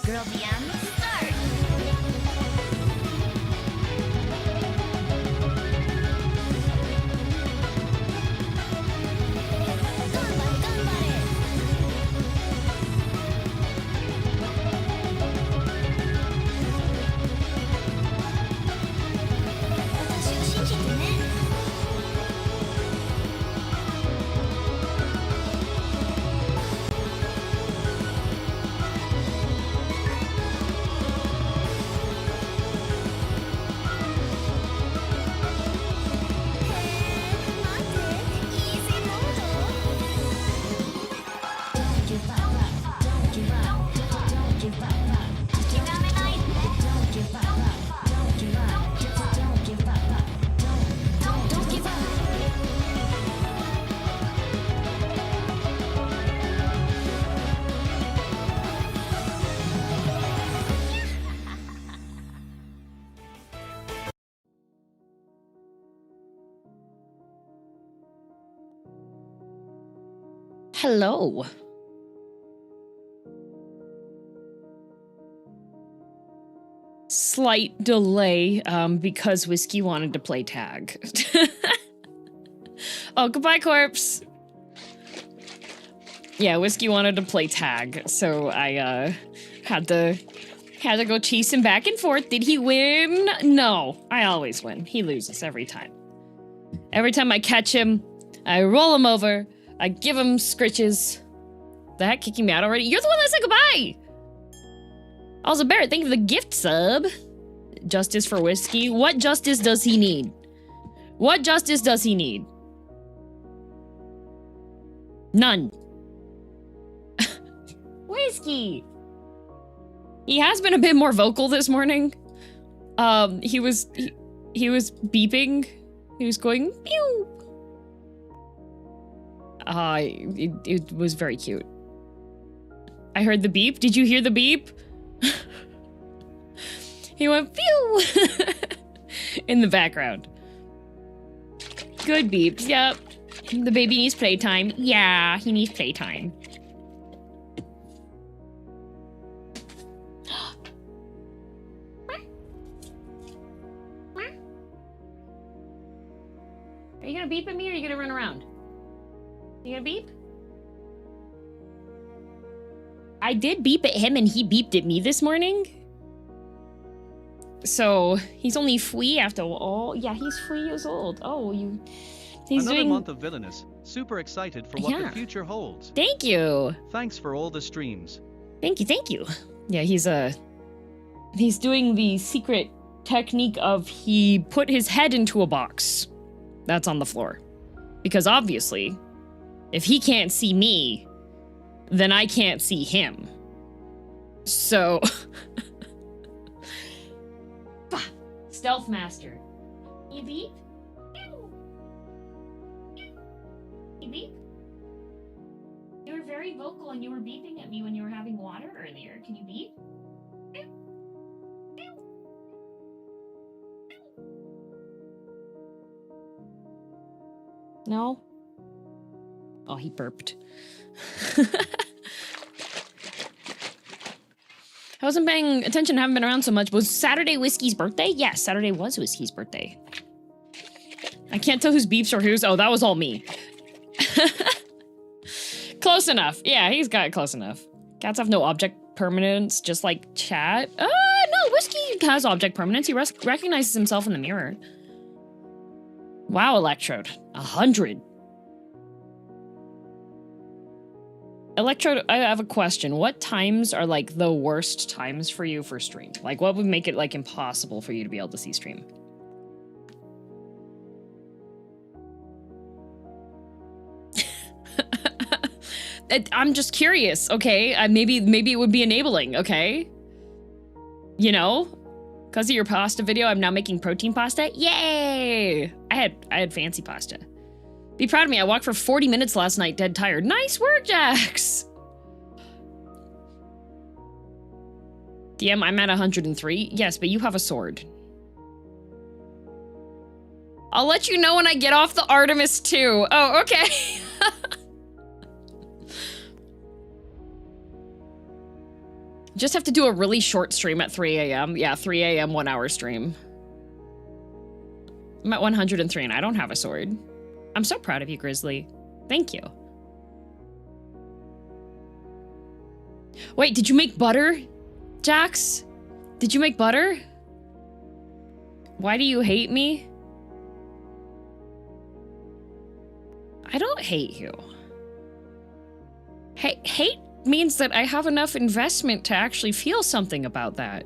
Girldm, start! Hello. Slight delay, because Whiskey wanted to play tag. Oh, goodbye, corpse. Yeah, Whiskey wanted to play tag, so I, had to go chase him back and forth. Did he win? No, I always win. He loses every time. Every time I catch him, I roll him over, I give him scritches. The heck, kicking me out already? You're the one that said goodbye! Also, Barrett, thank you for the gift sub. Justice for Whiskey. What justice does he need? What justice does he need? None. Whiskey! He has been a bit more vocal this morning. He was beeping. He was going, pew! It was very cute. I heard the beep. Did you hear the beep? He went pew in the background. Good beeps. Yep. The baby needs playtime. Yeah, he needs playtime. Are you gonna beep at me or are you gonna run around? You gonna beep? I did beep at him and he beeped at me this morning. So, he's only 3 after all. Yeah, he's 3 years old. Oh, he's Another doing... month of Villainous. Super excited for what the future holds. Thank you. Thanks for all the streams. Thank you. Yeah, he's doing the secret technique of he put his head into a box that's on the floor. Because obviously, if he can't see me, then I can't see him. So... Stealth Master. You beep? You beep? You were very vocal and you were beeping at me when you were having water earlier. Can you beep? No? Oh, he burped. I wasn't paying attention, haven't been around so much. Was Saturday Whiskey's birthday? Yes, Saturday was Whiskey's birthday. I can't tell whose beeps or whose. Oh, that was all me. Close enough. Yeah, he's got it close enough. Cats have no object permanence, just like chat. No, Whiskey has object permanence. He recognizes himself in the mirror. Wow, Electrode. 100. Electrode, I have a question. What times are, like, the worst times for you for stream? Like, what would make it, like, impossible for you to be able to see stream? I'm just curious, okay? Maybe it would be enabling, okay? You know? Because of your pasta video, I'm now making protein pasta. Yay! I had fancy pasta. Be proud of me, I walked for 40 minutes last night, dead tired. Nice work, Jax! DM, I'm at 103. Yes, but you have a sword. I'll let you know when I get off the Artemis 2. Oh, okay. Just have to do a really short stream at 3 a.m. Yeah, 3 a.m. 1 hour stream. I'm at 103 and I don't have a sword. I'm so proud of you, Grizzly. Thank you. Wait, did you make butter, Jax? Did you make butter? Why do you hate me? I don't hate you. Hate means that I have enough investment to actually feel something about that.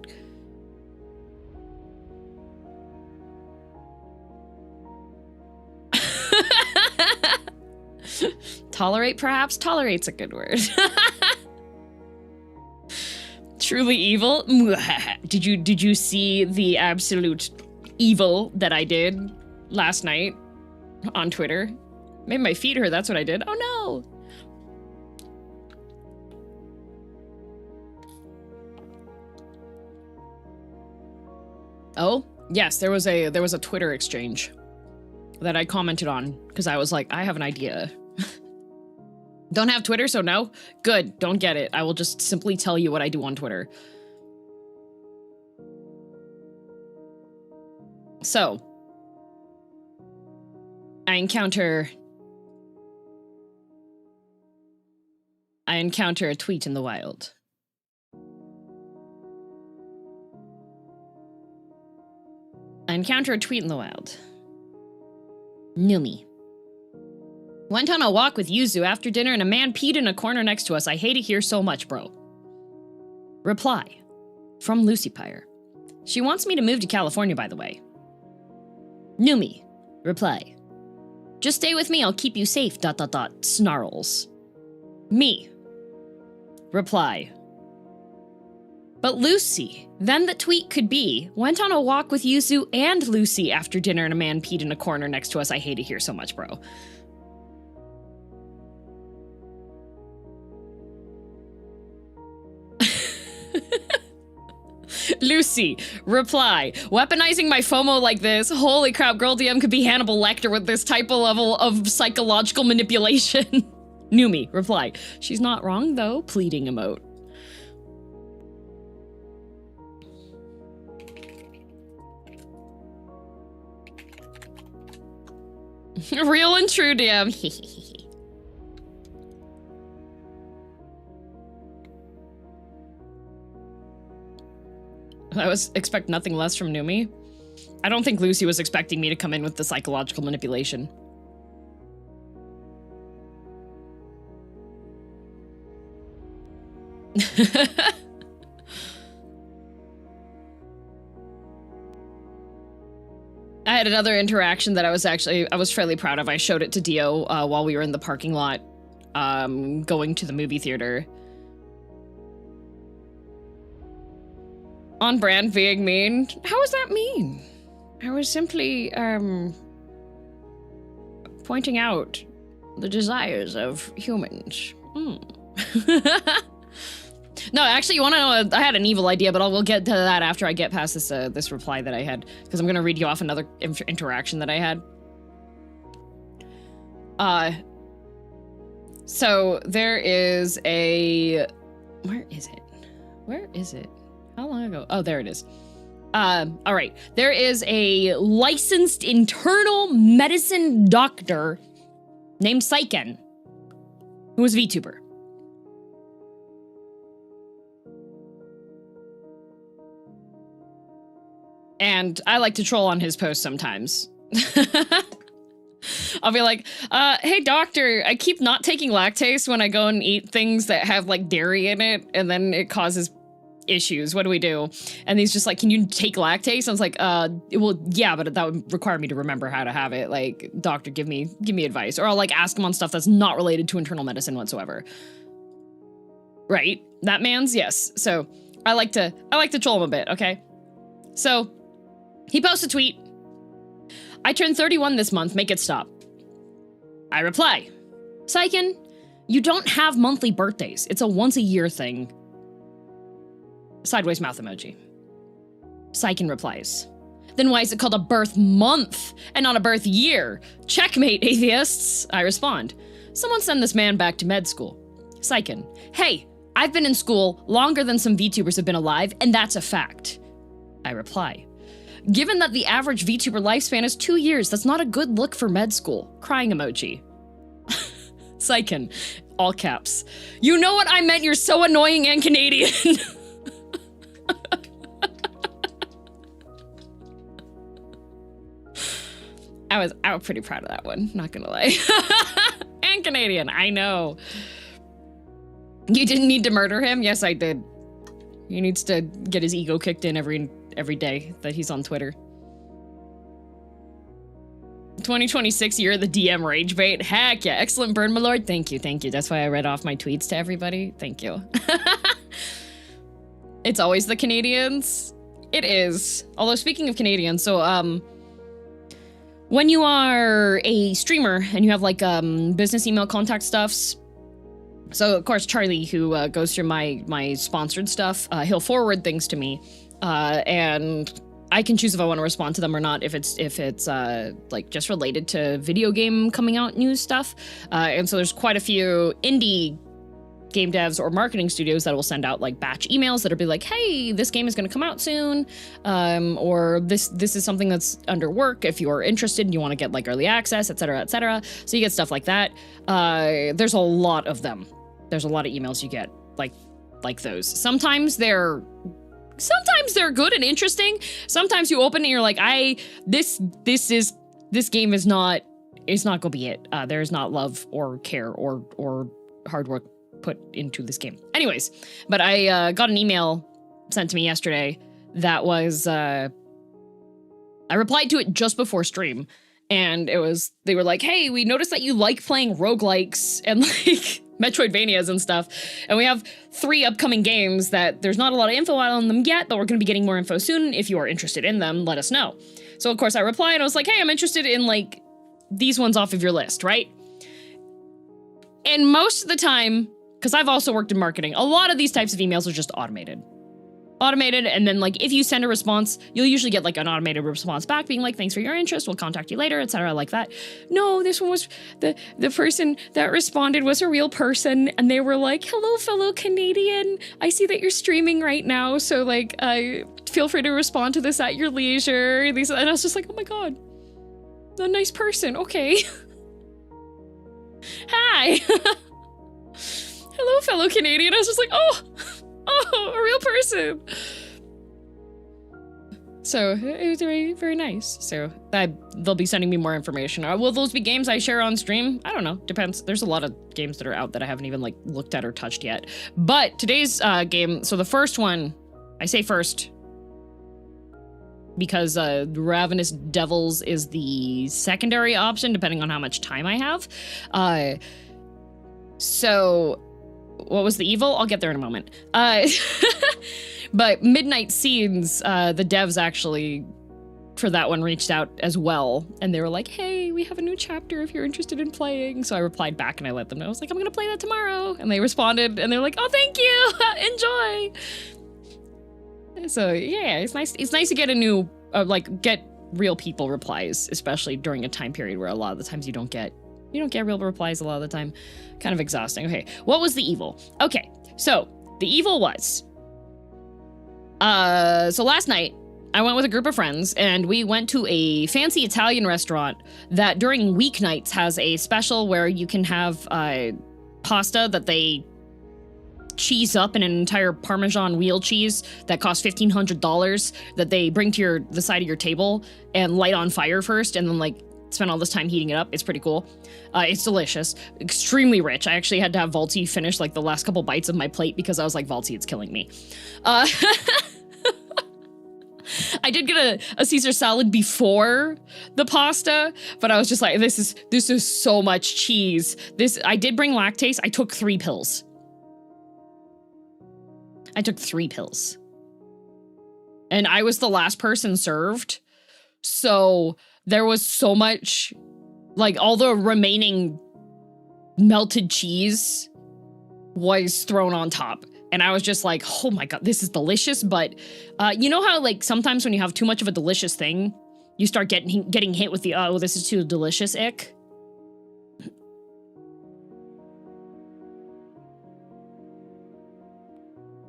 Tolerate, perhaps? Tolerate's a good word. Truly evil? Did you see the absolute evil that I did last night on Twitter? Made my feet hurt, that's what I did. Oh no! Oh, yes, there was a Twitter exchange that I commented on because I was like, I have an idea. Don't have Twitter, so no? Good, don't get it. I will just simply tell you what I do on Twitter. So, I encounter a tweet in the wild. Numi. Went on a walk with Yuzu after dinner and a man peed in a corner next to us. I hate it here so much, bro. Reply. From Lucy Pyre. She wants me to move to California, by the way. Numi. Reply. Just stay with me, I'll keep you safe, ... snarls. Me. Reply. But Lucy, then the tweet could be, went on a walk with Yuzu and Lucy after dinner and a man peed in a corner next to us. I hate it here so much, bro. Lucy, reply. Weaponizing my FOMO like this. Holy crap, girldm could be Hannibal Lecter with this type of level of psychological manipulation. Numi, reply. She's not wrong though. Pleading emote. Real and true, DM. I expect nothing less from Numi. I don't think Lucy was expecting me to come in with the psychological manipulation. I had another interaction that I was fairly proud of. I showed it to Dio while we were in the parking lot going to the movie theater. On brand being mean? How is that mean? I was simply pointing out the desires of humans. No, actually, you want to know? I had an evil idea, but we'll get to that after I get past this reply that I had, because I'm going to read you off another interaction that I had. So there is a... Where is it? How long ago? Oh, there it is. All right. There is a licensed internal medicine doctor named Saiken, who is VTuber. And I like to troll on his posts sometimes. I'll be like, hey doctor, I keep not taking lactase when I go and eat things that have like dairy in it, and then it causes issues. What do we do? And he's just like, can you take lactase? I was like, well, yeah, but that would require me to remember how to have it. Like, doctor, give me advice. Or I'll like ask him on stuff that's not related to internal medicine whatsoever. Right? That man's, yes. So I like to troll him a bit, okay? So he posts a tweet. I turned 31 this month, make it stop. I reply, Saiken, you don't have monthly birthdays. It's a once a year thing. Sideways mouth emoji. Saiken replies, Then why is it called a birth month and not a birth year? Checkmate, atheists, I respond. Someone send this man back to med school. Psychen. Hey, I've been in school longer than some VTubers have been alive, and that's a fact. I reply. Given that the average VTuber lifespan is 2 years, that's not a good look for med school. Crying emoji. Psychen. All caps. You know what I meant? You're so annoying and Canadian. I was pretty proud of that one, not gonna lie. And Canadian, I know. You didn't need to murder him? Yes, I did. He needs to get his ego kicked in every day that he's on Twitter. 2026 year of the DM rage bait. Heck yeah, excellent burn, my lord. Thank you, thank you. That's why I read off my tweets to everybody. Thank you. It's always the Canadians. It is. Although speaking of Canadians, so when you are a streamer and you have like business email contact stuffs, so of course Charlie, who goes through my sponsored stuff, he'll forward things to me, and I can choose if I want to respond to them or not, if it's like just related to video game coming out news stuff. And so there's quite a few indie game devs or marketing studios that will send out like batch emails that'll be like, hey, this game is going to come out soon, or this is something that's under work if you're interested and you want to get like early access, etc., etc. So you get stuff like that. There's a lot of them. There's a lot of emails you get like those. Sometimes they're good and interesting. Sometimes you open and you're like, this game is not gonna be it. There is not love or care or hard work put into this game. Anyways, but I got an email sent to me yesterday that was I replied to it just before stream, and they were like, hey, we noticed that you like playing roguelikes and like Metroidvanias and stuff, and we have 3 upcoming games that there's not a lot of info out on them yet, but we're going to be getting more info soon. If you are interested in them, let us know. So of course I replied and I was like, hey, I'm interested in like these ones off of your list, right? And most of the time, because I've also worked in marketing, a lot of these types of emails are just automated, and then like if you send a response, you'll usually get like an automated response back being like, thanks for your interest, we'll contact you later, etc., like that. No, this one was the person that responded was a real person, and they were like, hello fellow Canadian, I see that you're streaming right now, so like feel free to respond to this at your leisure. And I was just like, oh my god, a nice person. Okay. Hi. Hello fellow Canadian. I was just like, oh, a real person. So it was very, very nice. So they'll be sending me more information. Will those be games I share on stream? I don't know. Depends. There's a lot of games that are out that I haven't even like looked at or touched yet. But today's game, so the first one, I say first because Ravenous Devils is the secondary option, depending on how much time I have. So what was the evil? I'll get there in a moment. But Midnight Scenes, the devs actually for that one reached out as well, and they were like, hey, we have a new chapter if you're interested in playing. So I replied back and I let them know. I was like, I'm gonna play that tomorrow. And they responded and they're like, oh, thank you. Enjoy. So yeah, it's nice to get a new get real people replies, especially during a time period where a lot of the times you don't get real replies a lot of the time. Kind of exhausting. Okay, what was the evil? Okay, so the evil was, so last night I went with a group of friends and we went to a fancy Italian restaurant that during weeknights has a special where you can have pasta that they cheese up in an entire Parmesan wheel cheese that costs $1,500 that they bring to the side of your table and light on fire first and then like spend all this time heating it up. It's pretty cool. It's delicious, extremely rich. I actually had to have Vaulty finish like the last couple bites of my plate because I was like, Vaulty, it's killing me. I did get a Caesar salad before the pasta, but I was just like, this is so much cheese. I did bring lactase. I took 3 pills. And I was the last person served. So there was so much, like all the remaining melted cheese was thrown on top. And I was just like, oh my God, this is delicious. But you know how like sometimes when you have too much of a delicious thing, you start getting hit with the, oh, this is too delicious ick.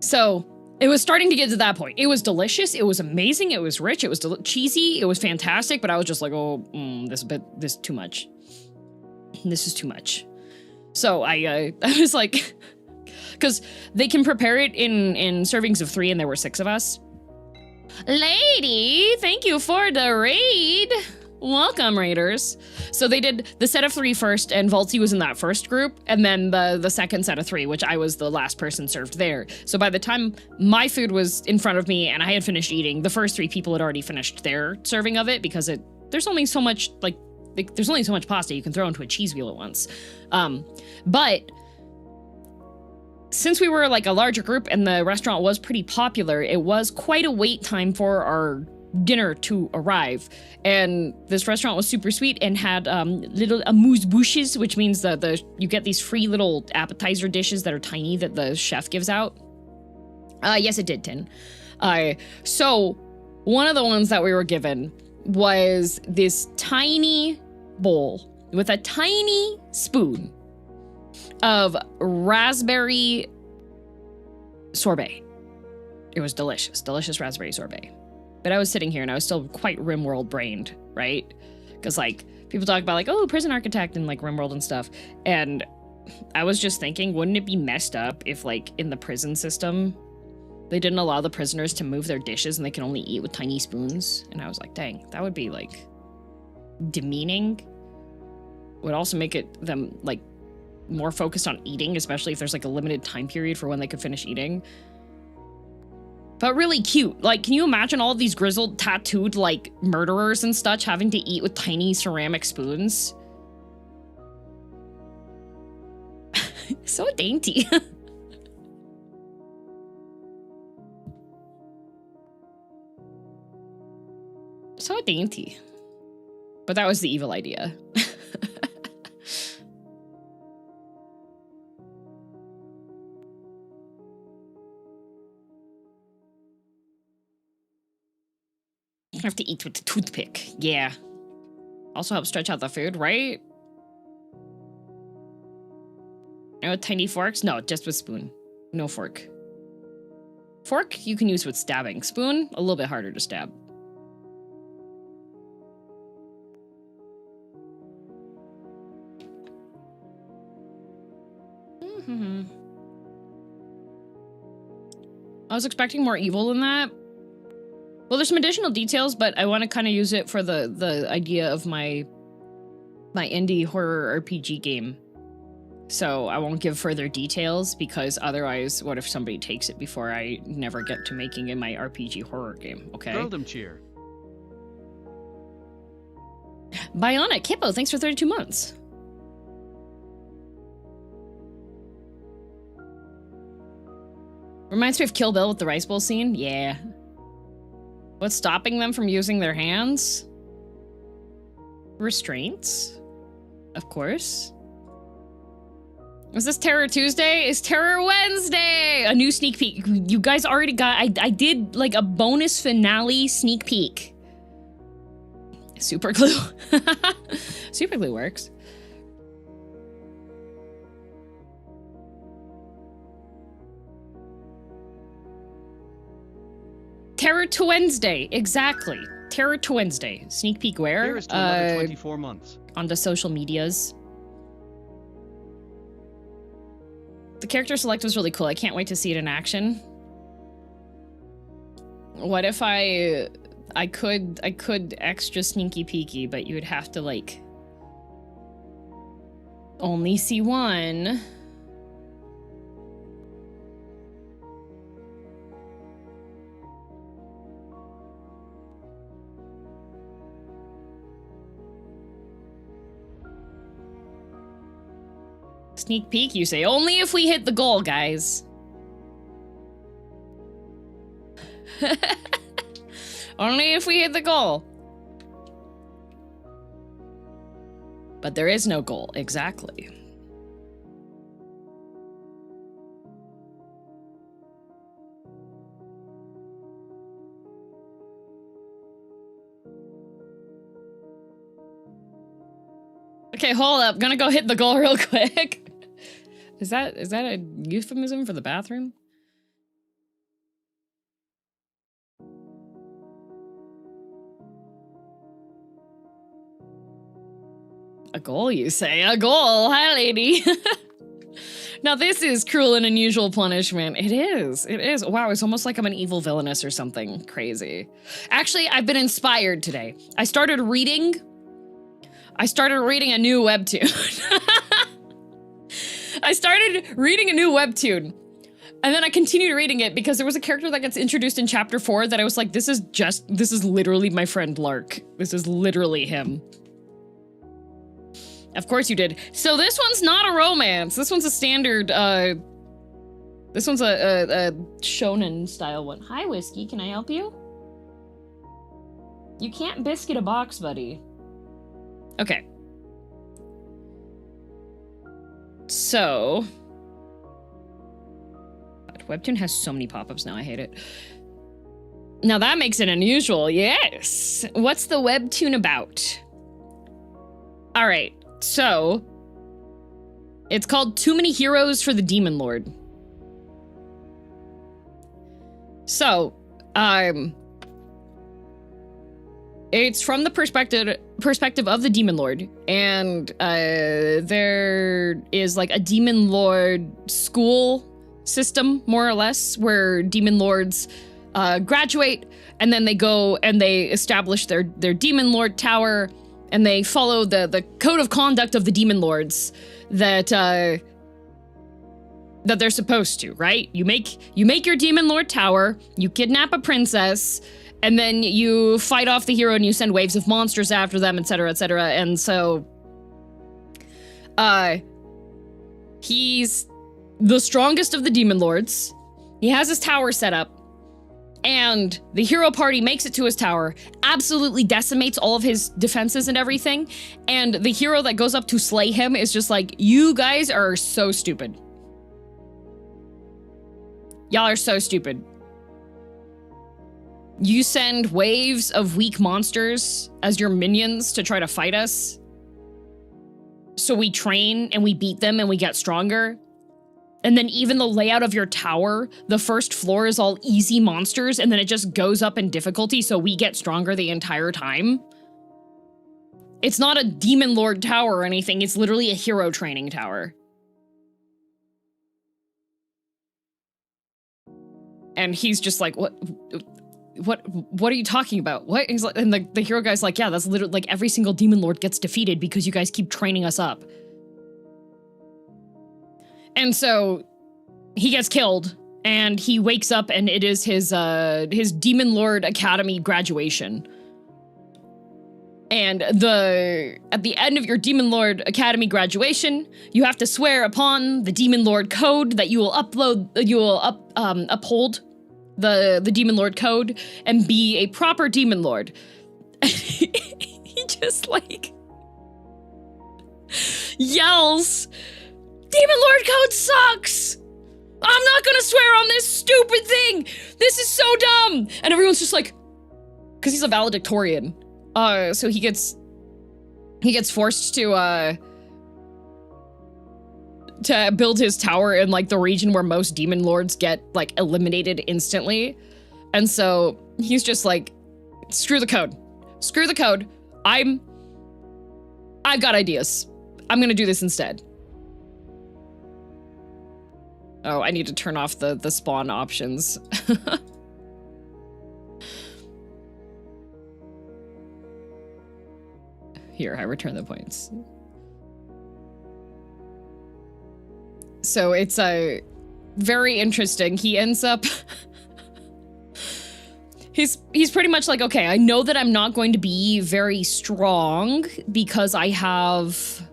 So it was starting to get to that point. It was delicious. It was amazing. It was rich. It was cheesy. It was fantastic. But I was just like, oh, this is too much. This is too much. So I was like, because they can prepare it in servings of 3, and there were 6 of us. Lady, thank you for the raid. Welcome, raiders. So they did the set of 3 first, and Valty was in that first group, and then the second set of 3, which I was the last person served there. So by the time my food was in front of me and I had finished eating, the first 3 people had already finished their serving of it, because there's only so much, like, there's only so much pasta you can throw into a cheese wheel at once. But since we were like a larger group and the restaurant was pretty popular, it was quite a wait time for our dinner to arrive. And this restaurant was super sweet and had little amuse-bouches, which means that you get these free little appetizer dishes that are tiny that the chef gives out. Yes, it did, Tin. So one of the ones that we were given was this tiny bowl with a tiny spoon of raspberry sorbet. It was delicious, delicious raspberry sorbet. But I was sitting here and I was still quite RimWorld brained, right? Because like people talk about like, oh, prison architect and like RimWorld and stuff. And I was just thinking, wouldn't it be messed up if like in the prison system, they didn't allow the prisoners to move their dishes and they can only eat with tiny spoons? And I was like, dang, that would be like demeaning. Would also make them like more focused on eating, especially if there's like a limited time period for when they could finish eating. But really cute. Like, can you imagine all these grizzled, tattooed, like, murderers and such having to eat with tiny ceramic spoons? So dainty. So dainty. But that was the evil idea. Have to eat with the toothpick. Yeah. Also helps stretch out the food, right? And with tiny forks? No, just with spoon. No fork. Fork you can use with stabbing. Spoon, a little bit harder to stab. I was expecting more evil than that. Well, there's some additional details, but I want to kind of use it for the idea of my indie horror RPG game. So I won't give further details, because otherwise, what if somebody takes it before I never get to making in my RPG horror game, okay? Girldom cheer. Bionic Hippo, thanks for 32 months. Reminds me of Kill Bill with the rice bowl scene? Yeah. What's stopping them from using their hands? Restraints? Of course. Is this Terror Tuesday? It's Terror Wednesday! A new sneak peek. You guys already got... I did, like, a bonus finale sneak peek. Super glue. Super glue works. Terror to Wednesday, exactly. Terror to Wednesday. Sneak peek where? Here is to another 24 months. On the social medias. The character select was really cool. I can't wait to see it in action. What if I could extra sneaky peeky, but you would have to like only see one. Sneak peek, you say? Only if we hit the goal, guys. Only if we hit the goal. But there is no goal, exactly. Okay, hold up. Gonna go hit the goal real quick. Is that a euphemism for the bathroom? A goal, you say? A goal. Hi, lady. Now, this is cruel and unusual punishment. It is. It is. Wow, it's almost like I'm an evil villainess or something crazy. Actually, I've been inspired today. I started reading a new webtoon. I started reading a new webtoon. And then I continued reading it because there was a character that gets introduced in chapter 4 that I was like, this is literally my friend Lark. This is literally him. Of course you did. So this one's not a romance. This one's a standard, this one's a shonen style one. Hi, Whiskey, can I help you? You can't biscuit a box, buddy. Okay. So... Webtoon has so many pop-ups now, I hate it. Now that makes it unusual, yes! What's the webtoon about? Alright, so... It's called Too Many Heroes for the Demon Lord. So, it's from the perspective of the Demon Lord, and there is like a Demon Lord school system, more or less, where Demon Lords graduate, and then they go and they establish their Demon Lord tower, and they follow the code of conduct of the Demon Lords that they're supposed to, right? You make your Demon Lord tower, you kidnap a princess, and then you fight off the hero and you send waves of monsters after them, etc., etc. And so, he's the strongest of the Demon Lords. He has his tower set up, and the hero party makes it to his tower, absolutely decimates all of his defenses and everything, and the hero that goes up to slay him is just like, you guys are so stupid. Y'all are so stupid. You send waves of weak monsters as your minions to try to fight us. So we train and we beat them and we get stronger. And then even the layout of your tower, the first floor is all easy monsters, and then it just goes up in difficulty so we get stronger the entire time. It's not a Demon Lord tower or anything, it's literally a hero training tower. And he's just like, what are you talking about? What? He's like, and the hero guy's like, yeah, that's literally like every single Demon Lord gets defeated because you guys keep training us up. And so he gets killed, and he wakes up, and it is his Demon Lord Academy graduation. And at the end of your Demon Lord Academy graduation, you have to swear upon the Demon Lord code that you will uphold the Demon Lord code and be a proper Demon Lord. He just like yells, Demon Lord code sucks! I'm not gonna swear on this stupid thing! This is so dumb! And everyone's just like, because he's a valedictorian. So he gets forced to build his tower in like the region where most Demon Lords get like eliminated instantly. And so he's just like, screw the code. Screw the code. I've got ideas. I'm gonna do this instead. Oh, I need to turn off the spawn options. Here, I return the points. So it's very interesting. He ends up... He's pretty much like, okay, I know that I'm not going to be very strong because I have...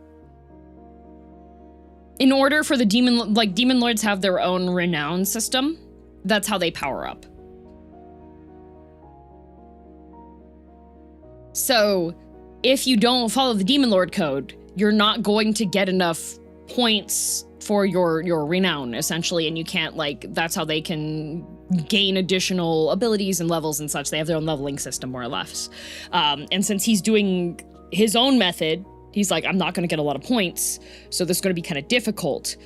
In order for the Demon Lords have their own renown system. That's how they power up. So, if you don't follow the Demon Lord code, you're not going to get enough points for your renown, essentially, and you can't, like, that's how they can gain additional abilities and levels and such. They have their own leveling system, more or less. And since he's doing his own method, He's like, I'm not going to get a lot of points, so this is going to be kind of difficult.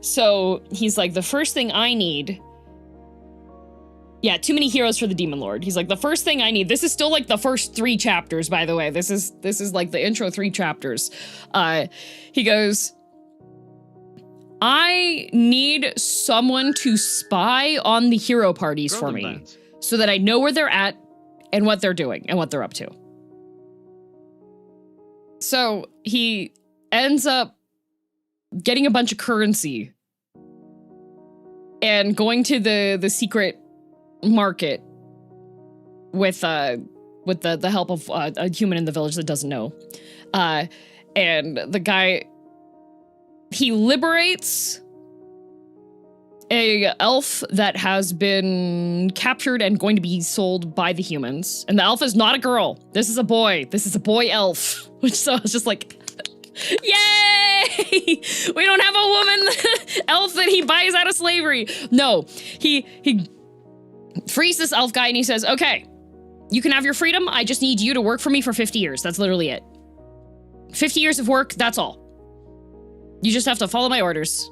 So he's like, the first thing I need... Yeah, too many heroes for the Demon Lord. He's like, the first thing I need... This is still like the first 3 chapters, by the way. This is like the intro 3 chapters. He goes, I need someone to spy on the hero parties for me so that I know where they're at and what they're doing and what they're up to. So he ends up getting a bunch of currency and going to the secret market with the help of a human in the village that doesn't know. And the guy, he liberates a elf that has been captured and going to be sold by the humans. And the elf is not a girl. This is a boy. This is a boy elf. Which so I was just like, yay! We don't have a woman elf that he buys out of slavery. No, he frees this elf guy and he says, okay, you can have your freedom. I just need you to work for me for 50 years. That's literally it. 50 years of work, that's all. You just have to follow my orders.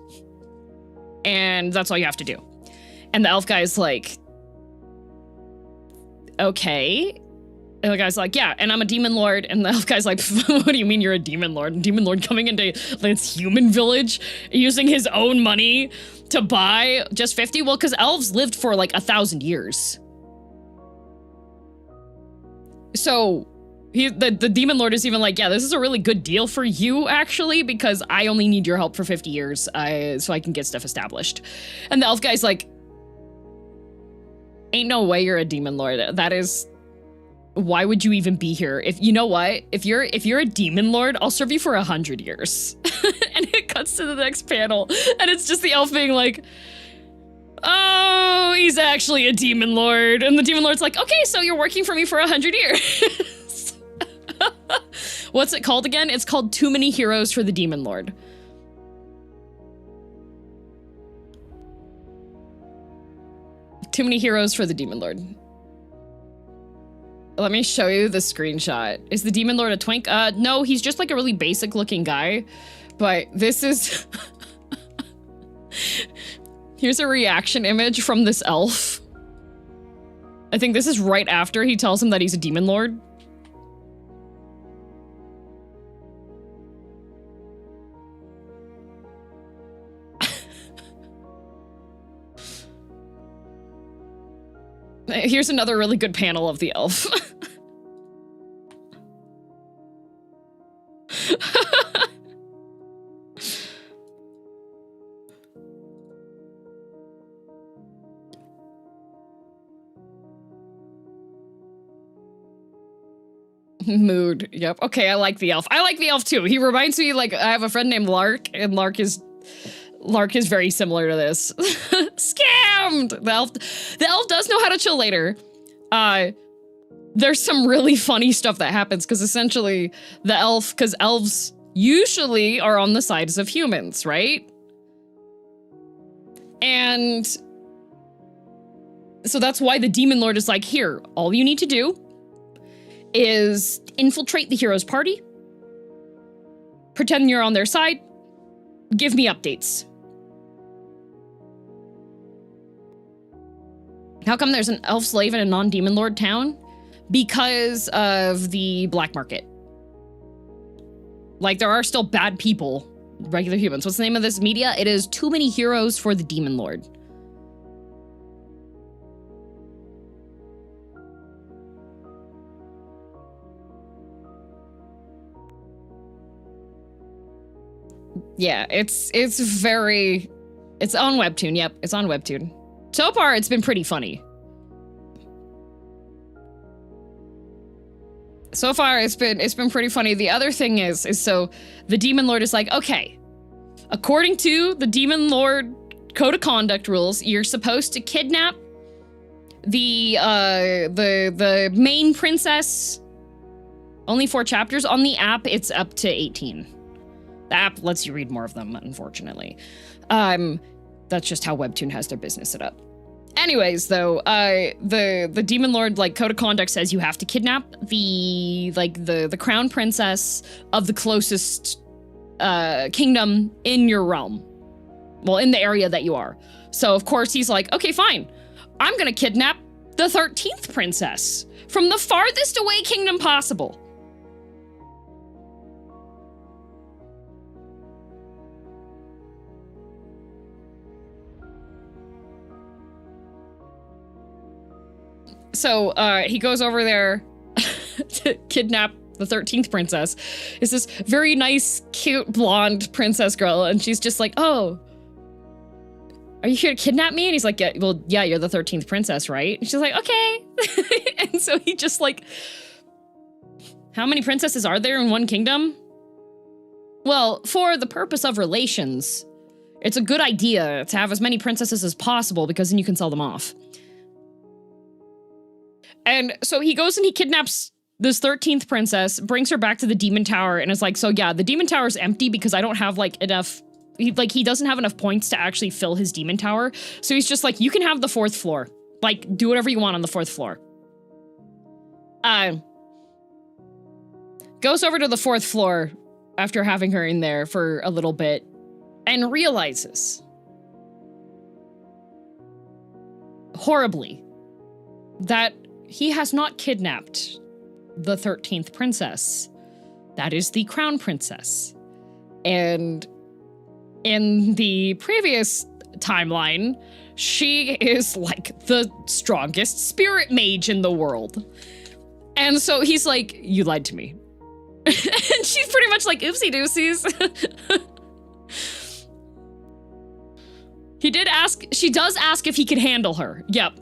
And that's all you have to do. And the elf guy's like, okay. And the guy's like, yeah, and I'm a demon lord. And the elf guy's like, what do you mean you're a demon lord? Demon lord coming into this human village using his own money to buy just 50? Well, because elves lived for like 1,000 years. So the demon lord is even like, yeah, this is a really good deal for you, actually, because I only need your help for 50 years so I can get stuff established. And the elf guy's like, ain't no way you're a demon lord. That is... Why would you even be here? If you know what, if you're a demon lord, I'll serve you for 100 years. And it cuts to the next panel, and it's just the elf being like, oh, he's actually a demon lord. And the demon lord's like, okay, so you're working for me for 100 years. What's it called again? It's called Too Many Heroes for the Demon Lord. Too many heroes for the demon lord. Let me show you the screenshot. Is the demon lord a twink? No, he's just like a really basic looking guy, but this is... Here's a reaction image from this elf. I think this is right after he tells him that he's a demon lord. Here's another really good panel of the elf. Mood. Yep. Okay, I like the elf. I like the elf too. He reminds me, like, I have a friend named Lark, and Lark is very similar to this. Scammed! The elf does know how to chill later. There's some really funny stuff that happens, because essentially because elves usually are on the sides of humans, right? And so that's why the demon lord is like, here, all you need to do is infiltrate the hero's party, pretend you're on their side, give me updates. How come there's an elf slave in a non-demon lord town? Because of the black market. Like, there are still bad people, regular humans. What's the name of this media? It is Too Many Heroes for the Demon Lord. Yeah, it's on Webtoon. Yep, it's on Webtoon. So far, it's been pretty funny. So far, it's been pretty funny. The other thing is so the Demon Lord is like, okay, according to the Demon Lord Code of Conduct rules, you're supposed to kidnap the main princess. Only 4 chapters. On the app, it's up to 18. The app lets you read more of them, unfortunately. That's just how Webtoon has their business set up. Anyways, though, the demon lord, like, code of conduct says you have to kidnap the crown princess of the closest kingdom in your realm. Well, in the area that you are. So, of course, he's like, okay, fine. I'm gonna kidnap the 13th princess from the farthest away kingdom possible. So, he goes over there to kidnap the 13th princess. It's this very nice, cute, blonde princess girl, and she's just like, oh, are you here to kidnap me? And he's like, yeah, well, yeah, you're the 13th princess, right? And she's like, okay. And so he just like, how many princesses are there in one kingdom? Well, for the purpose of relations, it's a good idea to have as many princesses as possible because then you can sell them off. And so he goes and he kidnaps this 13th princess, brings her back to the demon tower, and is like, so yeah, the demon tower is empty because I don't have like enough, he doesn't have enough points to actually fill his demon tower. So he's just like, you can have the 4th floor. Like, do whatever you want on the 4th floor. Goes over to the 4th floor after having her in there for a little bit and realizes horribly that he has not kidnapped the 13th princess. That is the crown princess. And in the previous timeline, she is like the strongest spirit mage in the world. And so he's like, you lied to me. And she's pretty much like, oopsie doosies. She does ask if he could handle her. Yep.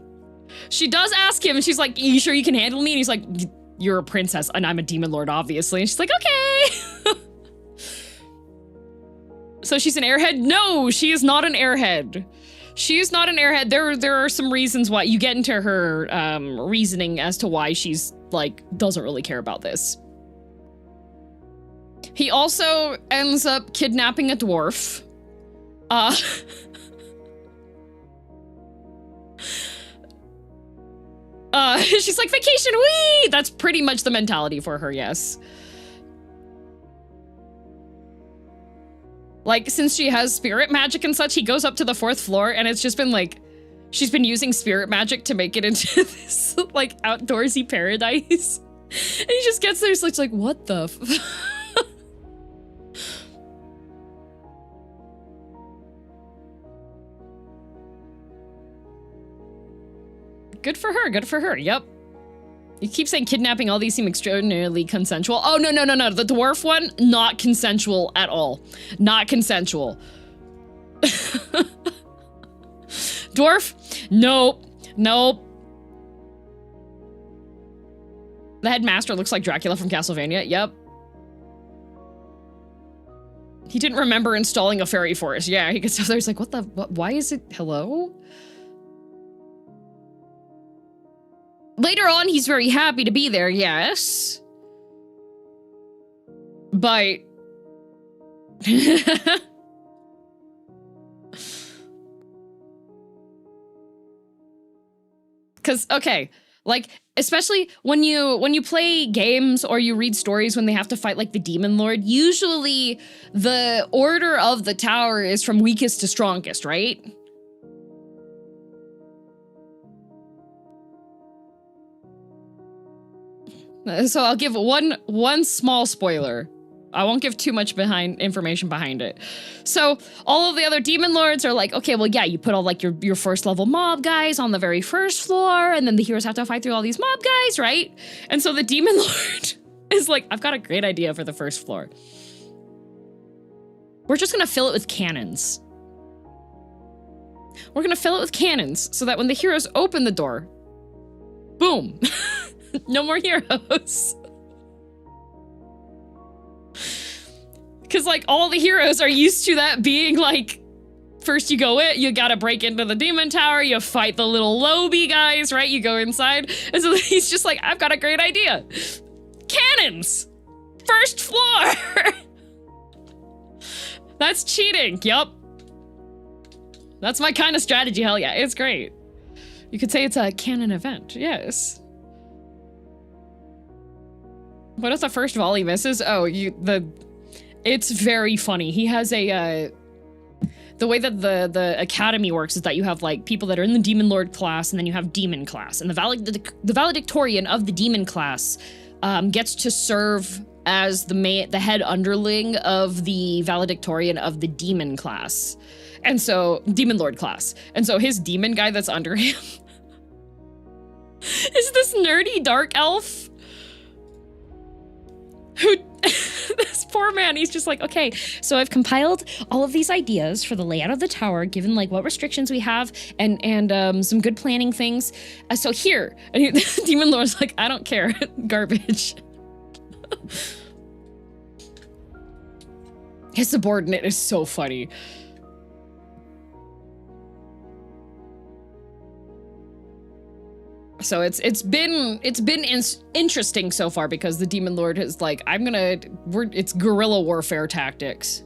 She does ask him, and she's like, you sure you can handle me? And he's like, you're a princess, and I'm a demon lord, obviously. And she's like, okay. So she's an airhead? No, she is not an airhead. She is not an airhead. There are some reasons why. You get into her reasoning as to why she's, like, doesn't really care about this. He also ends up kidnapping a dwarf. She's like, vacation, wee! That's pretty much the mentality for her, yes. Like, since she has spirit magic and such, he goes up to the 4th floor, and it's just been like, she's been using spirit magic to make it into this, like, outdoorsy paradise. And he just gets there, so it's like, what the f- Good for her, good for her, yep. You keep saying kidnapping, all these seem extraordinarily consensual. Oh, no, the dwarf one, not consensual at all. Not consensual. Dwarf, nope. The headmaster looks like Dracula from Castlevania, yep. He didn't remember installing a fairy forest. Yeah, he gets up there, he's like, what, why is it, hello? Later on, he's very happy to be there, yes. But... Because, okay, like, especially when you play games or you read stories when they have to fight, like, the demon lord, usually the order of the tower is from weakest to strongest, right? So I'll give one small spoiler. I won't give too much information behind it. So all of the other demon lords are like, okay, well, yeah, you put all like your first level mob guys on the very first floor, and then the heroes have to fight through all these mob guys, right? And so the demon lord is like, I've got a great idea for the first floor. We're just gonna fill it with cannons. We're gonna fill it with cannons so that when the heroes open the door, boom. No more heroes. Because, like, all the heroes are used to that being, like, first you go in, you gotta break into the demon tower, you fight the little lobby guys, right? You go inside. And so he's just like, I've got a great idea. Cannons! First floor! That's cheating, yup. That's my kind of strategy, hell yeah, it's great. You could say it's a canon event, yes. What is the first volley misses? Oh, it's very funny. He has a, the way that the academy works is that you have like people that are in the demon lord class, and then you have demon class, and the valedictorian of the demon class gets to serve as the head underling of the valedictorian of the demon class. And so, demon lord class. And so his demon guy that's under him is this nerdy dark elf who, this poor man, he's just like, okay, so I've compiled all of these ideas for the layout of the tower, given like what restrictions we have and some good planning things. So here, and the demon lord's like, I don't care, garbage. His subordinate is so funny. So it's been interesting so far because the demon lord is like, it's guerrilla warfare tactics.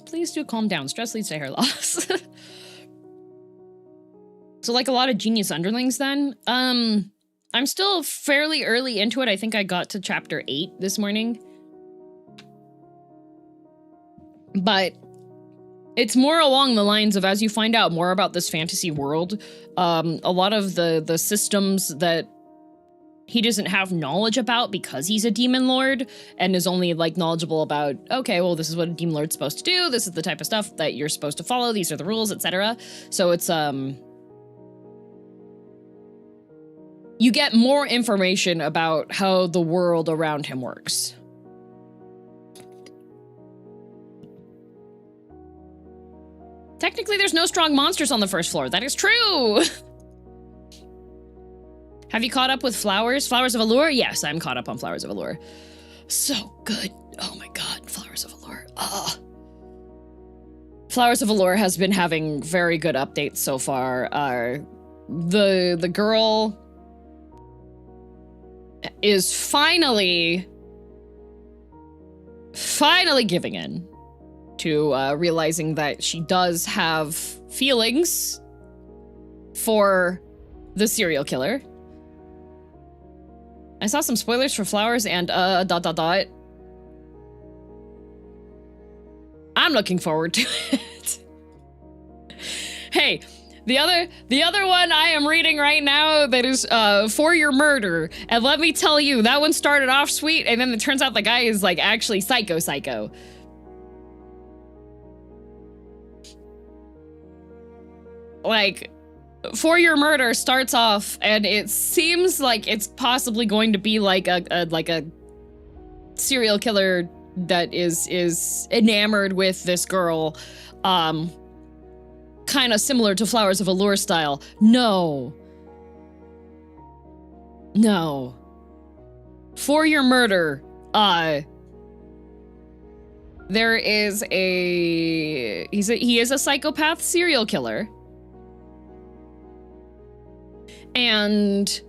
Please do calm down. Stress leads to hair loss. So like a lot of genius underlings then, I'm still fairly early into it. I think I got to chapter 8 this morning. But it's more along the lines of, as you find out more about this fantasy world, a lot of the systems that he doesn't have knowledge about because he's a demon lord and is only like knowledgeable about, okay, well, this is what a demon lord's supposed to do. This is the type of stuff that you're supposed to follow. These are the rules, etc. So it's, you get more information about how the world around him works. Technically, there's no strong monsters on the first floor. That is true. Have you caught up with Flowers? Flowers of Allure? Yes, I'm caught up on Flowers of Allure. So good. Oh my god, Flowers of Allure. Ah. Flowers of Allure has been having very good updates so far. The girl is finally giving in to realizing that she does have feelings for the serial killer. I saw some spoilers for Flowers and I'm looking forward to it. Hey, the other one I am reading right now that is For Your Murder, and let me tell you, that one started off sweet, and then it turns out the guy is like actually psycho. Like, For Your Murder starts off, and it seems like it's possibly going to be like a serial killer that is enamored with this girl, kind of similar to Flowers of Allure style. No. For Your Murder, there is he is a psychopath serial killer. And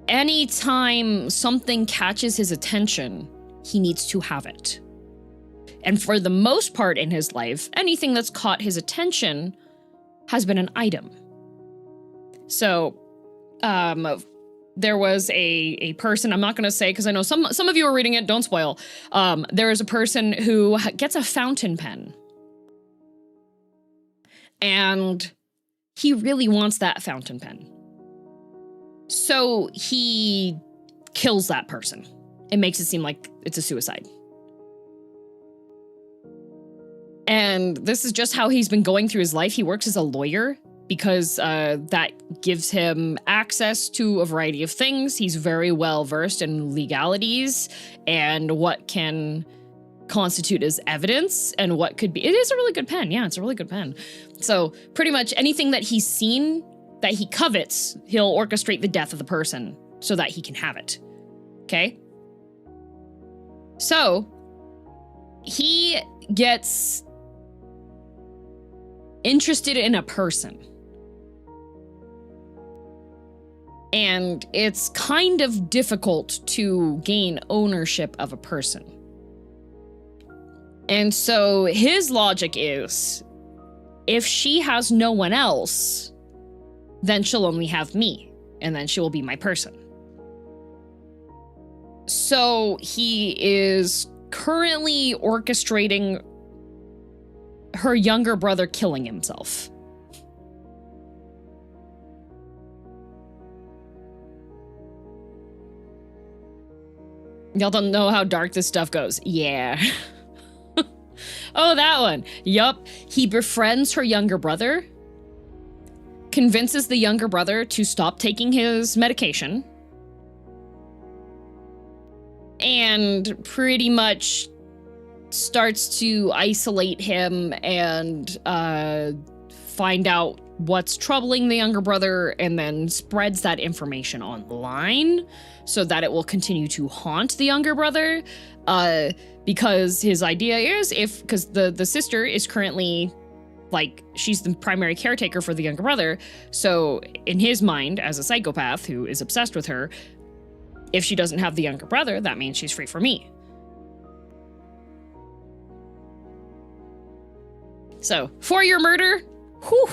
anytime something catches his attention, he needs to have it. And for the most part in his life, anything that's caught his attention has been an item. So, there was a person, I'm not going to say because I know some of you are reading it, don't spoil. There is a person who gets a fountain pen. And he really wants that fountain pen. So he kills that person. It makes it seem like it's a suicide. And this is just how he's been going through his life. He works as a lawyer because that gives him access to a variety of things. He's very well versed in legalities and what can constitute as evidence and what could be. It is a really good pen. Yeah, it's a really good pen. So pretty much anything that he's seen that he covets, he'll orchestrate the death of the person so that he can have it. Okay? So he gets interested in a person. And it's kind of difficult to gain ownership of a person. And so his logic is, if she has no one else, then she'll only have me, and then she will be my person. So he is currently orchestrating her younger brother killing himself. Y'all don't know how dark this stuff goes. Yeah. Oh, that one. Yup. He befriends her younger brother, convinces the younger brother to stop taking his medication, and pretty much starts to isolate him and find out what's troubling the younger brother, and then spreads that information online so that it will continue to haunt the younger brother. Because his idea is, because the sister is currently, like, she's the primary caretaker for the younger brother, so in his mind, as a psychopath who is obsessed with her, if she doesn't have the younger brother, that means she's free for me. So, for your murder, whew.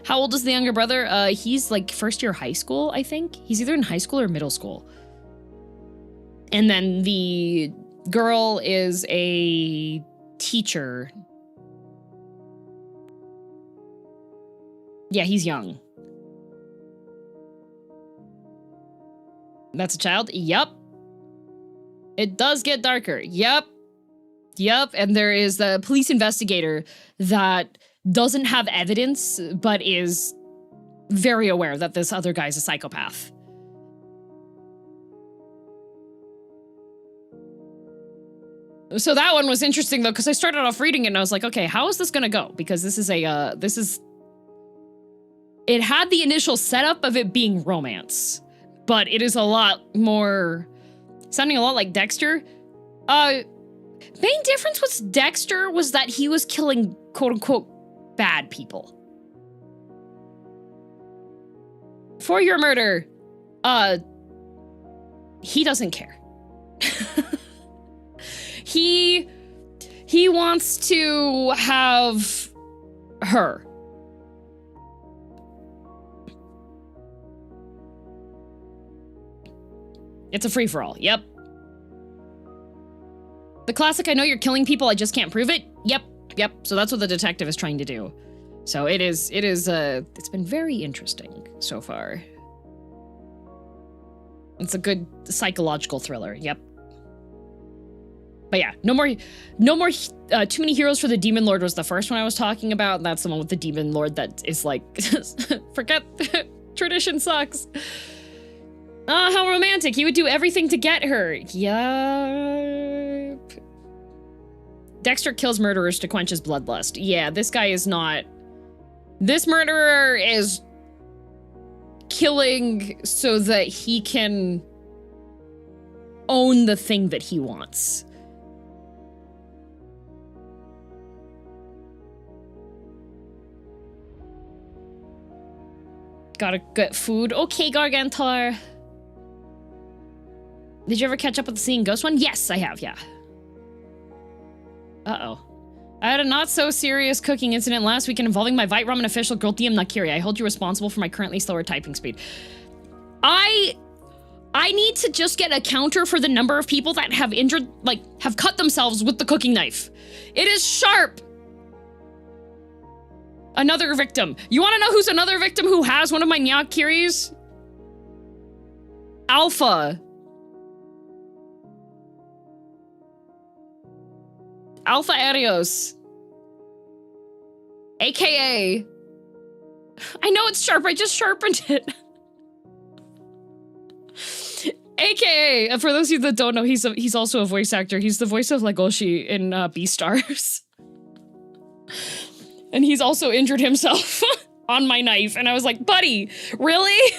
How old is the younger brother? He's like first year high school, I think. He's either in high school or middle school. And then the girl is a teacher. Yeah, he's young. That's a child? Yup. It does get darker. Yup. Yup. And there is the police investigator that doesn't have evidence, but is very aware that this other guy's a psychopath. So that one was interesting, though, because I started off reading it and I was like, okay, how is this going to go? Because this is it had the initial setup of it being romance, but it is a lot more, sounding a lot like Dexter. Main difference with Dexter was that he was killing quote unquote bad people. For your murder, he doesn't care. He wants to have her. It's a free-for-all. Yep. The classic, I know you're killing people, I just can't prove it. Yep. So that's what the detective is trying to do. So it's been very interesting so far. It's a good psychological thriller. Yep. But yeah, no more Too Many Heroes for the Demon Lord was the first one I was talking about. And that's the one with the Demon Lord that is like, forget, tradition sucks. How romantic. He would do everything to get her. Yup. Dexter kills murderers to quench his bloodlust. Yeah, this guy is not... This murderer is killing so that he can own the thing that he wants. Gotta get food. Okay, Gargantor. Did you ever catch up with the Seeing Ghost one? Yes, I have, yeah. Uh-oh. I had a not-so-serious cooking incident last weekend involving my Vite Ramen official, girldm Nakiri. I hold you responsible for my currently slower typing speed. I need to just get a counter for the number of people that have injured, like, have cut themselves with the cooking knife. It is sharp! Another victim. You want to know who's another victim who has one of my Nyakiris? Alpha. Alpha Arios. AKA. I know it's sharp, I just sharpened it. AKA, for those of you that don't know, he's also a voice actor. He's the voice of Legoshi in Beastars. And he's also injured himself on my knife. And I was like, buddy, really?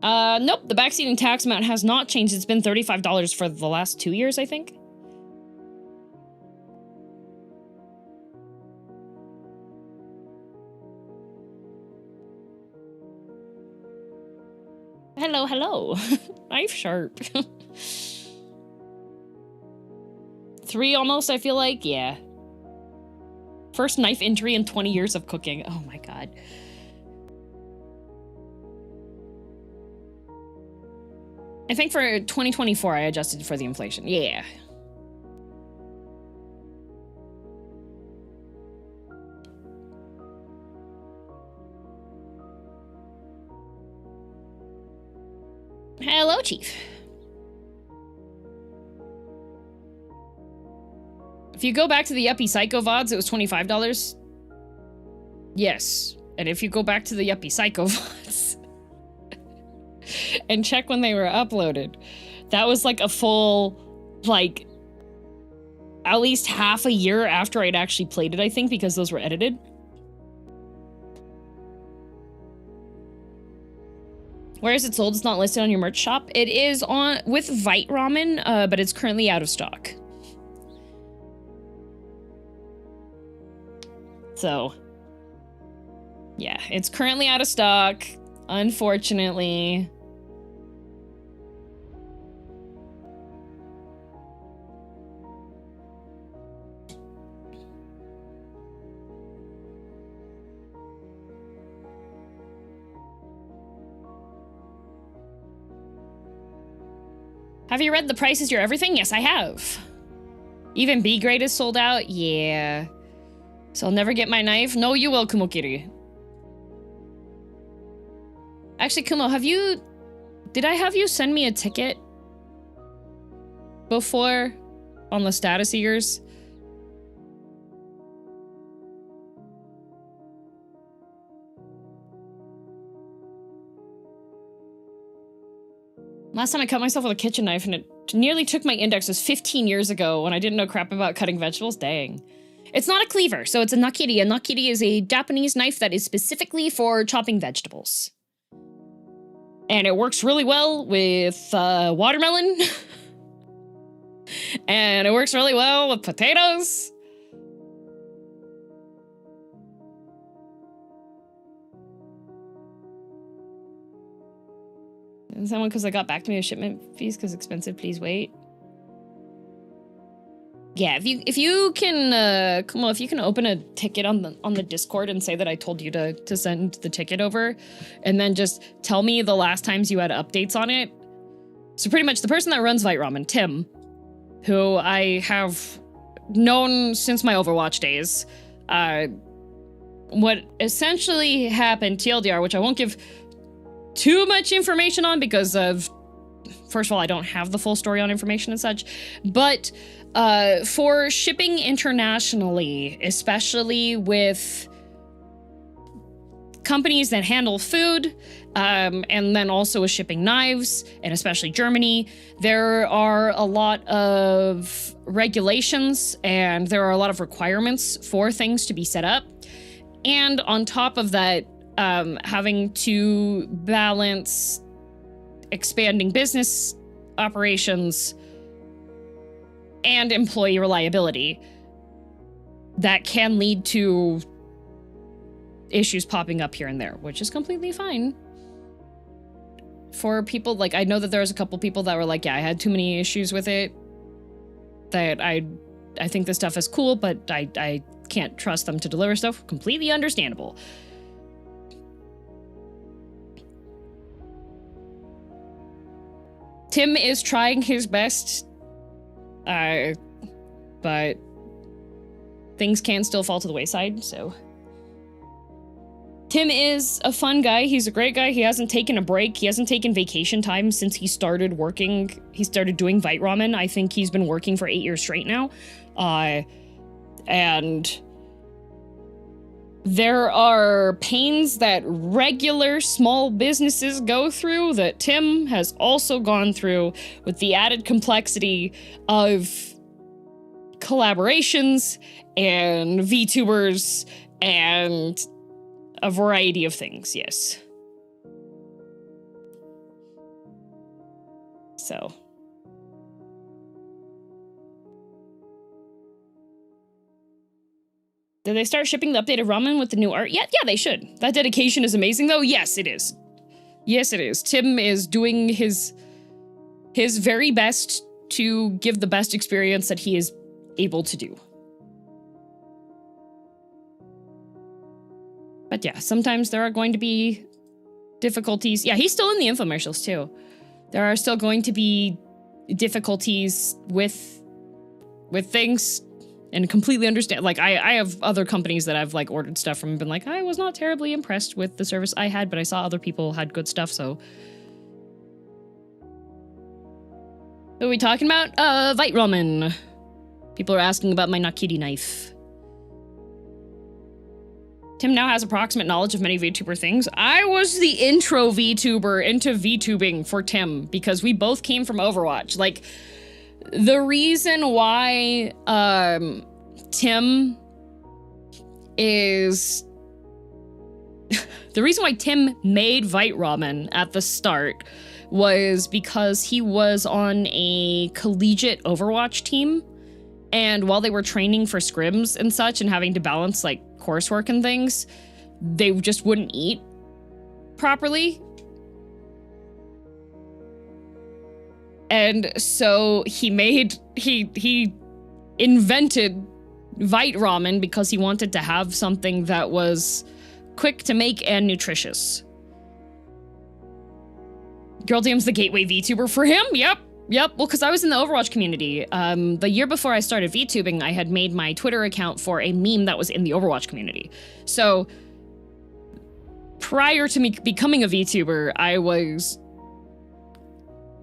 Nope, the backseating tax amount has not changed. It's been $35 for the last 2 years, I think. Hello, hello. Knife sharp. 3 almost, I feel like. Yeah. First knife injury in 20 years of cooking. Oh my god. I think for 2024, I adjusted for the inflation. Yeah. Hello, Chief. If you go back to the Yuppie Psycho VODs, it was $25. Yes. And if you go back to the Yuppie Psycho VODs and check when they were uploaded, that was like a full, like, at least half a year after I'd actually played it, I think, because those were edited. Where is it sold? It's not listed on your merch shop. It is on with Vite Ramen, but it's currently out of stock. So, yeah, it's currently out of stock, unfortunately. Have you read The Price Is Your Everything? Yes, I have. Even B grade is sold out? Yeah. So I'll never get my knife? No, you will, Kumokiri. Actually, Kumo, did I have you send me a ticket before on the status ears? Last time I cut myself with a kitchen knife and it nearly took my index was 15 years ago when I didn't know crap about cutting vegetables. Dang. It's not a cleaver, so it's a nakiri. A nakiri is a Japanese knife that is specifically for chopping vegetables. And it works really well with watermelon. And it works really well with potatoes. And someone because I got back to me with shipment fees because expensive, please wait. Yeah, if you can Kumo, if you can open a ticket on the Discord and say that I told you to send the ticket over, and then just tell me the last times you had updates on it. So pretty much the person that runs Vite Ramen, Tim, who I have known since my Overwatch days, what essentially happened, TLDR, which I won't give too much information on because of, first of all, I don't have the full story on information and such, but for shipping internationally, especially with companies that handle food, and then also with shipping knives, and especially Germany, there are a lot of regulations and there are a lot of requirements for things to be set up. And on top of that, having to balance expanding business operations and employee reliability that can lead to issues popping up here and there, which is completely fine. For people, like, I know that there's a couple people that were like, yeah, I had too many issues with it, that I think this stuff is cool, but I can't trust them to deliver stuff. Completely understandable. Tim is trying his best, but things can still fall to the wayside, so. Tim is a fun guy. He's a great guy. He hasn't taken a break. He hasn't taken vacation time since he started working. He started doing Vite Ramen. I think he's been working for 8 years straight now. And there are pains that regular small businesses go through that Tim has also gone through, with the added complexity of collaborations and VTubers and a variety of things, yes. So. Did they start shipping the updated ramen with the new art yet? Yeah, they should. That dedication is amazing, though. Yes, it is. Yes, it is. Tim is doing his very best to give the best experience that he is able to do. But yeah, sometimes there are going to be difficulties. Yeah, he's still in the infomercials too. There are still going to be difficulties with things, and completely understand. Like, I have other companies that I've like ordered stuff from and been like, I was not terribly impressed with the service I had, but I saw other people had good stuff, so. What are we talking about? Vite ramen. People are asking about my Nakiri knife. Tim now has approximate knowledge of many VTuber things. I was the intro VTuber into VTubing for Tim because we both came from Overwatch. Like, the reason why Tim is the reason why Tim made Vite Ramen at the start was because he was on a collegiate Overwatch team, and while they were training for scrims and such and having to balance like coursework and things, they just wouldn't eat properly. And so he invented Vite Ramen because he wanted to have something that was quick to make and nutritious. girldm's the gateway VTuber for him. Yep. Well, because I was in the Overwatch community. The year before I started VTubing, I had made my Twitter account for a meme that was in the Overwatch community. So prior to me becoming a VTuber, I was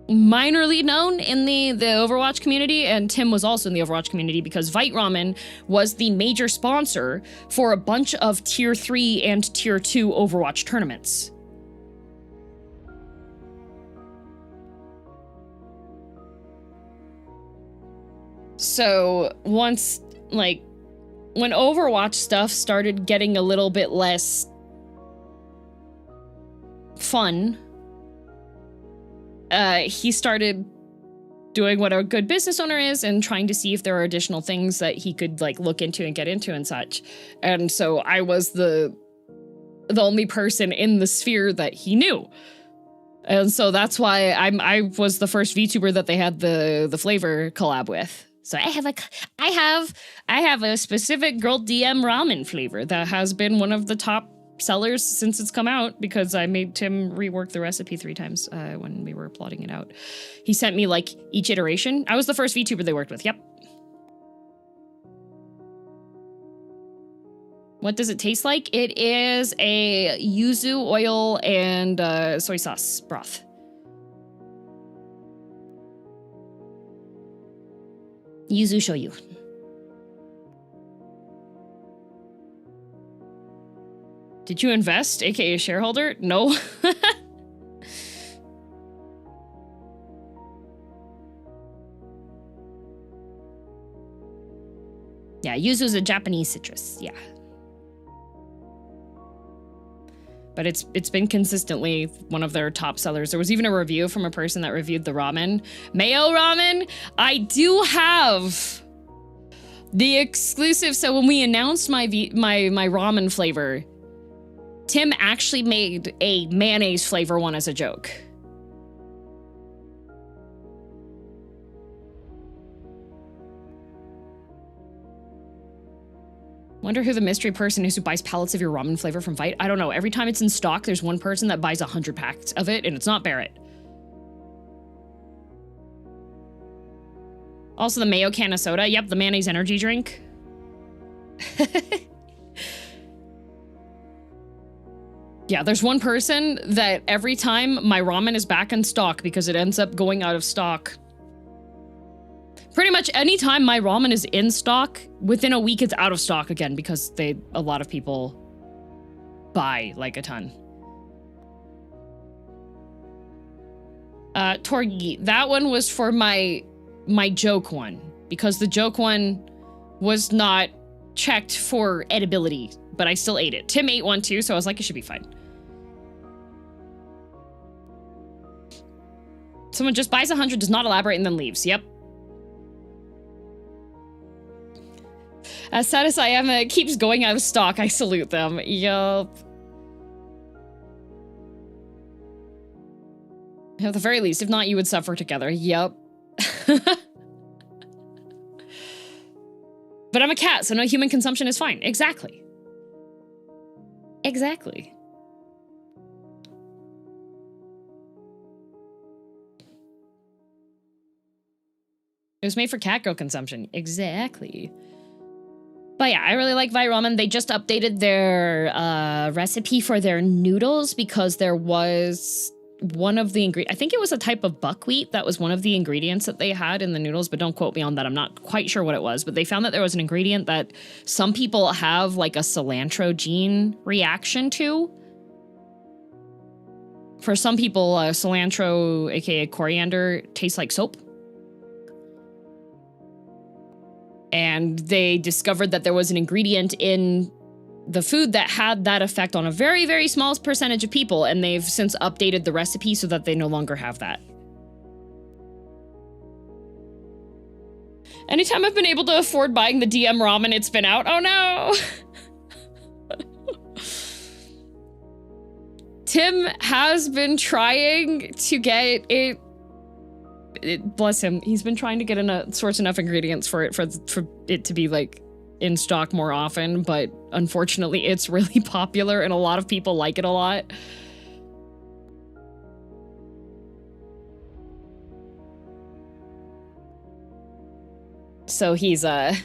minorly known in the Overwatch community, and Tim was also in the Overwatch community because Vite Ramen was the major sponsor for a bunch of Tier 3 and Tier 2 Overwatch tournaments. So once, like, when Overwatch stuff started getting a little bit less fun, he started doing what a good business owner is and trying to see if there are additional things that he could like look into and get into and such. And so I was the only person in the sphere that he knew. And so that's why I was the first VTuber that they had the flavor collab with. So I have a specific girldm ramen flavor that has been one of the top sellers since it's come out because I made Tim rework the recipe 3 times when we were plotting it out. He sent me like each iteration. I was the first VTuber they worked with. Yep. What does it taste like? It is a yuzu oil and soy sauce broth. Yuzu shoyu. Did you invest, aka shareholder? No. Yeah, yuzu is a Japanese citrus. Yeah. But it's been consistently one of their top sellers. There was even a review from a person that reviewed the ramen. Mayo ramen, I do have the exclusive. So when we announced my ramen flavor, Tim actually made a mayonnaise flavor one as a joke. Wonder who the mystery person is who buys pallets of your ramen flavor from Vite. I don't know. Every time it's in stock, there's one person that buys 100 packs of it, and it's not Barrett. Also, the mayo can of soda. Yep, the mayonnaise energy drink. Yeah, there's one person that every time my ramen is back in stock because it ends up going out of stock. Pretty much any time my ramen is in stock, within a week it's out of stock again because a lot of people buy like a ton. Torgi, that one was for my joke one because the joke one was not checked for edibility, but I still ate it. Tim ate one too, so I was like, it should be fine. Someone just buys 100, does not elaborate, and then leaves. Yep. As sad as I am, it keeps going out of stock. I salute them. Yup. At the very least, if not, you would suffer together. Yep. But I'm a cat, so no human consumption is fine. Exactly. Exactly. It was made for catgirl consumption. Exactly. But yeah, I really like Vi Ramen. They just updated their recipe for their noodles because there was one of the ingredients. I think it was a type of buckwheat that was one of the ingredients that they had in the noodles, but don't quote me on that. I'm not quite sure what it was, but they found that there was an ingredient that some people have like a cilantro gene reaction to. For some people, cilantro, aka coriander, tastes like soap. And they discovered that there was an ingredient in the food that had that effect on a very, very small percentage of people, and they've since updated the recipe so that they no longer have that. Anytime I've been able to afford buying the DM ramen, it's been out. Oh no! Tim has been trying to get it. Bless him. He's been trying to get source enough ingredients for it to be like in stock more often, but unfortunately it's really popular and a lot of people like it a lot. So he's they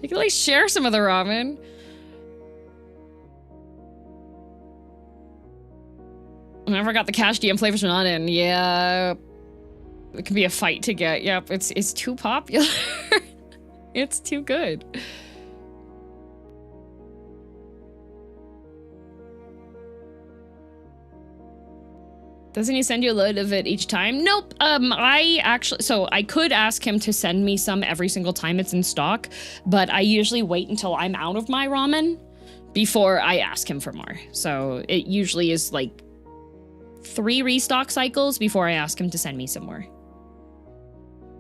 can like share some of the ramen. I never got the cash DM flavors are not in. Yeah. It can be a fight to get. Yep, it's too popular. It's too good. Doesn't he send you a load of it each time? Nope. So I could ask him to send me some every single time it's in stock, but I usually wait until I'm out of my ramen before I ask him for more. So it usually is like 3 restock cycles before I ask him to send me some more.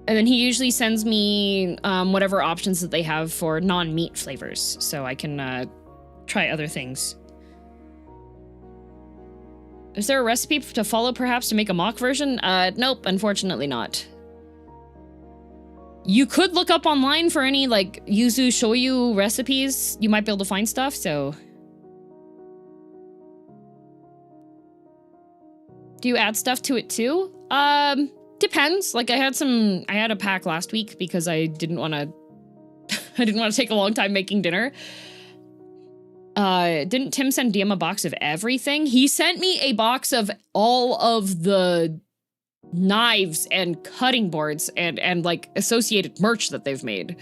And then he usually sends me whatever options that they have for non-meat flavors, so I can try other things. Is there a recipe to follow, perhaps, to make a mock version? Nope, unfortunately not. You could look up online for any, like, yuzu shoyu recipes. You might be able to find stuff, so... Do you add stuff to it, too? Depends. Like, I had a pack last week because I didn't want to take a long time making dinner. Didn't Tim send DM a box of everything? He sent me a box of all of the knives and cutting boards and like associated merch that they've made.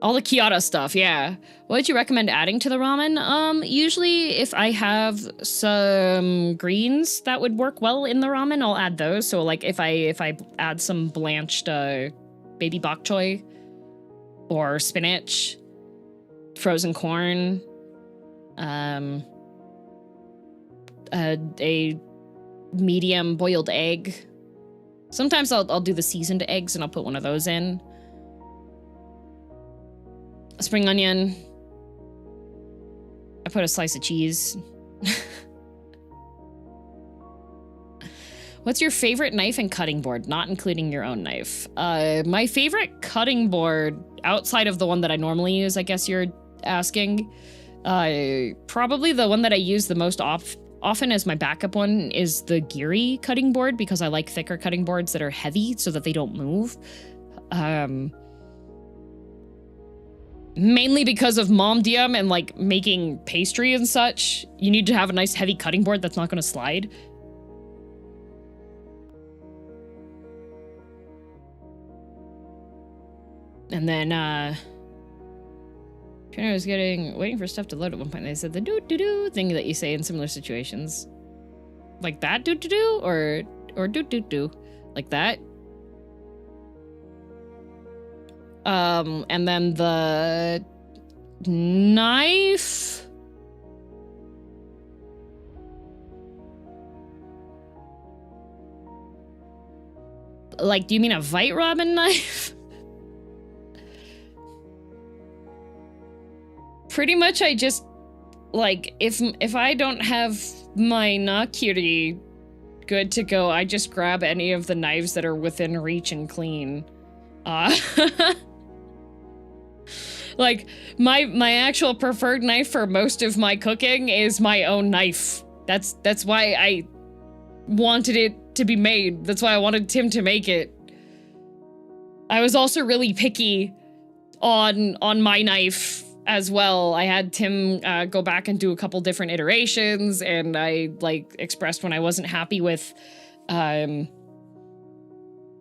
All the Kyoto stuff, yeah. What would you recommend adding to the ramen? Usually if I have some greens that would work well in the ramen, I'll add those. So like if I add some blanched baby bok choy or spinach, frozen corn, a medium boiled egg. Sometimes I'll do the seasoned eggs and I'll put one of those in. A spring onion. I put a slice of cheese. What's your favorite knife and cutting board, not including your own knife? My favorite cutting board, outside of the one that I normally use, I guess you're asking, probably the one that I use the most often as my backup one is the Geary cutting board, because I like thicker cutting boards that are heavy so that they don't move. Mainly because of mom DM and like making pastry and such, you need to have a nice heavy cutting board that's not going to slide. And then, Trainer was waiting for stuff to load at one point. They said the doo-doo-doo thing that you say in similar situations. Like that doo-doo-doo or doo-doo-doo. Like that. And then the knife. Like, do you mean a Vite ramen knife? pretty much I just, like, if I don't have my Nakiri good to go, I just grab any of the knives that are within reach and clean. Like, my actual preferred knife for most of my cooking is my own knife. That's why I wanted it to be made. That's why I wanted Tim to make it. I was also really picky on my knife as well. I had Tim go back and do a couple different iterations, and I, like, expressed when I wasn't happy with,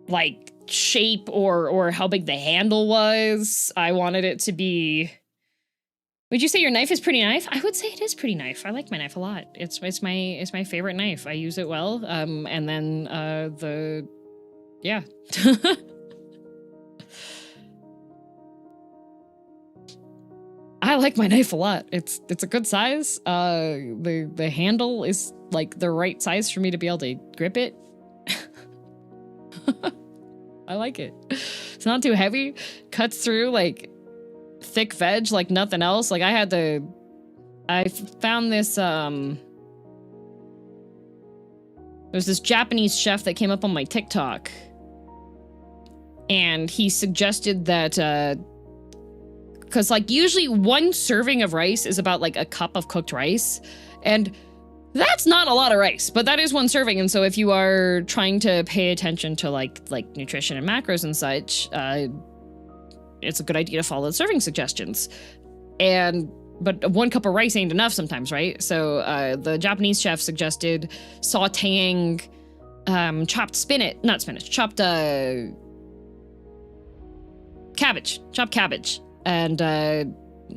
like, shape or how big the handle was. I wanted it to be... Would you say your knife is pretty knife? I would say it is pretty knife. I like my knife a lot. It's my favorite knife. I use it well. And then yeah. I like my knife a lot. It's a good size. The handle is like the right size for me to be able to grip it. I like it. It's not too heavy. Cuts through like thick veg like nothing else. Like I found this there's this Japanese chef that came up on my TikTok, and he suggested that because like usually one serving of rice is about like a cup of cooked rice, and that's not a lot of rice, but that is one serving. And so if you are trying to pay attention to like nutrition and macros and such, it's a good idea to follow the serving suggestions. But 1 cup of rice ain't enough sometimes, right? So the Japanese chef suggested sauteing chopped chopped cabbage, and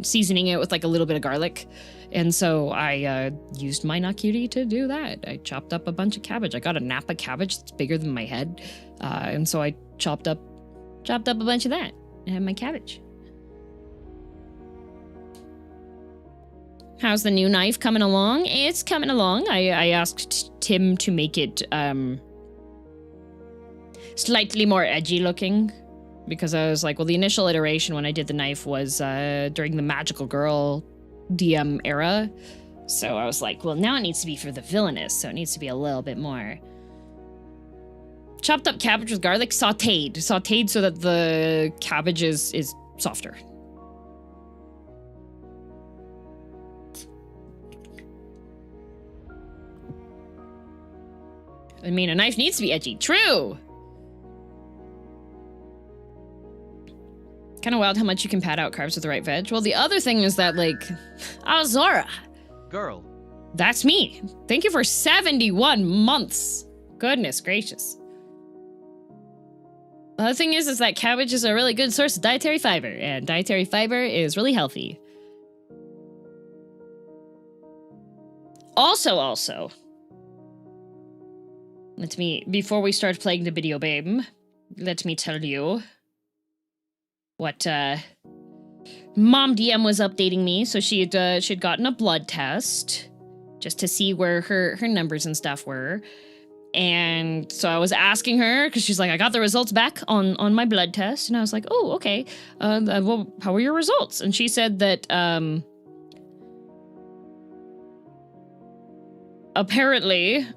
seasoning it with like a little bit of garlic. And so I used my Nakiri to do that. I chopped up a bunch of cabbage. I got a Napa cabbage that's bigger than my head. And so I chopped up a bunch of that and had my cabbage. How's the new knife coming along? It's coming along. I asked Tim to make it slightly more edgy looking, because I was like, well, the initial iteration when I did the knife was during the Magical Girl DM era. So I was like, well, now it needs to be for the villainous, so it needs to be a little bit more. Chopped up cabbage with garlic, sauteed so that the cabbage is softer. I mean, a knife needs to be edgy. True! Kind of wild how much you can pad out carbs with the right veg. Well, the other thing is that, like... Zora! Girl. That's me. Thank you for 71 months. Goodness gracious. The other thing is that cabbage is a really good source of dietary fiber, and dietary fiber is really healthy. Also... before we start playing the video game, let me tell you what, Mom DM was updating me. So she'd gotten a blood test just to see where her numbers and stuff were. And so I was asking her, because she's like, I got the results back on my blood test. And I was like, oh, okay. Well, how were your results? And she said that, apparently...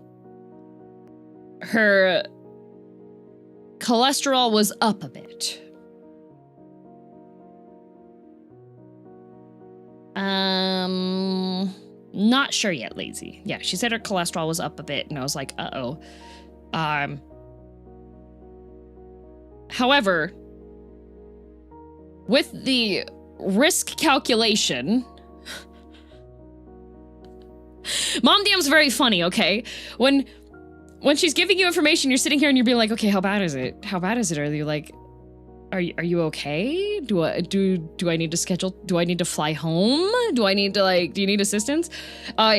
her cholesterol was up a bit. Not sure yet, Lazy. Yeah, she said her cholesterol was up a bit, and I was like, uh-oh. However, with the risk calculation... Mom DM's very funny, okay? When she's giving you information, you're sitting here and you're being like, okay, how bad is it? How bad is it? Are you like, are you okay? Do I need to schedule? Do I need to fly home? Do I need to do you need assistance?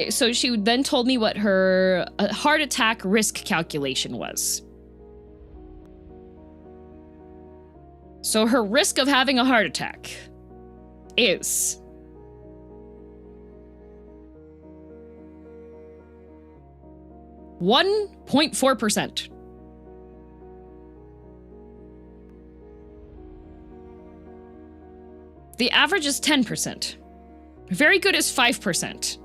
So she then told me what her heart attack risk calculation was. So her risk of having a heart attack is 1.4%. The average is 10%. Very good is 5%.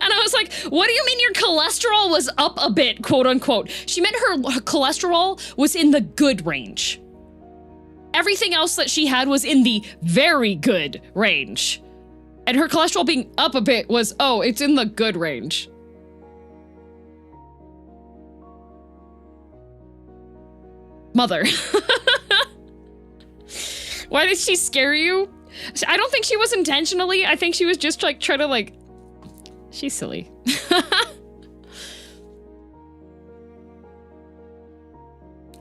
And I was like, what do you mean your cholesterol was up a bit, quote unquote? She meant her cholesterol was in the good range. Everything else that she had was in the very good range. And her cholesterol being up a bit was, oh, it's in the good range. Mother. Why did she scare you? I don't think she was intentionally. I think she was just like trying to like, she's silly.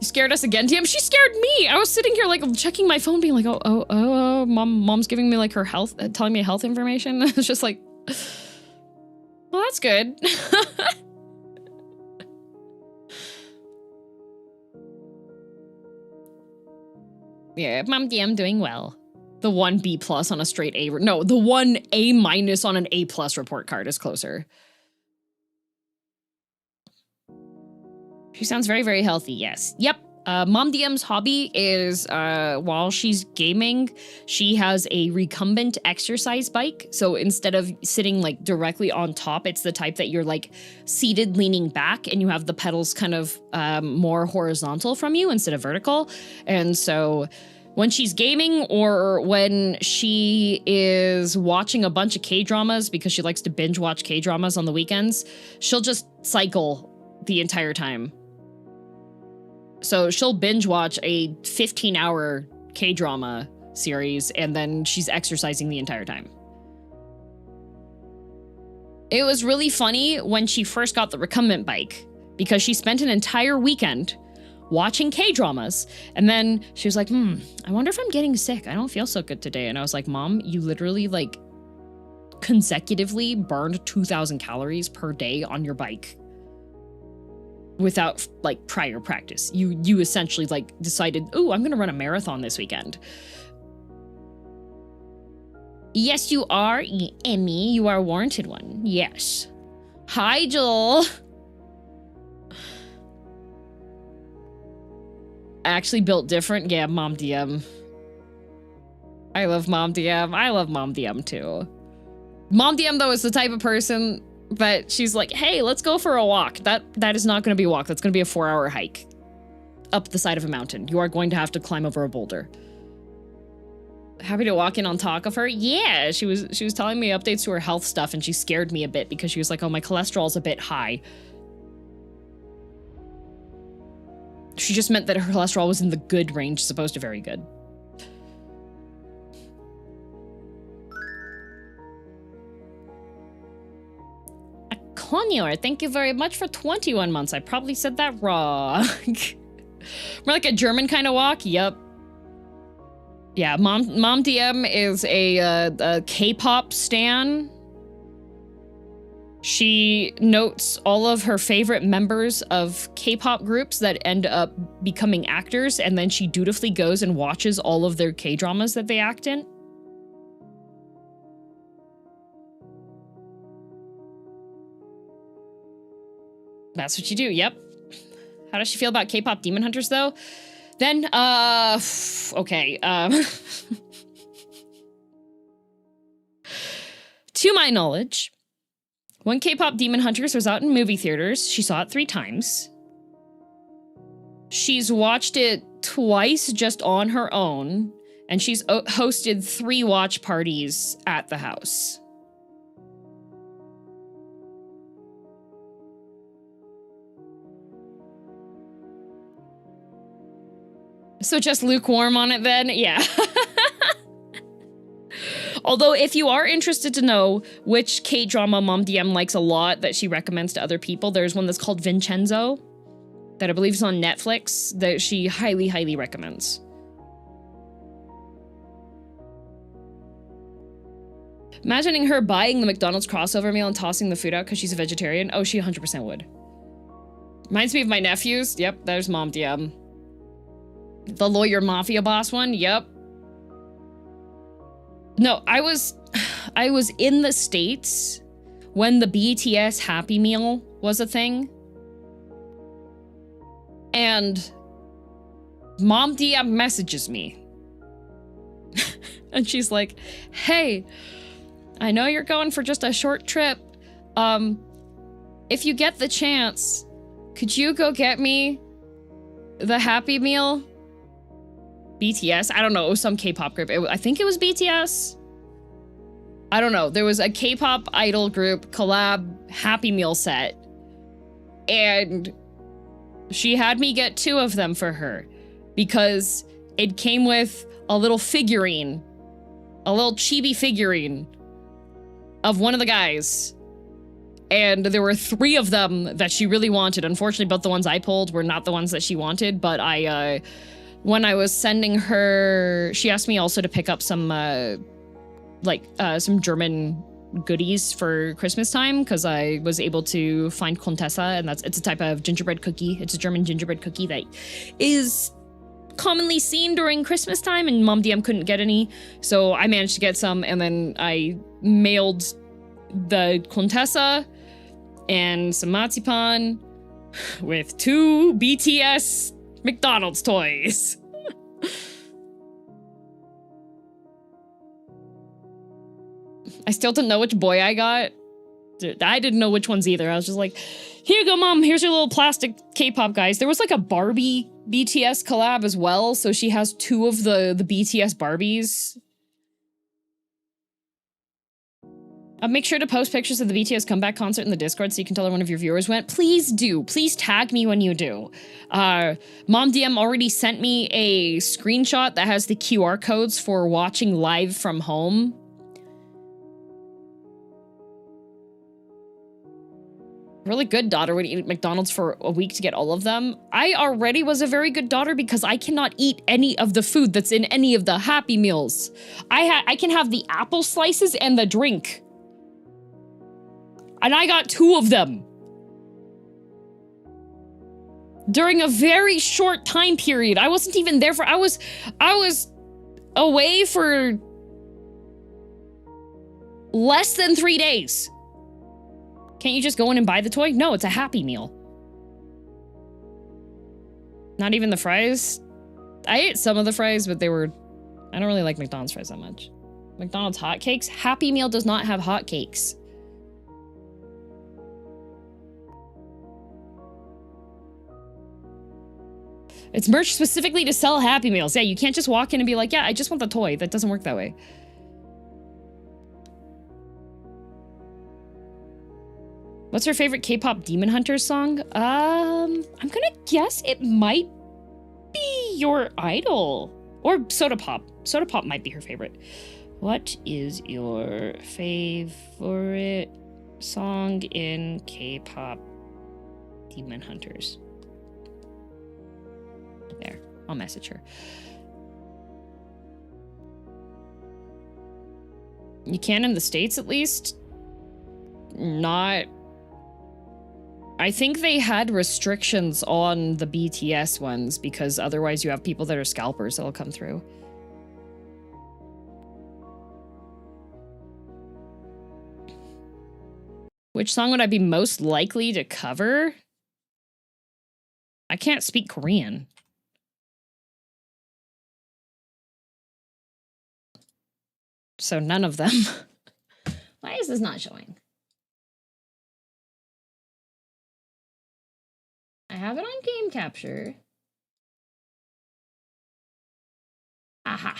You scared us again, DM? She scared me. I was sitting here like checking my phone being like, oh, mom's giving me like her health, telling me health information. It's just like, well, that's good. Yeah, Mom DM doing well. The 1 B+ on a straight A, no, the 1 A- on an A+ report card is closer. She sounds very, very healthy, yes. Yep, Mom DM's hobby is, while she's gaming, she has a recumbent exercise bike. So instead of sitting like directly on top, it's the type that you're like seated leaning back and you have the pedals kind of more horizontal from you instead of vertical. And so when she's gaming or when she is watching a bunch of K-dramas, because she likes to binge watch K-dramas on the weekends, she'll just cycle the entire time. So she'll binge watch a 15-hour K-drama series and then she's exercising the entire time. It was really funny when she first got the recumbent bike because she spent an entire weekend watching K-dramas and then she was like, I wonder if I'm getting sick. I don't feel so good today. And I was like, Mom, you literally like consecutively burned 2,000 calories per day on your bike without like prior practice. You essentially like decided, oh, I'm gonna run a marathon this weekend. Yes, you are, Emmy. You are warranted one. Yes. Hi, Joel. Actually built different. Yeah, Mom DM. I love Mom DM. I love Mom DM too. Mom DM though is the type of person but she's like, hey, let's go for a walk. That is not going to be a walk. That's going to be a 4-hour hike up the side of a mountain. You are going to have to climb over a boulder. Happy to walk in on talk of her. Yeah, she was telling me updates to her health stuff and she scared me a bit because she was like, oh, my cholesterol's a bit high. She just meant that her cholesterol was in the good range, as opposed to very good. Conyor, thank you very much for 21 months. I probably said that wrong. More like a German kind of walk. Yep. Yeah, Mom DM is a K-pop stan. She notes all of her favorite members of K-pop groups that end up becoming actors, and then she dutifully goes and watches all of their K-dramas that they act in. That's what you do, yep. How does she feel about K-pop Demon Hunters, though? Then, okay, to my knowledge, when K-pop Demon Hunters was out in movie theaters, she saw it 3 times. She's watched it twice just on her own, and she's hosted 3 watch parties at the house. So just lukewarm on it then? Yeah. Although if you are interested to know which K-drama Mom DM likes a lot that she recommends to other people, there's one that's called Vincenzo that I believe is on Netflix that she highly, highly recommends. Imagining her buying the McDonald's crossover meal and tossing the food out because she's a vegetarian. Oh, she 100% would. Reminds me of my nephews. Yep, there's Mom DM. The lawyer mafia boss one. Yep. No, I was in the States when the BTS Happy Meal was a thing. And Mom DM messages me And she's like, hey, I know you're going for just a short trip. If you get the chance, could you go get me the Happy Meal? BTS? I don't know. It was some K-pop group. I think it was BTS. I don't know. There was a K-pop idol group collab Happy Meal set. And she had me get 2 of them for her because it came with a little figurine, a little chibi figurine of one of the guys. And there were 3 of them that she really wanted. Unfortunately, both the ones I pulled were not the ones that she wanted, but when I was sending her, she asked me also to pick up some German goodies for Christmas time because I was able to find Contessa, and it's a type of gingerbread cookie. It's a German gingerbread cookie that is commonly seen during Christmas time, and Mom DM couldn't get any, so I managed to get some, and then I mailed the Contessa and some marzipan with 2 BTS McDonald's toys. I still didn't know which boy I got. I didn't know which ones either. I was just like, here you go, Mom. Here's your little plastic K-pop guys. There was like a Barbie BTS collab as well, so she has 2 of the BTS Barbies. Make sure to post pictures of the BTS comeback concert in the Discord so you can tell one of your viewers went. Please do. Please tag me when you do. Mom DM already sent me a screenshot that has the QR codes for watching live from home. Really good daughter would eat McDonald's for a week to get all of them. I already was a very good daughter because I cannot eat any of the food that's in any of the Happy Meals. I can have the apple slices and the drink. And I got 2 of them. During a very short time period. I wasn't even there for, I was away for less than 3 days. Can't you just go in and buy the toy? No, it's a Happy Meal. Not even the fries? I ate some of the fries, but I don't really like McDonald's fries that much. McDonald's hotcakes? Happy Meal does not have hotcakes. It's merch specifically to sell Happy Meals. Yeah, you can't just walk in and be like, yeah, I just want the toy. That doesn't work that way. What's your favorite K-pop Demon Hunters song? I'm gonna guess it might be Your Idol. Or Soda Pop. Soda Pop might be her favorite. What is your favorite song in K-pop Demon Hunters? There, I'll message her. You can in the States, at least? Not... I think they had restrictions on the BTS ones because otherwise you have people that are scalpers that'll come through. Which song would I be most likely to cover? I can't speak Korean. So none of them. Why is this not showing? I have it on game capture. Aha.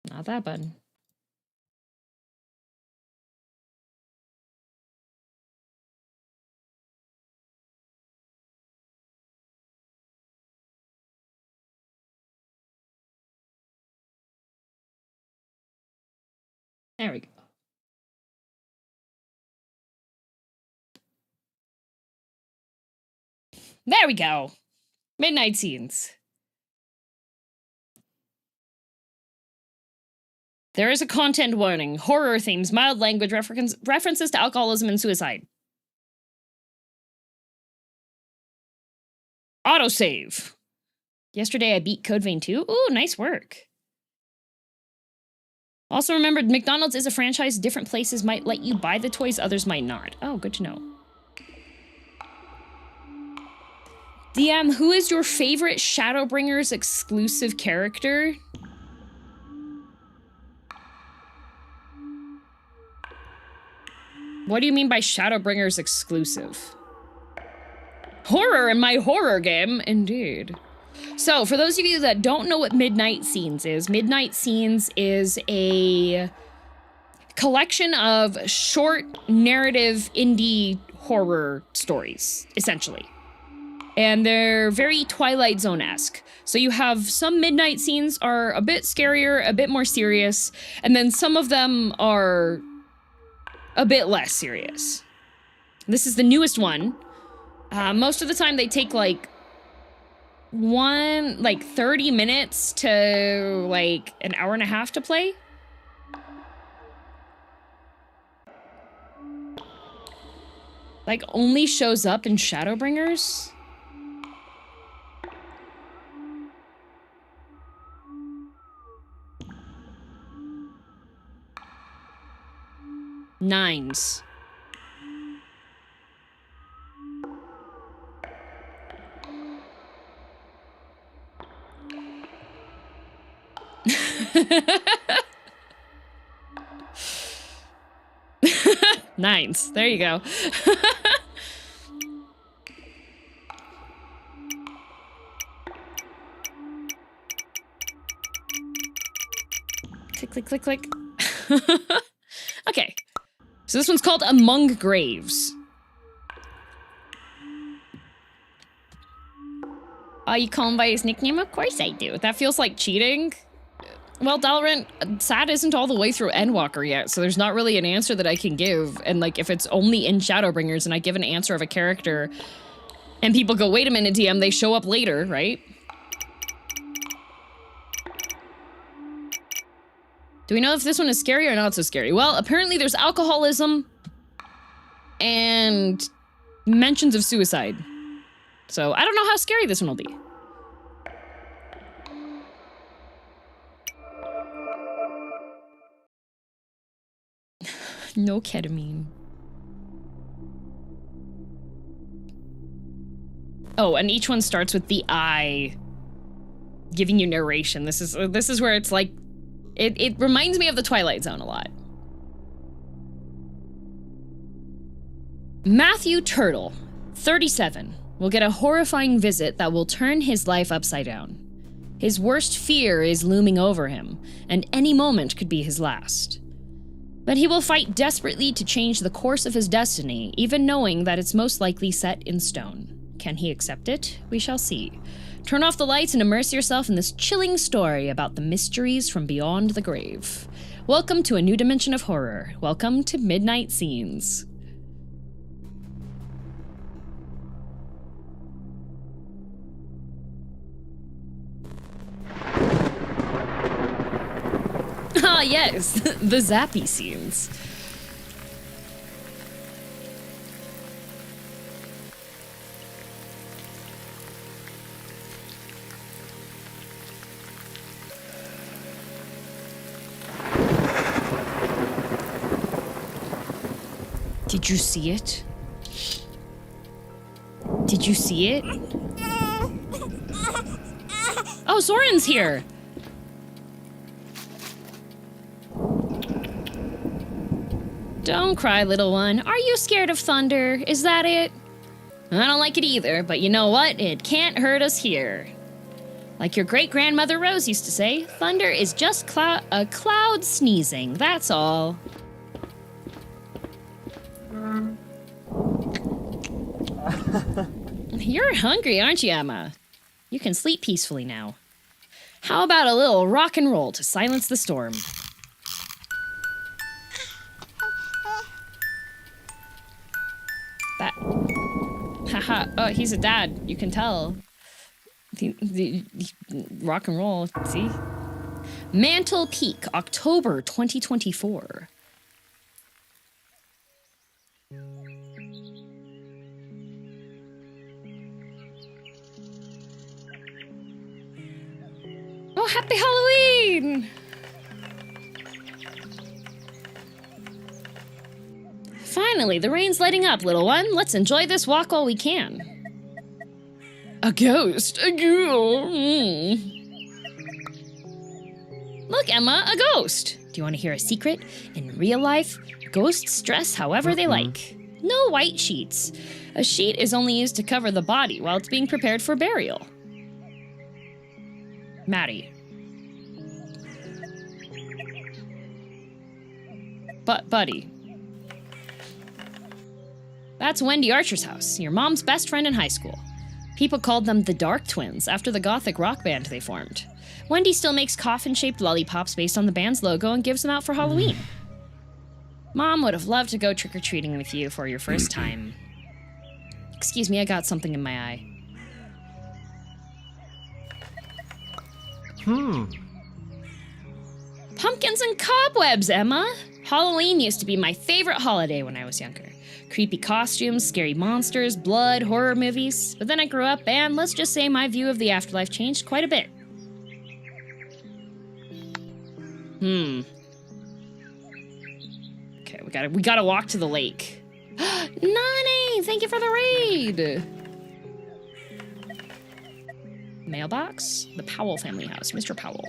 Not that button. There we go. There we go. Midnight scenes. There is a content warning. Horror themes, mild language, references to alcoholism and suicide. Autosave. Yesterday I beat Code Vein 2. Ooh, nice work. Also remembered, McDonald's is a franchise. Different places might let you buy the toys, others might not. Oh, good to know. DM, who is your favorite Shadowbringers exclusive character? What do you mean by Shadowbringers exclusive? Horror in my horror game, indeed. So, for those of you that don't know what Midnight Scenes is a collection of short narrative indie horror stories, essentially. And they're very Twilight Zone-esque. So you have some Midnight Scenes are a bit scarier, a bit more serious, and then some of them are a bit less serious. This is the newest one. Most of the time they take like 30 minutes to like an hour and a half to play. Like only shows up in Shadowbringers. Nines. Nines. There you go. Click, click, click, click. Okay. So this one's called Among Graves. Oh, you call him by his nickname? Of course I do. That feels like cheating. Well, Dalrent, Sad isn't all the way through Endwalker yet, so there's not really an answer that I can give. And, like, if it's only in Shadowbringers and I give an answer of a character and people go, wait a minute, DM, they show up later, right? Do we know if this one is scary or not so scary? Well, apparently there's alcoholism and mentions of suicide. So I don't know how scary this one will be. No ketamine. Oh, and each one starts with the I giving you narration. This is where it's like it reminds me of the Twilight Zone a lot. Matthew Turtle, 37, will get a horrifying visit that will turn his life upside down. His worst fear is looming over him, and any moment could be his last. But he will fight desperately to change the course of his destiny, even knowing that it's most likely set in stone. Can he accept it? We shall see. Turn off the lights and immerse yourself in this chilling story about the mysteries from beyond the grave. Welcome to a new dimension of horror. Welcome to Midnight Scenes. Ah, yes, the zappy scenes. Did you see it? Did you see it? Oh, Zoran's here! Don't cry, little one. Are you scared of thunder? Is that it? I don't like it either, but you know what? It can't hurt us here. Like your great-grandmother Rose used to say, thunder is just a cloud sneezing, that's all. You're hungry, aren't you, Emma? You can sleep peacefully now. How about a little rock and roll to silence the storm? That... Haha, oh, he's a dad, you can tell. The rock and roll, see? Mantle Peak, October 2024. Oh, happy Halloween! Finally, the rain's letting up, little one. Let's enjoy this walk while we can. A ghost. A ghost. Look, Emma, a ghost. Do you want to hear a secret? In real life, ghosts dress however they like. No white sheets. A sheet is only used to cover the body while it's being prepared for burial. Maddie. Buddy. That's Wendy Archer's house, your mom's best friend in high school. People called them the Dark Twins after the gothic rock band they formed. Wendy still makes coffin-shaped lollipops based on the band's logo and gives them out for Halloween. Mom would have loved to go trick-or-treating with you for your first time. Excuse me, I got something in my eye. Pumpkins and cobwebs, Emma! Halloween used to be my favorite holiday when I was younger. Creepy costumes, scary monsters, blood, horror movies. But then I grew up and let's just say my view of the afterlife changed quite a bit. Okay, we gotta walk to the lake. Nani, thank you for the raid! Mailbox? The Powell family house, Mr. Powell.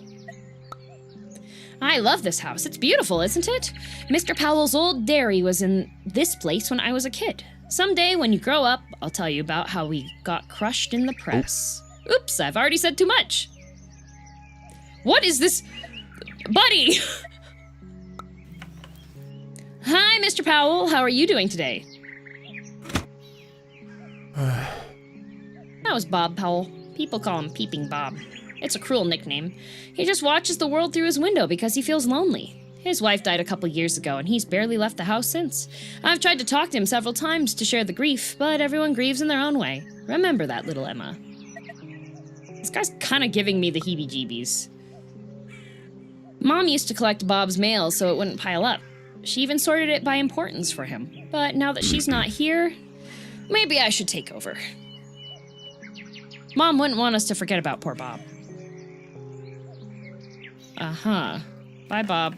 I love this house. It's beautiful, isn't it? Mr. Powell's old dairy was in this place when I was a kid. Someday, when you grow up, I'll tell you about how we got crushed in the press. Oops, I've already said too much. What is this? Buddy! Hi, Mr. Powell. How are you doing today? That was Bob Powell. People call him Peeping Bob. It's a cruel nickname. He just watches the world through his window because he feels lonely. His wife died a couple years ago, and he's barely left the house since. I've tried to talk to him several times to share the grief, but everyone grieves in their own way. Remember that, little Emma. This guy's kind of giving me the heebie-jeebies. Mom used to collect Bob's mail so it wouldn't pile up. She even sorted it by importance for him. But now that she's not here, maybe I should take over. Mom wouldn't want us to forget about poor Bob. Uh-huh. Bye, Bob.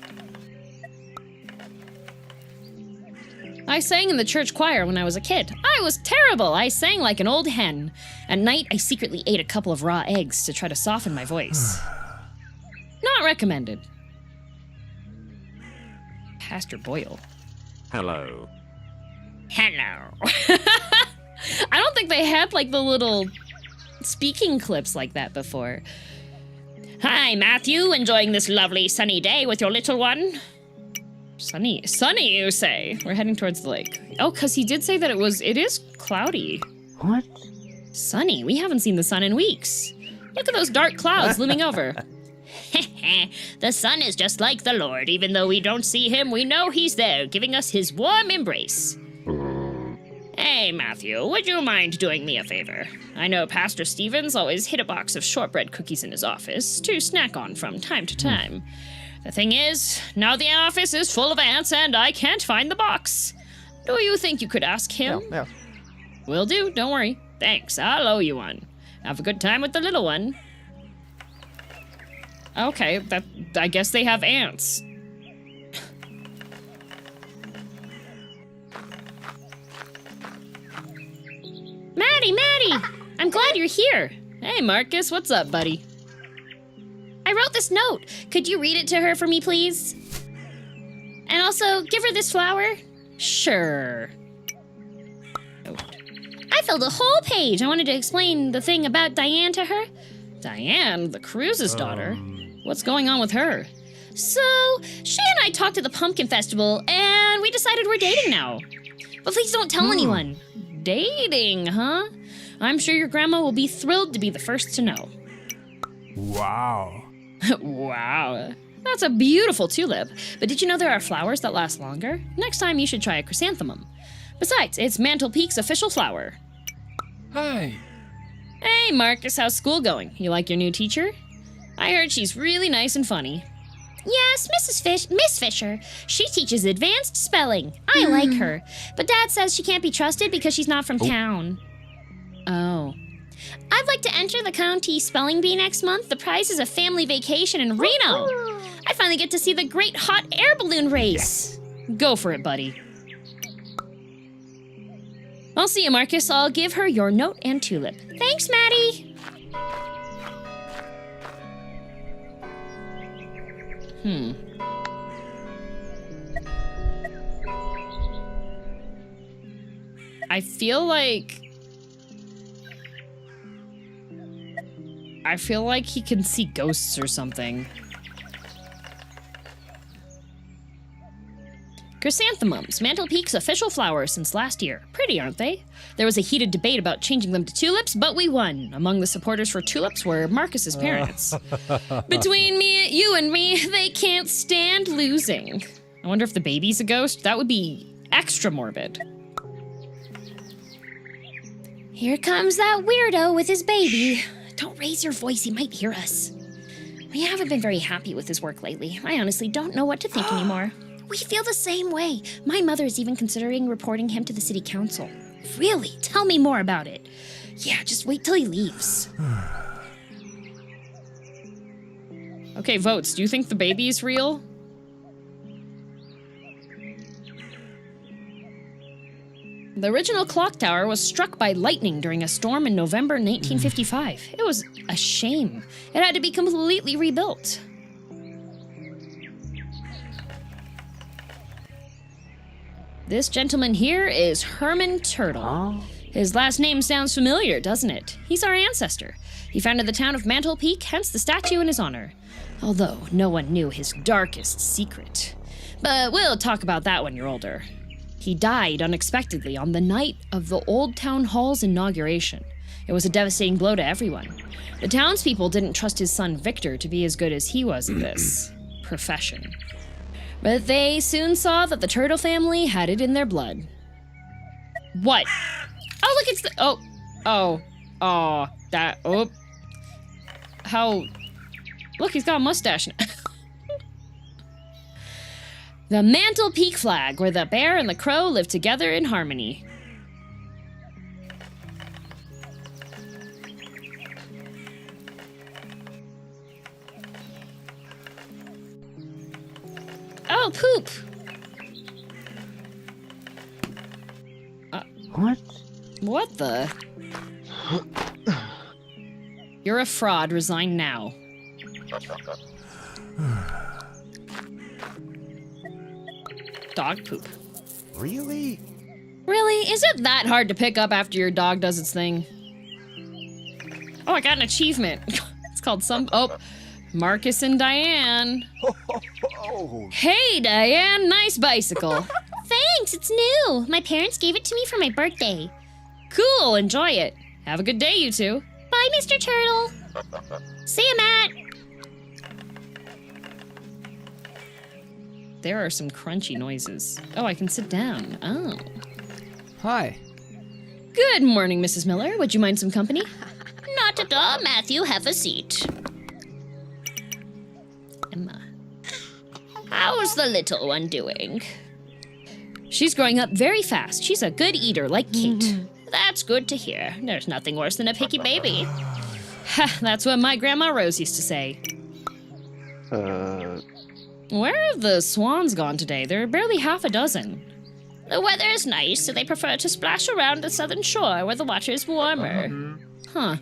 I sang in the church choir when I was a kid. I was terrible. I sang like an old hen. At night, I secretly ate a couple of raw eggs to try to soften my voice. Not recommended. Pastor Boyle. Hello. Hello. I don't think they had, like, the little speaking clips like that before. Hi, Matthew. Enjoying this lovely sunny day with your little one? Sunny, you say? We're heading towards the lake. Oh, because he did say that it is cloudy. What? Sunny. We haven't seen the sun in weeks. Look at those dark clouds looming over. The sun is just like the Lord. Even though we don't see him, we know he's there, giving us his warm embrace. Hey, Matthew, would you mind doing me a favor? I know Pastor Stevens always hid a box of shortbread cookies in his office to snack on from time to time. The thing is, now the office is full of ants and I can't find the box. Do you think you could ask him? Yeah. Will do, don't worry. Thanks, I'll owe you one. Have a good time with the little one. Okay, I guess they have ants. Maddie! I'm glad you're here. Hey, Marcus, what's up, buddy? I wrote this note. Could you read it to her for me, please? And also, give her this flower? Sure. Note. I filled a whole page. I wanted to explain the thing about Diane to her. Diane, the Cruz's daughter? What's going on with her? So, she and I talked at the Pumpkin Festival, and we decided we're dating now. But please don't tell anyone. Dating, huh? I'm sure your grandma will be thrilled to be the first to know. Wow. Wow. That's a beautiful tulip. But did you know there are flowers that last longer? Next time you should try a chrysanthemum. Besides, it's Mantle Peak's official flower. Hi. Hey, Marcus, how's school going? You like your new teacher? I heard she's really nice and funny. Yes, Miss Fisher. She teaches advanced spelling. I like her. But Dad says she can't be trusted because she's not from town. Oh. I'd like to enter the county spelling bee next month. The prize is a family vacation in Reno. I finally get to see the great hot air balloon race. Go for it, buddy. I'll see you, Marcus. I'll give her your note and tulip. Thanks, Maddie! I feel like he can see ghosts or something. Chrysanthemums, Mantle Peak's official flower since last year. Pretty, aren't they? There was a heated debate about changing them to tulips, but we won. Among the supporters for tulips were Marcus's parents. Between you and me, they can't stand losing. I wonder if the baby's a ghost? That would be extra morbid. Here comes that weirdo with his baby. Don't raise your voice, he might hear us. We haven't been very happy with his work lately. I honestly don't know what to think anymore. We feel the same way. My mother is even considering reporting him to the city council. Really? Tell me more about it. Yeah, just wait till he leaves. Okay, votes. Do you think the baby is real? The original clock tower was struck by lightning during a storm in November 1955. It was a shame. It had to be completely rebuilt. This gentleman here is Herman Turtle. His last name sounds familiar, doesn't it? He's our ancestor. He founded the town of Mantle Peak, hence the statue in his honor. Although no one knew his darkest secret. But we'll talk about that when you're older. He died unexpectedly on the night of the Old Town Hall's inauguration. It was a devastating blow to everyone. The townspeople didn't trust his son Victor to be as good as he was at this profession. But they soon saw that the Turtle family had it in their blood. What? Oh, look, it's the... How... Look, he's got a mustache now. The Mantle Peak flag, where the bear and the crow live together in harmony. Oh, poop! What? What the? You're a fraud. Resign now. Dog poop. Really? Really? Is it that hard to pick up after your dog does its thing? Oh, I got an achievement. It's called Marcus and Diane. Hey, Diane, nice bicycle. Thanks, it's new. My parents gave it to me for my birthday. Cool, enjoy it. Have a good day, you two. Bye, Mr. Turtle. See you, Matt. There are some crunchy noises. Oh, I can sit down. Oh. Hi. Good morning, Mrs. Miller. Would you mind some company? Not at all, Matthew. Have a seat. Emma. How's the little one doing? She's growing up very fast. She's a good eater, like Kate. That's good to hear. There's nothing worse than a picky baby. Ha, that's what my Grandma Rose used to say. Where have the swans gone today? There are barely half a dozen. The weather is nice, so they prefer to splash around the southern shore where the water is warmer. Huh.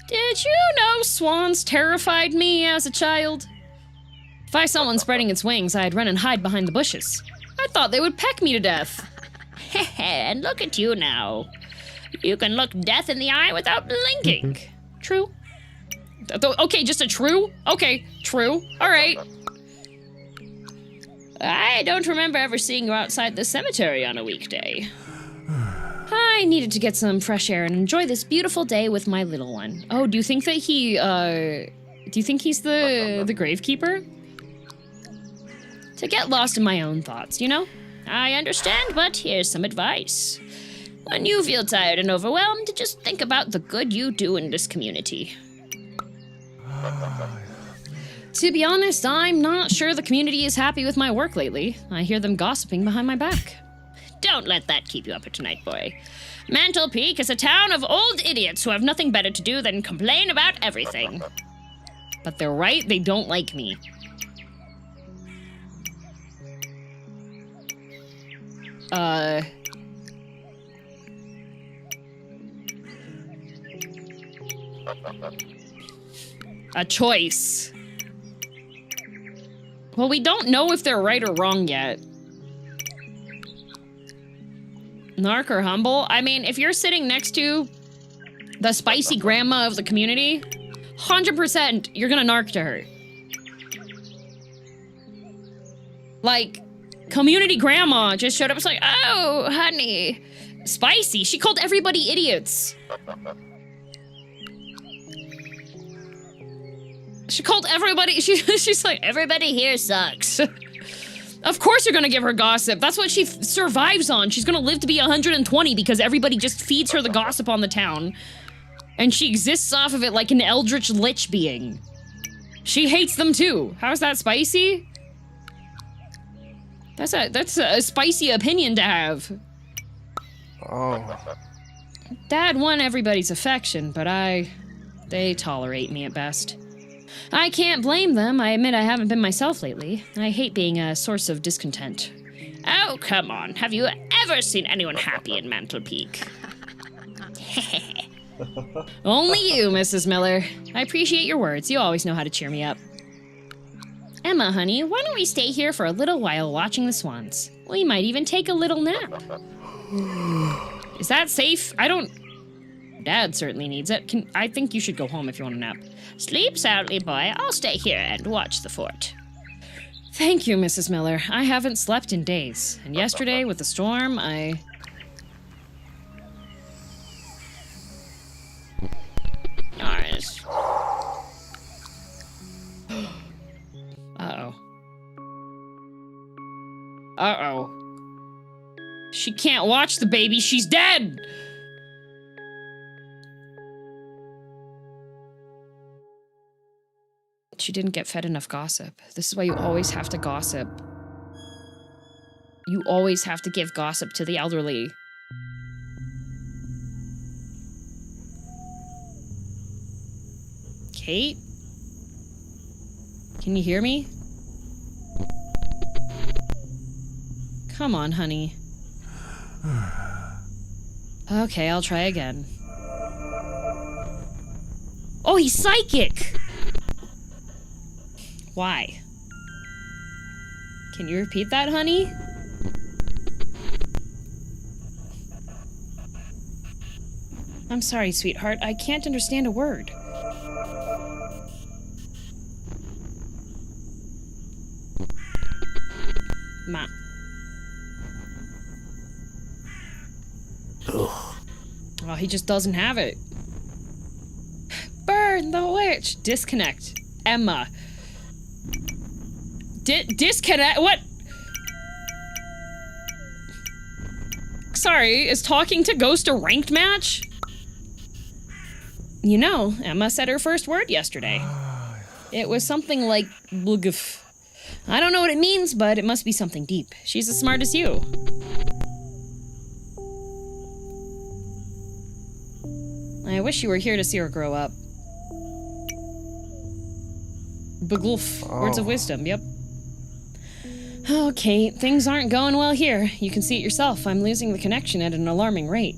Did you know swans terrified me as a child? If I saw one spreading its wings, I'd run and hide behind the bushes. I thought they would peck me to death. And look at you now. You can look death in the eye without blinking. True. Okay, just a true? Okay, true. All right. I don't remember ever seeing you outside the cemetery on a weekday. I needed to get some fresh air and enjoy this beautiful day with my little one. Oh, do you think that he's the gravekeeper? To get lost in my own thoughts, you know? I understand, but here's some advice. When you feel tired and overwhelmed, just think about the good you do in this community. To be honest, I'm not sure the community is happy with my work lately. I hear them gossiping behind my back. Don't let that keep you up at night, boy. Mantle Peak is a town of old idiots who have nothing better to do than complain about everything. But they're right, they don't like me. A choice. Well, we don't know if they're right or wrong yet. Narc or humble? I mean, if you're sitting next to the spicy grandma of the community, 100% you're gonna narc to her. Like, community grandma just showed up, was like, oh, honey, spicy. She called everybody idiots. She called everybody, she's like, everybody here sucks. Of course you're gonna give her gossip. That's what she survives on. She's gonna live to be 120 because everybody just feeds her the gossip on the town. And she exists off of it like an eldritch lich being. She hates them too. How's that spicy? That's a spicy opinion to have. Oh. Dad won everybody's affection, but they tolerate me at best. I can't blame them. I admit I haven't been myself lately. I hate being a source of discontent. Oh, come on. Have you ever seen anyone happy in Mantle Peak? Only you, Mrs. Miller. I appreciate your words. You always know how to cheer me up. Emma, honey, why don't we stay here for a little while watching the swans? We might even take a little nap. Is that safe? Dad certainly needs it. I think you should go home if you want a nap. Sleep soundly, boy. I'll stay here and watch the fort. Thank you, Mrs. Miller. I haven't slept in days. And yesterday, with the storm, Nice. Uh-oh. Uh-oh. She can't watch the baby. She's dead! She didn't get fed enough gossip. This is why you always have to gossip. You always have to give gossip to the elderly. Kate? Can you hear me? Come on, honey. Okay, I'll try again. Oh, he's psychic! Why? Can you repeat that, honey? I'm sorry, sweetheart. I can't understand a word. Ma. Oh, he just doesn't have it. Burn the witch! Disconnect. Emma. Disconnect? What? Sorry, is talking to Ghost a ranked match? You know, Emma said her first word yesterday. It was something like "blugf." I don't know what it means, but it must be something deep. She's as smart as you. I wish you were here to see her grow up. Begluf. Words of wisdom, yep. Okay, things aren't going well here. You can see it yourself. I'm losing the connection at an alarming rate.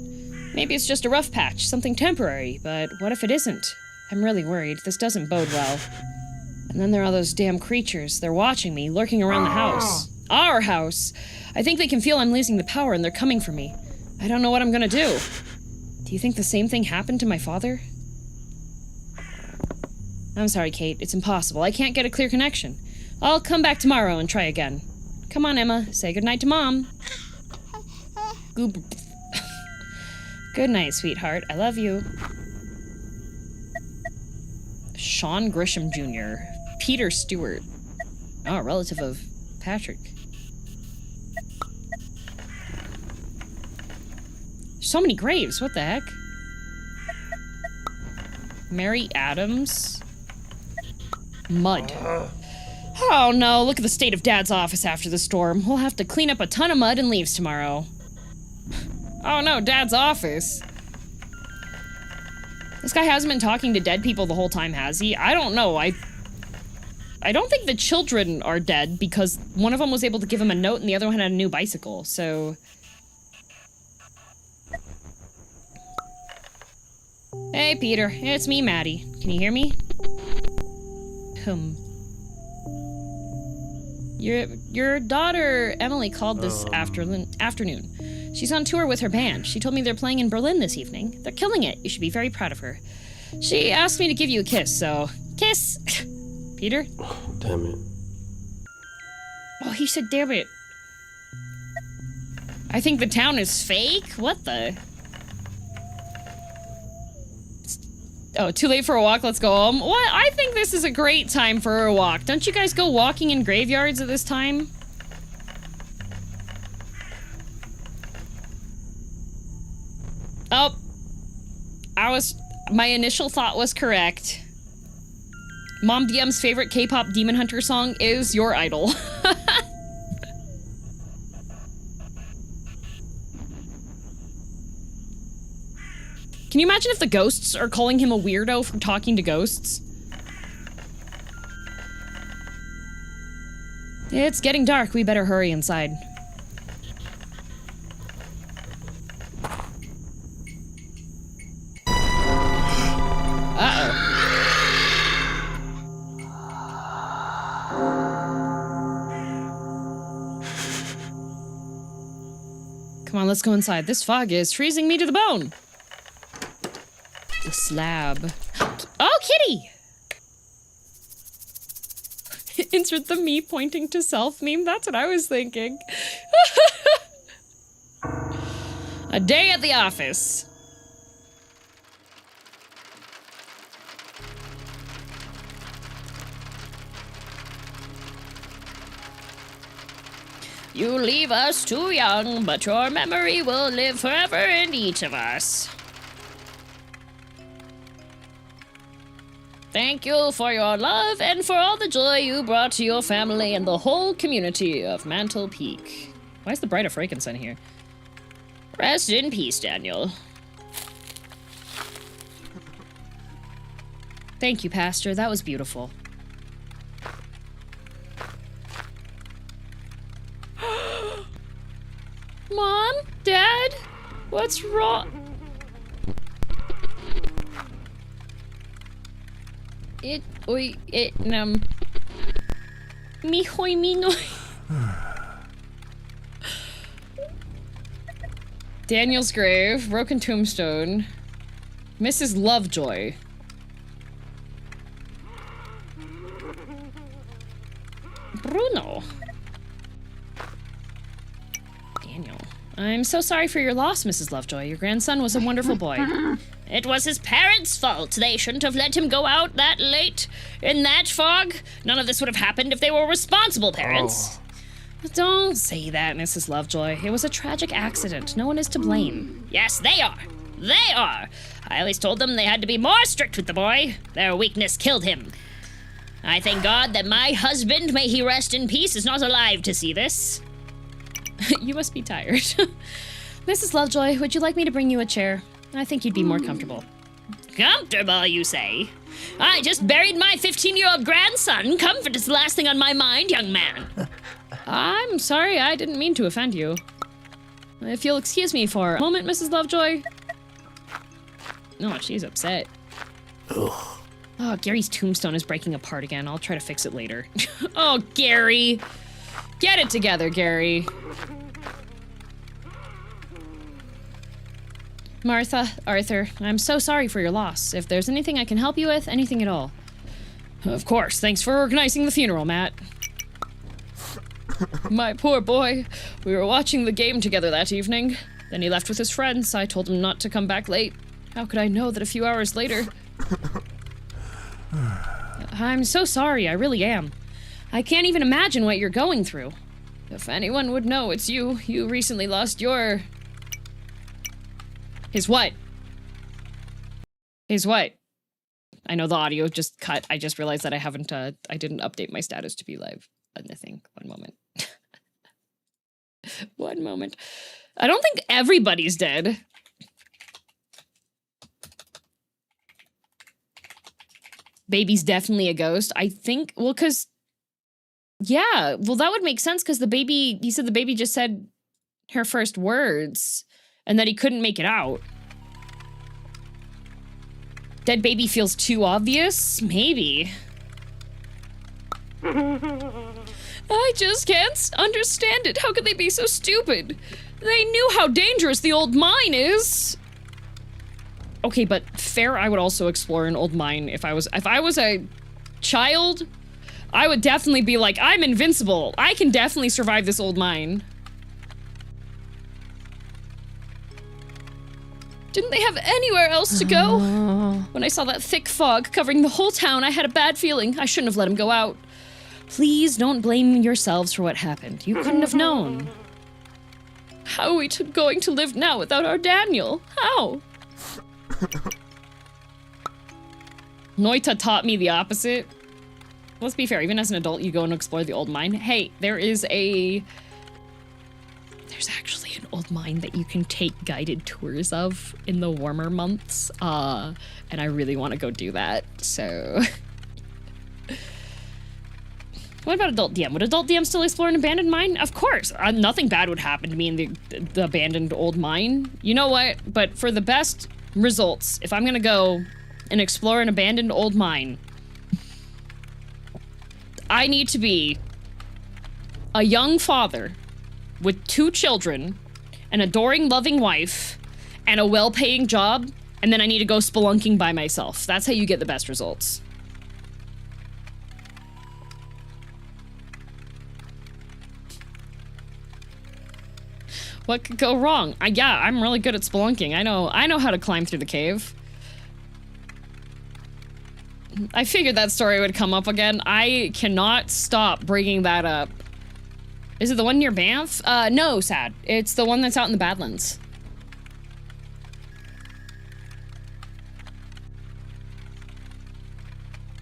Maybe it's just a rough patch, something temporary, but what if it isn't? I'm really worried. This doesn't bode well. And then there are those damn creatures. They're watching me, lurking around the house. Our house! I think they can feel I'm losing the power and they're coming for me. I don't know what I'm gonna do. Do you think the same thing happened to my father? I'm sorry, Kate. It's impossible. I can't get a clear connection. I'll come back tomorrow and try again. Come on, Emma. Say goodnight to Mom. Good night, sweetheart. I love you. Sean Grisham Jr. Peter Stewart. Oh, a relative of Patrick. So many graves. What the heck? Mary Adams. Mud. Oh no, look at the state of Dad's office after the storm. We'll have to clean up a ton of mud and leaves tomorrow. Oh no, Dad's office. This guy hasn't been talking to dead people the whole time, has he? I don't know. I don't think the children are dead because one of them was able to give him a note and the other one had a new bicycle, so Hey, Peter. It's me, Maddie. Can you hear me? Your daughter, Emily, called this afternoon. She's on tour with her band. She told me they're playing in Berlin this evening. They're killing it. You should be very proud of her. She asked me to give you a kiss, so... Kiss! Peter? Oh, damn it. Oh, he said damn it. I think the town is fake? What the... Oh, too late for a walk, let's go home. What? I think this is a great time for a walk. Don't you guys go walking in graveyards at this time? Oh. My initial thought was correct. Mom DM's favorite K-pop Demon Hunter song is Your Idol. Can you imagine if the ghosts are calling him a weirdo for talking to ghosts? It's getting dark. We better hurry inside. Uh-oh. Come on, let's go inside. This fog is freezing me to the bone. The slab. Oh, kitty! Insert the me pointing to self meme. That's what I was thinking. A day at the office. You leave us too young, but your memory will live forever in each of us. Thank you for your love and for all the joy you brought to your family and the whole community of Mantle Peak. Why is the Bride of Frankenstein here? Rest in peace, Daniel. Thank you, Pastor. That was beautiful. Mom? Dad? What's wrong? Mihoy minoy. Daniel's grave, broken tombstone, Mrs. Lovejoy. Bruno. Daniel. I'm so sorry for your loss, Mrs. Lovejoy. Your grandson was a wonderful boy. It was his parents' fault. They shouldn't have let him go out that late in that fog. None of this would have happened if they were responsible parents. Oh. Don't say that, Mrs. Lovejoy. It was a tragic accident. No one is to blame. Yes, they are. They are. I always told them they had to be more strict with the boy. Their weakness killed him. I thank God that my husband, may he rest in peace, is not alive to see this. You must be tired. Mrs. Lovejoy, would you like me to bring you a chair? I think you'd be more comfortable. Comfortable, you say? I just buried my 15-year-old grandson. Comfort is the last thing on my mind, young man. I'm sorry, I didn't mean to offend you. If you'll excuse me for a moment, Mrs. Lovejoy. No, she's upset. Ugh. Oh, Gary's tombstone is breaking apart again. I'll try to fix it later. Oh, Gary. Get it together, Gary. Martha, Arthur, I'm so sorry for your loss. If there's anything I can help you with, anything at all. Of course, thanks for organizing the funeral, Matt. My poor boy. We were watching the game together that evening. Then he left with his friends. I told him not to come back late. How could I know that a few hours later... I'm so sorry, I really am. I can't even imagine what you're going through. If anyone would know, it's you. You recently lost your... His what? His what? I know the audio just cut. I just realized that I didn't update my status to be live. Nothing. One moment. One moment. I don't think everybody's dead. Baby's definitely a ghost. I think, well, because... Yeah, well, that would make sense, because the baby... He said the baby just said her first words, and that he couldn't make it out. Dead baby feels too obvious? Maybe. I just can't understand it. How could they be so stupid? They knew how dangerous the old mine is. Okay, but fair, I would also explore an old mine if I was a child. I would definitely be like, I'm invincible. I can definitely survive this old mine. Didn't they have anywhere else to go? When I saw that thick fog covering the whole town, I had a bad feeling. I shouldn't have let him go out. Please don't blame yourselves for what happened. You couldn't have known. How are we going to live now without our Daniel? How? Noita taught me the opposite. Let's be fair, even as an adult, you go and explore the old mine. Hey, there's actually an old mine that you can take guided tours of in the warmer months. And I really want to go do that, so... What about adult DM? Would adult DM still explore an abandoned mine? Of course. Nothing bad would happen to me in the abandoned old mine. You know what? But for the best results, if I'm gonna go and explore an abandoned old mine, I need to be a young father with 2 children, an adoring, loving wife, and a well-paying job, and then I need to go spelunking by myself. That's how you get the best results. What could go wrong? Yeah, I'm really good at spelunking. I know how to climb through the cave. I figured that story would come up again. I cannot stop bringing that up. Is it the one near Banff? No, sad. It's the one that's out in the Badlands.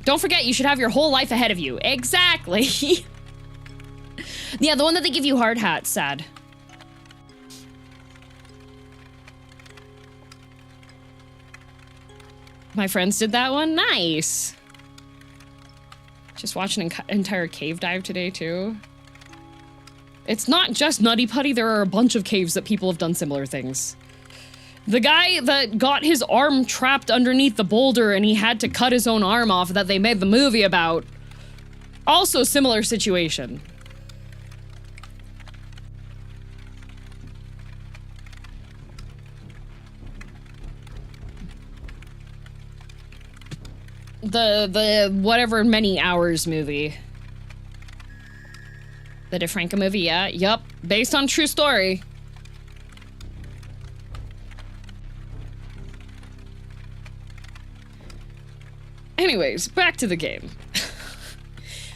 Don't forget, you should have your whole life ahead of you. Exactly. Yeah, the one that they give you hard hats, sad. My friends did that one? Nice. Just watched an entire cave dive today, too. It's not just Nutty Putty, there are a bunch of caves that people have done similar things. The guy that got his arm trapped underneath the boulder and he had to cut his own arm off that they made the movie about. Also similar situation. The whatever many hours movie. The DeFranco movie, yeah, yup. Based on true story. Anyways, back to the game.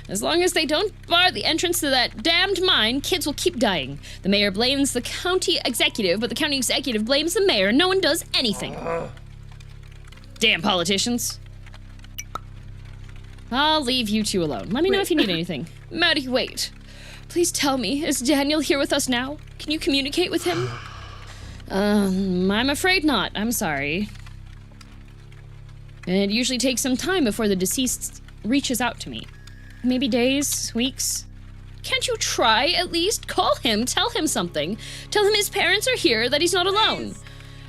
As long as they don't bar the entrance to that damned mine, kids will keep dying. The mayor blames the county executive, but the county executive blames the mayor. No one does anything. Damn politicians. I'll leave you 2 alone. Let me know if you need anything. Maddie, wait. Please tell me, is Daniel here with us now? Can you communicate with him? I'm afraid not. I'm sorry. It usually takes some time before the deceased reaches out to me. Maybe days, weeks. Can't you try, at least? Call him, tell him something. Tell him his parents are here, that he's not alone.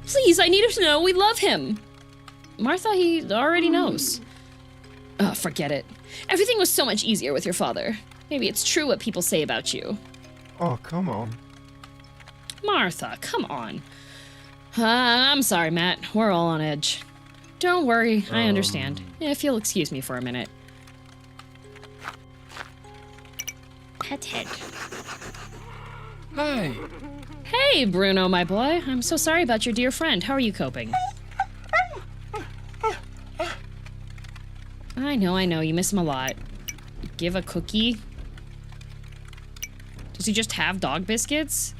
Please, I need him to know we love him. Martha, he already knows. Oh, forget it. Everything was so much easier with your father. Maybe it's true what people say about you. Oh, come on. Martha, come on. I'm sorry, Matt. We're all on edge. Don't worry, I understand. If you'll excuse me for a minute. Pet head. Hey. Hey, Bruno, my boy. I'm so sorry about your dear friend. How are you coping? I know. You miss him a lot. Give a cookie? Does he just have dog biscuits?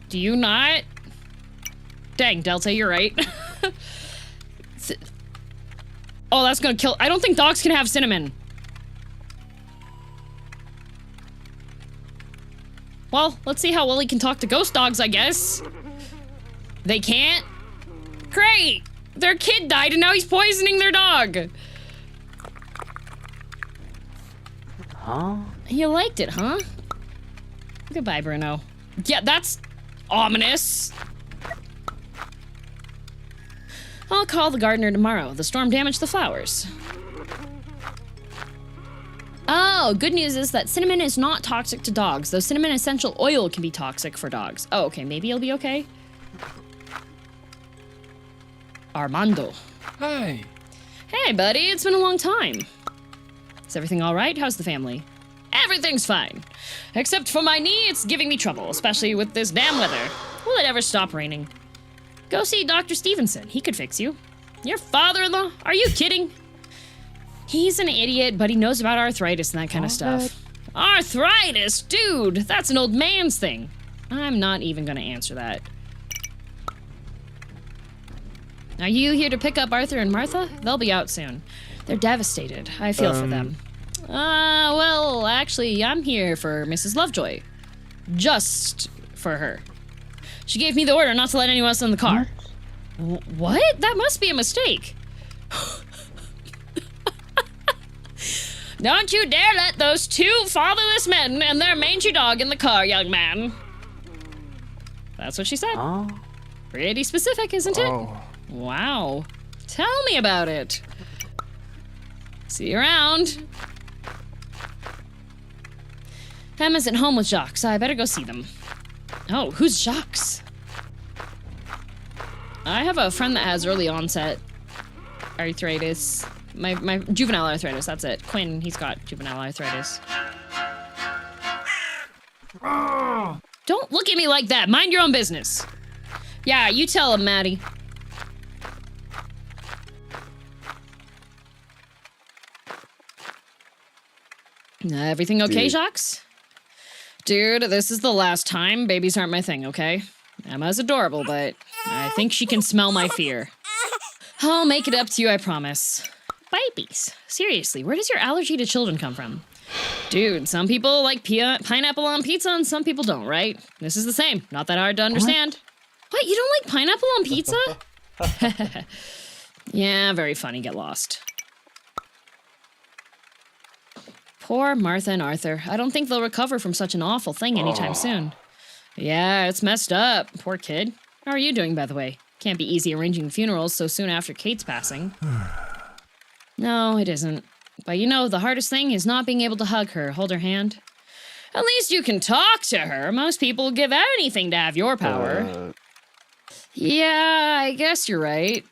Do you not? Dang, Delta, you're right. Oh, that's gonna kill. I don't think dogs can have cinnamon. Well, let's see how well he can talk to ghost dogs, I guess. They can't? Great! Their kid died and now he's poisoning their dog. Huh? You liked it, huh? Goodbye, Bruno. Yeah, that's ominous. I'll call the gardener tomorrow. The storm damaged the flowers. Oh, good news is that cinnamon is not toxic to dogs, though cinnamon essential oil can be toxic for dogs. Oh, okay, maybe he'll be okay. Armando. Hey. Hey, buddy, it's been a long time. Is everything all right? How's the family? Everything's fine. Except for my knee, it's giving me trouble, especially with this damn weather. Will it ever stop raining? Go see Dr. Stevenson. He could fix you. Your father-in-law? Are you kidding? He's an idiot, but he knows about arthritis and that kind of stuff. Arthritis? Dude, that's an old man's thing. I'm not even gonna answer that. Are you here to pick up Arthur and Martha? They'll be out soon. They're devastated. I feel for them. Well, actually, I'm here for Mrs. Lovejoy. Just for her. She gave me the order not to let anyone else in the car. What? That must be a mistake. Don't you dare let those two fatherless men and their mangy dog in the car, young man. That's what she said. Huh? Pretty specific, isn't it? Oh. Wow. Tell me about it. See you around. Emma's at home with Jacques, so I better go see them. Oh, who's Jacques? I have a friend that has early onset arthritis. My juvenile arthritis, that's it. Quinn, he's got juvenile arthritis. Don't look at me like that. Mind your own business. Yeah, you tell him, Maddie. Everything okay, Jacques? Dude, this is the last time. Babies aren't my thing, okay? Emma's adorable, but I think she can smell my fear. I'll make it up to you, I promise. Babies. Seriously, where does your allergy to children come from? Dude, some people like pineapple on pizza and some people don't, right? This is the same. Not that hard to understand. What? You don't like pineapple on pizza? Yeah, very funny. Get lost. Poor Martha and Arthur. I don't think they'll recover from such an awful thing anytime soon. Yeah, it's messed up. Poor kid. How are you doing, by the way? Can't be easy arranging funerals so soon after Kate's passing. No, it isn't. But you know, the hardest thing is not being able to hug her, hold her hand. At least you can talk to her. Most people would give anything to have your power. Yeah, I guess you're right.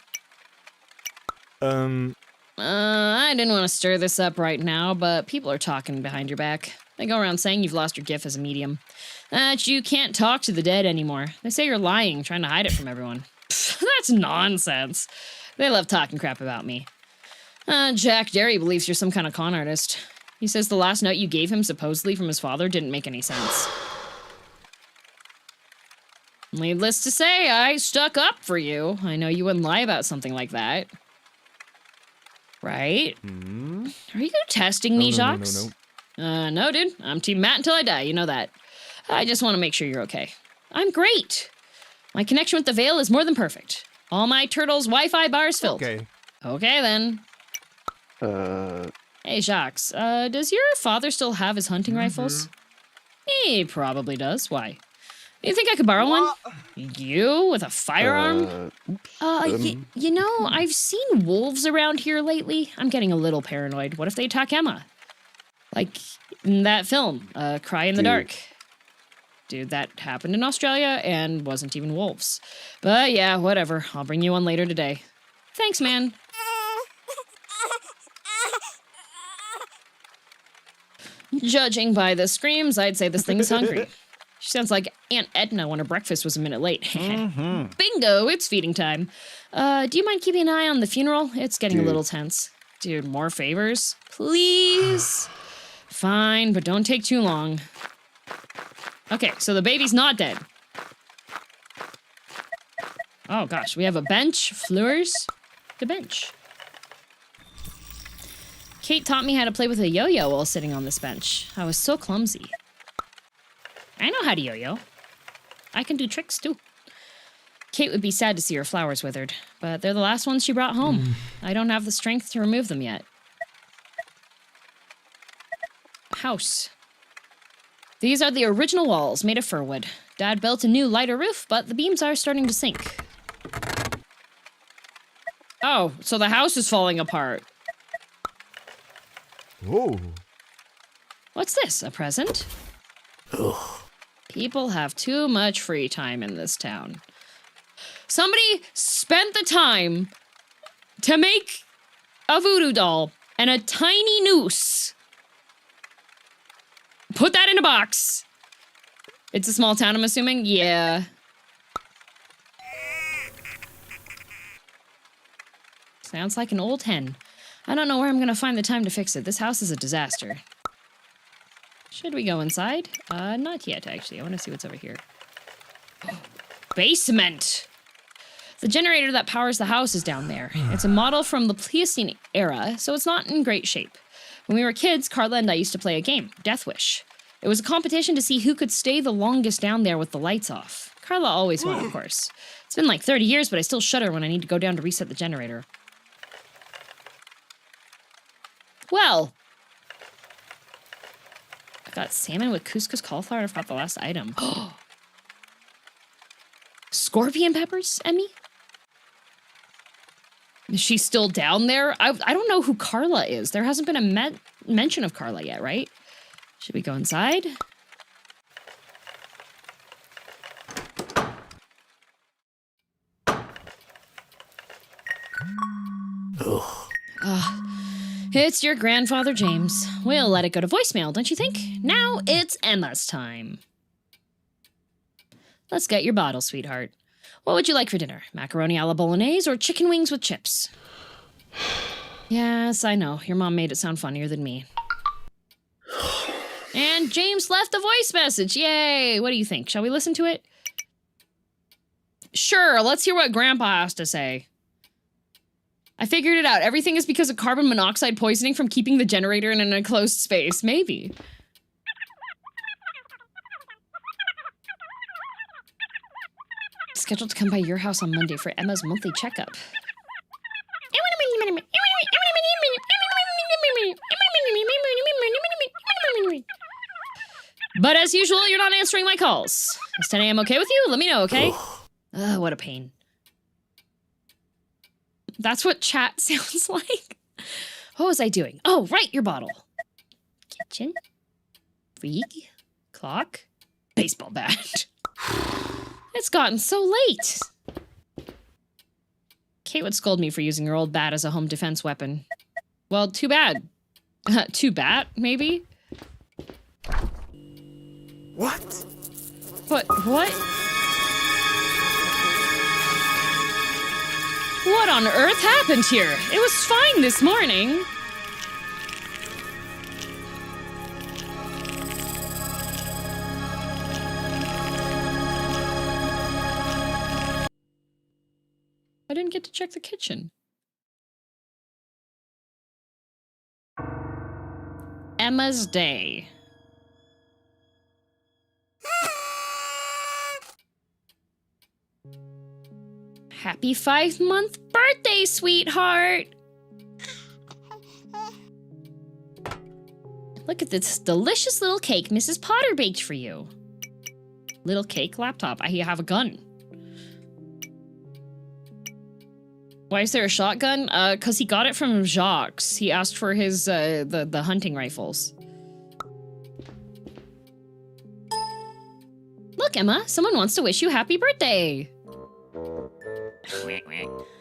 I didn't want to stir this up right now, but people are talking behind your back. They go around saying you've lost your gift as a medium. That you can't talk to the dead anymore. They say you're lying, trying to hide it from everyone. That's nonsense. They love talking crap about me. Jack Derry believes you're some kind of con artist. He says the last note you gave him supposedly from his father didn't make any sense. Needless to say, I stuck up for you. I know you wouldn't lie about something like that. Right? Are you testing me, Jacques? No, dude. I'm Team Matt until I die. You know that. I just want to make sure you're okay. I'm great. My connection with the Veil is more than perfect. All my turtles' Wi-Fi bars filled. Okay. Okay, then. Hey, Jacques. Does your father still have his hunting rifles? He probably does. Why? You think I could borrow one? You with a firearm? You know, I've seen wolves around here lately. I'm getting a little paranoid. What if they attack Emma? Like in that film, Cry in the Dark. Dude, that happened in Australia and wasn't even wolves. But yeah, whatever. I'll bring you one later today. Thanks, man. Judging by the screams, I'd say this thing is hungry. She sounds like Aunt Edna when her breakfast was a minute late. Bingo, it's feeding time. Do you mind keeping an eye on the funeral? It's getting a little tense. Dude, more favors? Please? Fine, but don't take too long. Okay, so the baby's not dead. Oh gosh, we have a bench, floors, the bench. Kate taught me how to play with a yo-yo while sitting on this bench. I was so clumsy. I know how to yo-yo. I can do tricks too. Kate would be sad to see her flowers withered, but they're the last ones she brought home. I don't have the strength to remove them yet. House. These are the original walls, made of fir wood. Dad built a new, lighter roof, but the beams are starting to sink. Oh, so the house is falling apart. Oh. What's this, a present? Ugh. People have too much free time in this town. Somebody spent the time to make a voodoo doll and a tiny noose. Put that in a box. It's a small town, I'm assuming? Yeah. Sounds like an old hen. I don't know where I'm gonna find the time to fix it. This house is a disaster. Should we go inside? Not yet, actually. I want to see what's over here. Basement! The generator that powers the house is down there. It's a model from the Pleistocene era, so it's not in great shape. When we were kids, Carla and I used to play a game, Death Wish. It was a competition to see who could stay the longest down there with the lights off. Carla always won, of course. It's been like 30 years, but I still shudder when I need to go down to reset the generator. Well, I got salmon with couscous cauliflower, and I forgot the last item. Scorpion peppers, Emmy? Is she still down there? I don't know who Carla is. There hasn't been a mention of Carla yet, right? Should we go inside? It's your grandfather, James. We'll let it go to voicemail, don't you think? Now it's Emma's time. Let's get your bottle, sweetheart. What would you like for dinner? Macaroni a la bolognese or chicken wings with chips? Yes, I know. Your mom made it sound funnier than me. And James left a voice message. Yay! What do you think? Shall we listen to it? Sure, let's hear what Grandpa has to say. I figured it out. Everything is because of carbon monoxide poisoning from keeping the generator in an enclosed space. Maybe. Scheduled to come by your house on Monday for Emma's monthly checkup. But as usual, you're not answering my calls. Is 10 a.m. okay with you? Let me know, okay? What a pain. That's what chat sounds like. What was I doing? Oh, right, your bottle. Kitchen. Freak. Clock. Baseball bat. It's gotten so late. Kate would scold me for using her old bat as a home defense weapon. Well, too bad. Too bad, maybe? What? But what? What on earth happened here? It was fine this morning. I didn't get to check the kitchen. Emma's Day. Happy 5-month birthday, sweetheart! Look at this delicious little cake Mrs. Potter baked for you. Little cake laptop. I have a gun. Why is there a shotgun? Cause he got it from Jacques. He asked for his, the hunting rifles. Look, Emma, someone wants to wish you happy birthday.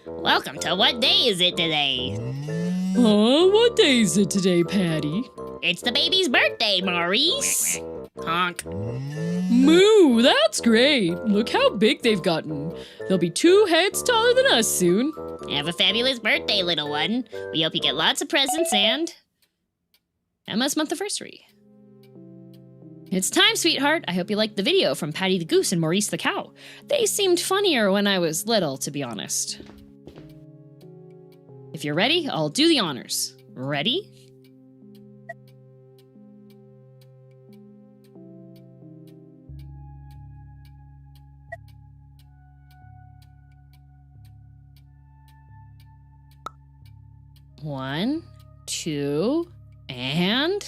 Welcome to What Day Is It Today? Oh, what day is it today, Patty? It's the baby's birthday, Maurice. Honk. Moo, that's great. Look how big they've gotten. They'll be 2 heads taller than us soon. Have a fabulous birthday, little one. We hope you get lots of presents and Emma's month anniversary. It's time, sweetheart. I hope you liked the video from Patty the Goose and Maurice the Cow. They seemed funnier when I was little, to be honest. If you're ready, I'll do the honors. Ready? One, two, and...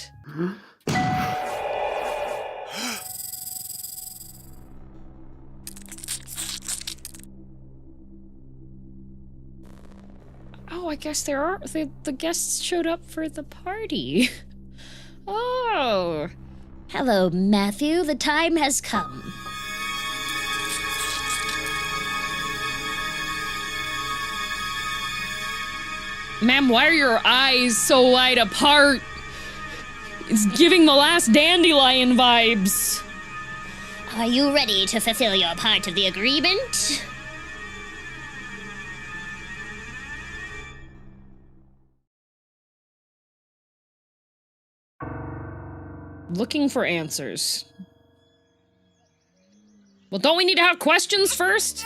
Oh, I guess there are... The guests showed up for the party. Oh. Hello, Matthew. The time has come. Ma'am, why are your eyes so wide apart? It's giving the last dandelion vibes. Are you ready to fulfill your part of the agreement? Looking for answers. Well, don't we need to have questions first?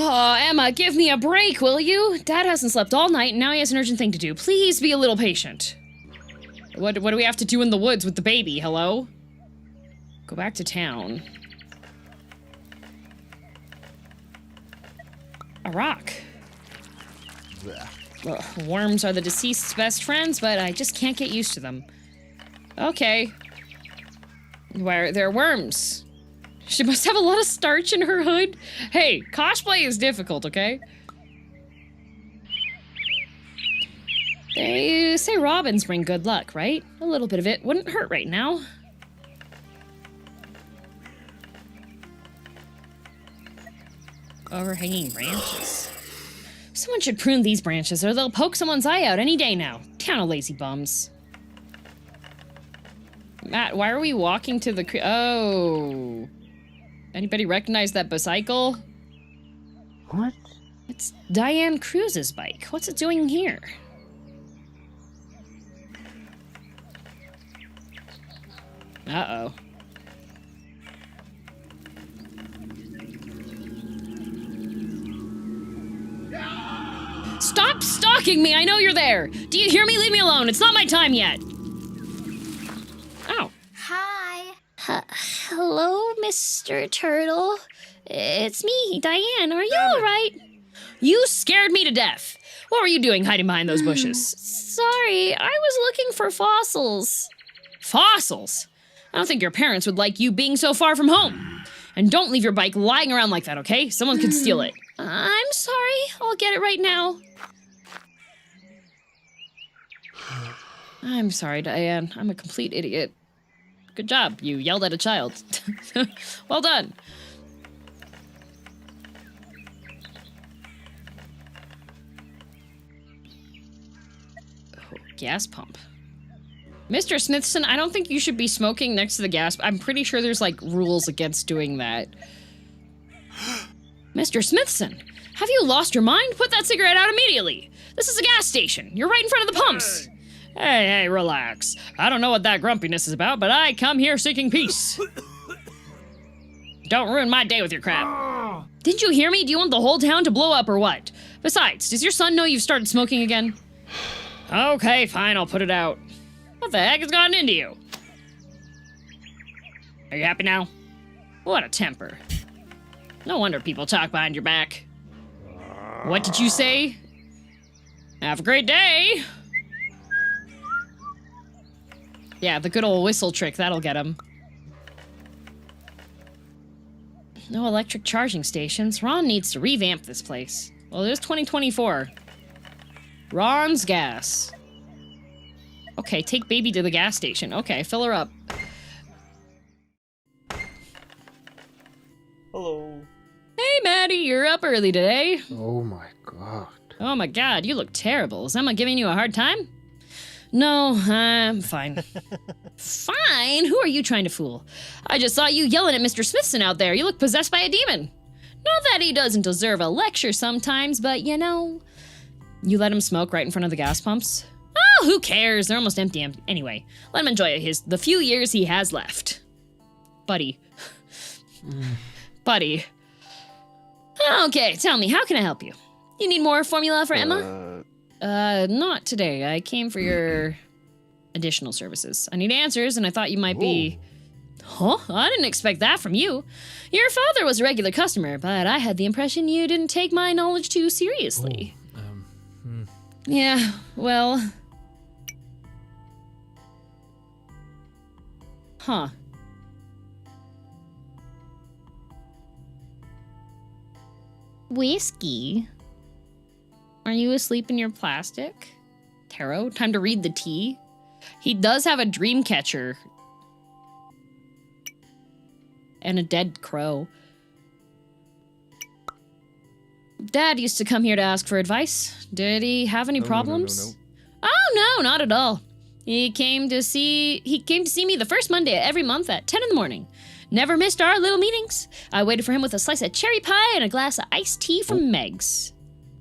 Oh, Emma, give me a break, will you? Dad hasn't slept all night, and now he has an urgent thing to do. Please be a little patient. What do we have to do in the woods with the baby? Hello? Go back to town. A rock. Ugh, worms are the deceased's best friends, but I just can't get used to them. Okay. Where they're worms. She must have a lot of starch in her hood. Hey, cosplay is difficult, okay? They say robins bring good luck, right? A little bit of it wouldn't hurt right now. Overhanging branches. Someone should prune these branches or they'll poke someone's eye out any day now. Town of lazy bums. Matt, why are we walking to the oh. Anybody recognize that bicycle? What? It's Diane Cruz's bike. What's it doing here? Uh-oh. Stop stalking me! I know you're there! Do you hear me? Leave me alone! It's not my time yet! Oh. Hi. Hello, Mr. Turtle. It's me, Diane. Are you alright? You scared me to death! What were you doing hiding behind those bushes? Sorry, I was looking for fossils. Fossils? I don't think your parents would like you being so far from home. And don't leave your bike lying around like that, okay? Someone could steal it. I'm sorry. I'll get it right now. I'm sorry, Diane. I'm a complete idiot. Good job. You yelled at a child. Well done. Oh, gas pump. Mr. Smithson, I don't think you should be smoking next to the gas. I'm pretty sure there's, like, rules against doing that. Mr. Smithson, have you lost your mind? Put that cigarette out immediately. This is a gas station. You're right in front of the pumps. Hey, relax. I don't know what that grumpiness is about, but I come here seeking peace. Don't ruin my day with your crap. Didn't you hear me? Do you want the whole town to blow up or what? Besides, does your son know you've started smoking again? Okay, fine, I'll put it out. What the heck has gotten into you? Are you happy now? What a temper. No wonder people talk behind your back. What did you say? Have a great day! Yeah, the good old whistle trick, that'll get him. No electric charging stations. Ron needs to revamp this place. Well, it is 2024. Ron's gas. Okay, take baby to the gas station. Okay, fill her up. Hello. Hey, Maddie, you're up early today. Oh my god. Oh my god, you look terrible. Is Emma giving you a hard time? No, I'm fine. Fine? Who are you trying to fool? I just saw you yelling at Mr. Smithson out there. You look possessed by a demon. Not that he doesn't deserve a lecture sometimes, but you know... You let him smoke right in front of the gas pumps? Oh, who cares? They're almost empty. Anyway, let him enjoy the few years he has left. Buddy. Buddy. Okay, tell me, how can I help you? You need more formula for Emma? Not today. I came for your additional services. I need answers, and I thought you might be... Huh? I didn't expect that from you. Your father was a regular customer, but I had the impression you didn't take my knowledge too seriously. Yeah, well... Huh. Whiskey? Are you asleep in your plastic? Tarot, time to read the tea. He does have a dream catcher. And a dead crow. Dad used to come here to ask for advice. Did he have any problems? No. Oh, no, not at all. He came to see me the first Monday every month at 10 in the morning. Never missed our little meetings. I waited for him with a slice of cherry pie and a glass of iced tea from Meg's.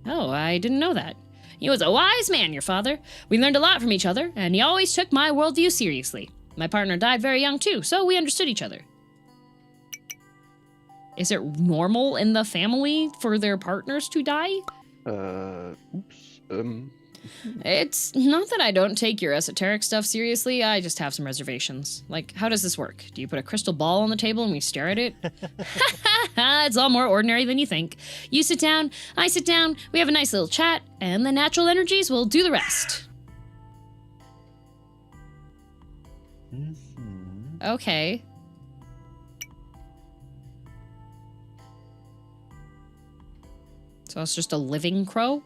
Oh, I didn't know that. He was a wise man, your father. We learned a lot from each other, and he always took my worldview seriously. My partner died very young, too, so we understood each other. Is it normal in the family for their partners to die? Oops. It's not that I don't take your esoteric stuff seriously, I just have some reservations. Like, how does this work? Do you put a crystal ball on the table and we stare at it? It's all more ordinary than you think. You sit down, I sit down, we have a nice little chat, and the natural energies will do the rest. Okay. So it's just a living crow?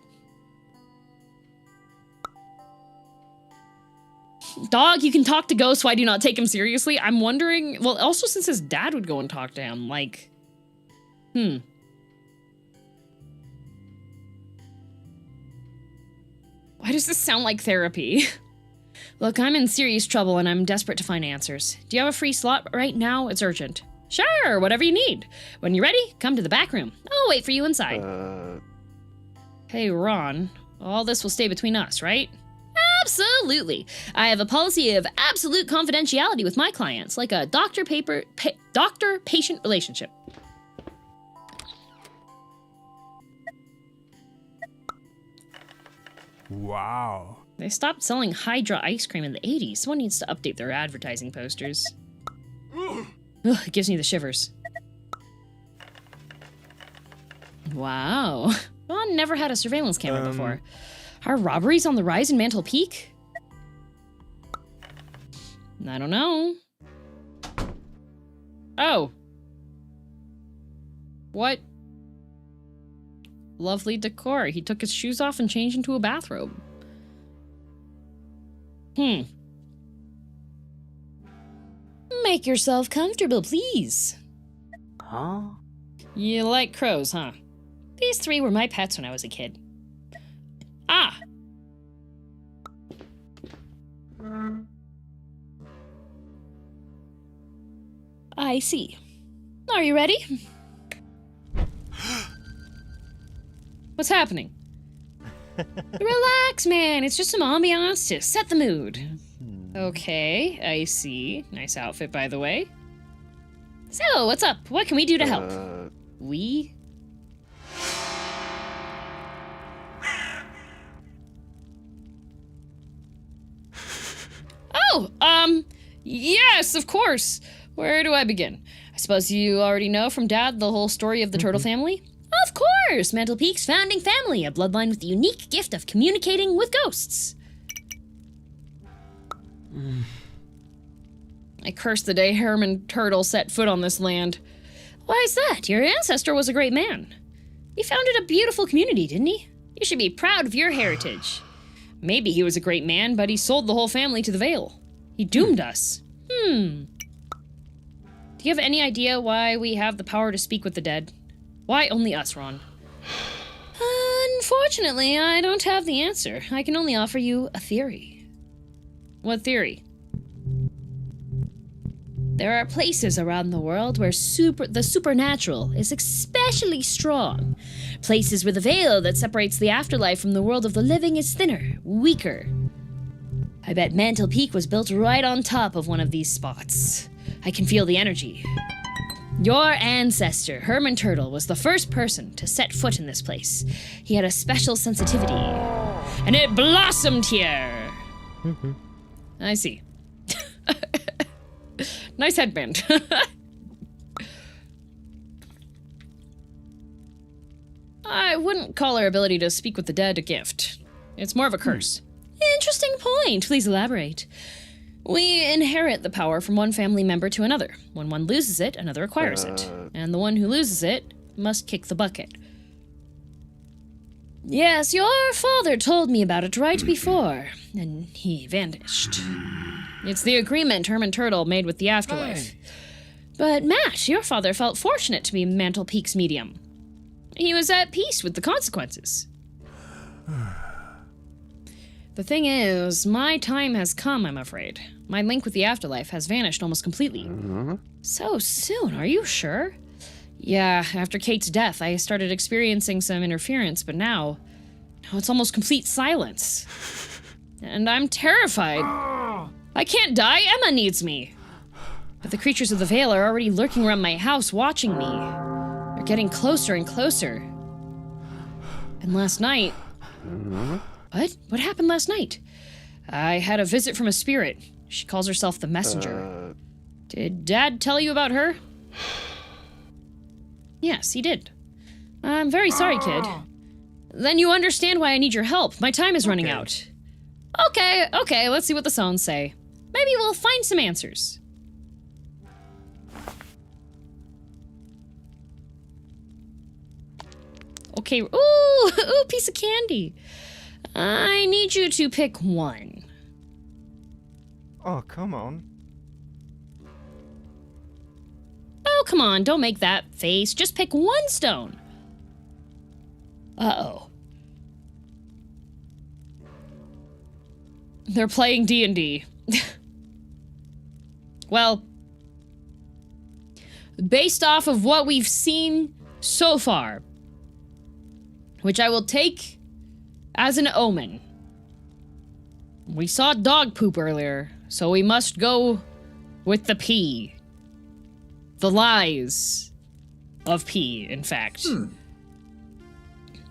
Dog, you can talk to ghosts, why do you not take him seriously? I'm wondering, well, also since his dad would go and talk to him, like, Why does this sound like therapy? Look, I'm in serious trouble and I'm desperate to find answers. Do you have a free slot right now? It's urgent. Sure, whatever you need. When you're ready, come to the back room. I'll wait for you inside. Hey, Ron, all this will stay between us, right? Absolutely. I have a policy of absolute confidentiality with my clients, like a doctor-patient relationship. Wow. They stopped selling Hydra ice cream in the 80s. Someone needs to update their advertising posters. Ugh, it gives me the shivers. Wow. Ron never had a surveillance camera before. Are robberies on the rise in Mantle Peak? I don't know. Oh. What? Lovely decor. He took his shoes off and changed into a bathrobe. Make yourself comfortable, please. Huh? You like crows, huh? These three were my pets when I was a kid. Ah! I see. Are you ready? What's happening? Relax, man. It's just some ambiance to set the mood. Okay, I see. Nice outfit, by the way. So, what's up? What can we do to help? We? Oh, yes, of course. Where do I begin? I suppose you already know from Dad the whole story of the turtle family? Of course! Mantle Peak's founding family, a bloodline with the unique gift of communicating with ghosts. I curse the day Herman Turtle set foot on this land. Why is that? Your ancestor was a great man. He founded a beautiful community, didn't he? You should be proud of your heritage. Maybe he was a great man, but he sold the whole family to the Veil. He doomed us. Do you have any idea why we have the power to speak with the dead? Why only us, Ron? Unfortunately, I don't have the answer. I can only offer you a theory. What theory? There are places around the world where the supernatural is especially strong. Places where the veil that separates the afterlife from the world of the living is thinner, weaker. I bet Mantle Peak was built right on top of one of these spots. I can feel the energy. Your ancestor, Herman Turtle, was the first person to set foot in this place. He had a special sensitivity, and it blossomed here. I see. Nice headband. I wouldn't call our ability to speak with the dead a gift. It's more of a curse. Interesting point. Please elaborate. We inherit the power from one family member to another. When one loses it, another acquires it. And the one who loses it must kick the bucket. Yes, your father told me about it right before, and he vanished. It's the agreement Herman Turtle made with the afterlife. But Matt, your father felt fortunate to be Mantle Peak's medium. He was at peace with the consequences. The thing is, my time has come, I'm afraid. My link with the afterlife has vanished almost completely. So soon, are you sure? Yeah, after Kate's death, I started experiencing some interference, but now it's almost complete silence. And I'm terrified. I can't die, Emma needs me. But the creatures of the Veil are already lurking around my house, watching me. They're getting closer and closer. And last night... What? What happened last night? I had a visit from a spirit. She calls herself the Messenger. Did Dad tell you about her? Yes, he did. I'm very sorry, kid. Then you understand why I need your help. My time is running out. Okay, let's see what the songs say. Maybe we'll find some answers. Okay, ooh, piece of candy. I need you to pick one. Oh, come on. Oh, come on, don't make that face. Just pick one stone. Uh-oh. They're playing D&D. Well, based off of what we've seen so far, which I will take as an omen. We saw dog poop earlier, so we must go with the P. The lies of P, in fact.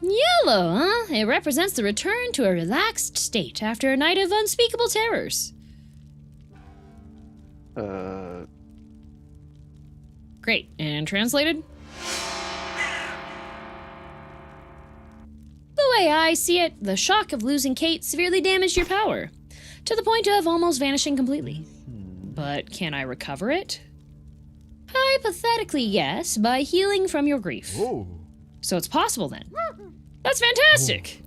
Yellow, huh? It represents the return to a relaxed state after a night of unspeakable terrors. Great. And translated? The way I see it, the shock of losing Kate severely damaged your power, to the point of almost vanishing completely. But can I recover it? Hypothetically, yes, by healing from your grief. Whoa. So it's possible then. That's fantastic!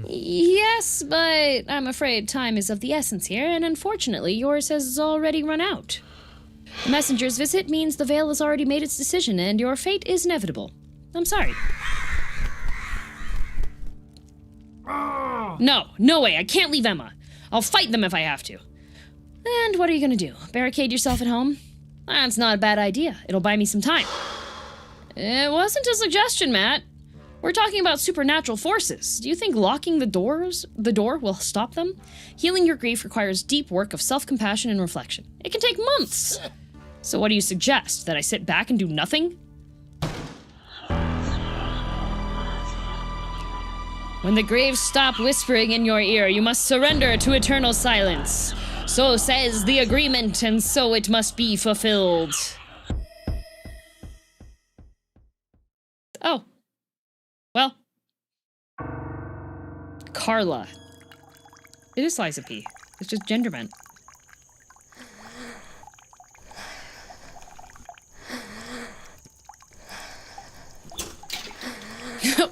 Yes, but I'm afraid time is of the essence here, and unfortunately yours has already run out. The messenger's visit means the Veil has already made its decision, and your fate is inevitable. I'm sorry. No way, I can't leave Emma. I'll fight them if I have to. And what are you gonna do? Barricade yourself at home? That's not a bad idea. It'll buy me some time. It wasn't a suggestion, Matt. We're talking about supernatural forces. Do you think locking the door will stop them? Healing your grief requires deep work of self-compassion and reflection. It can take months. So what do you suggest? That I sit back and do nothing? When the graves stop whispering in your ear, you must surrender to eternal silence. So says the agreement, and so it must be fulfilled. Oh. Well. Carla. It is Liza P. It's just gender bent.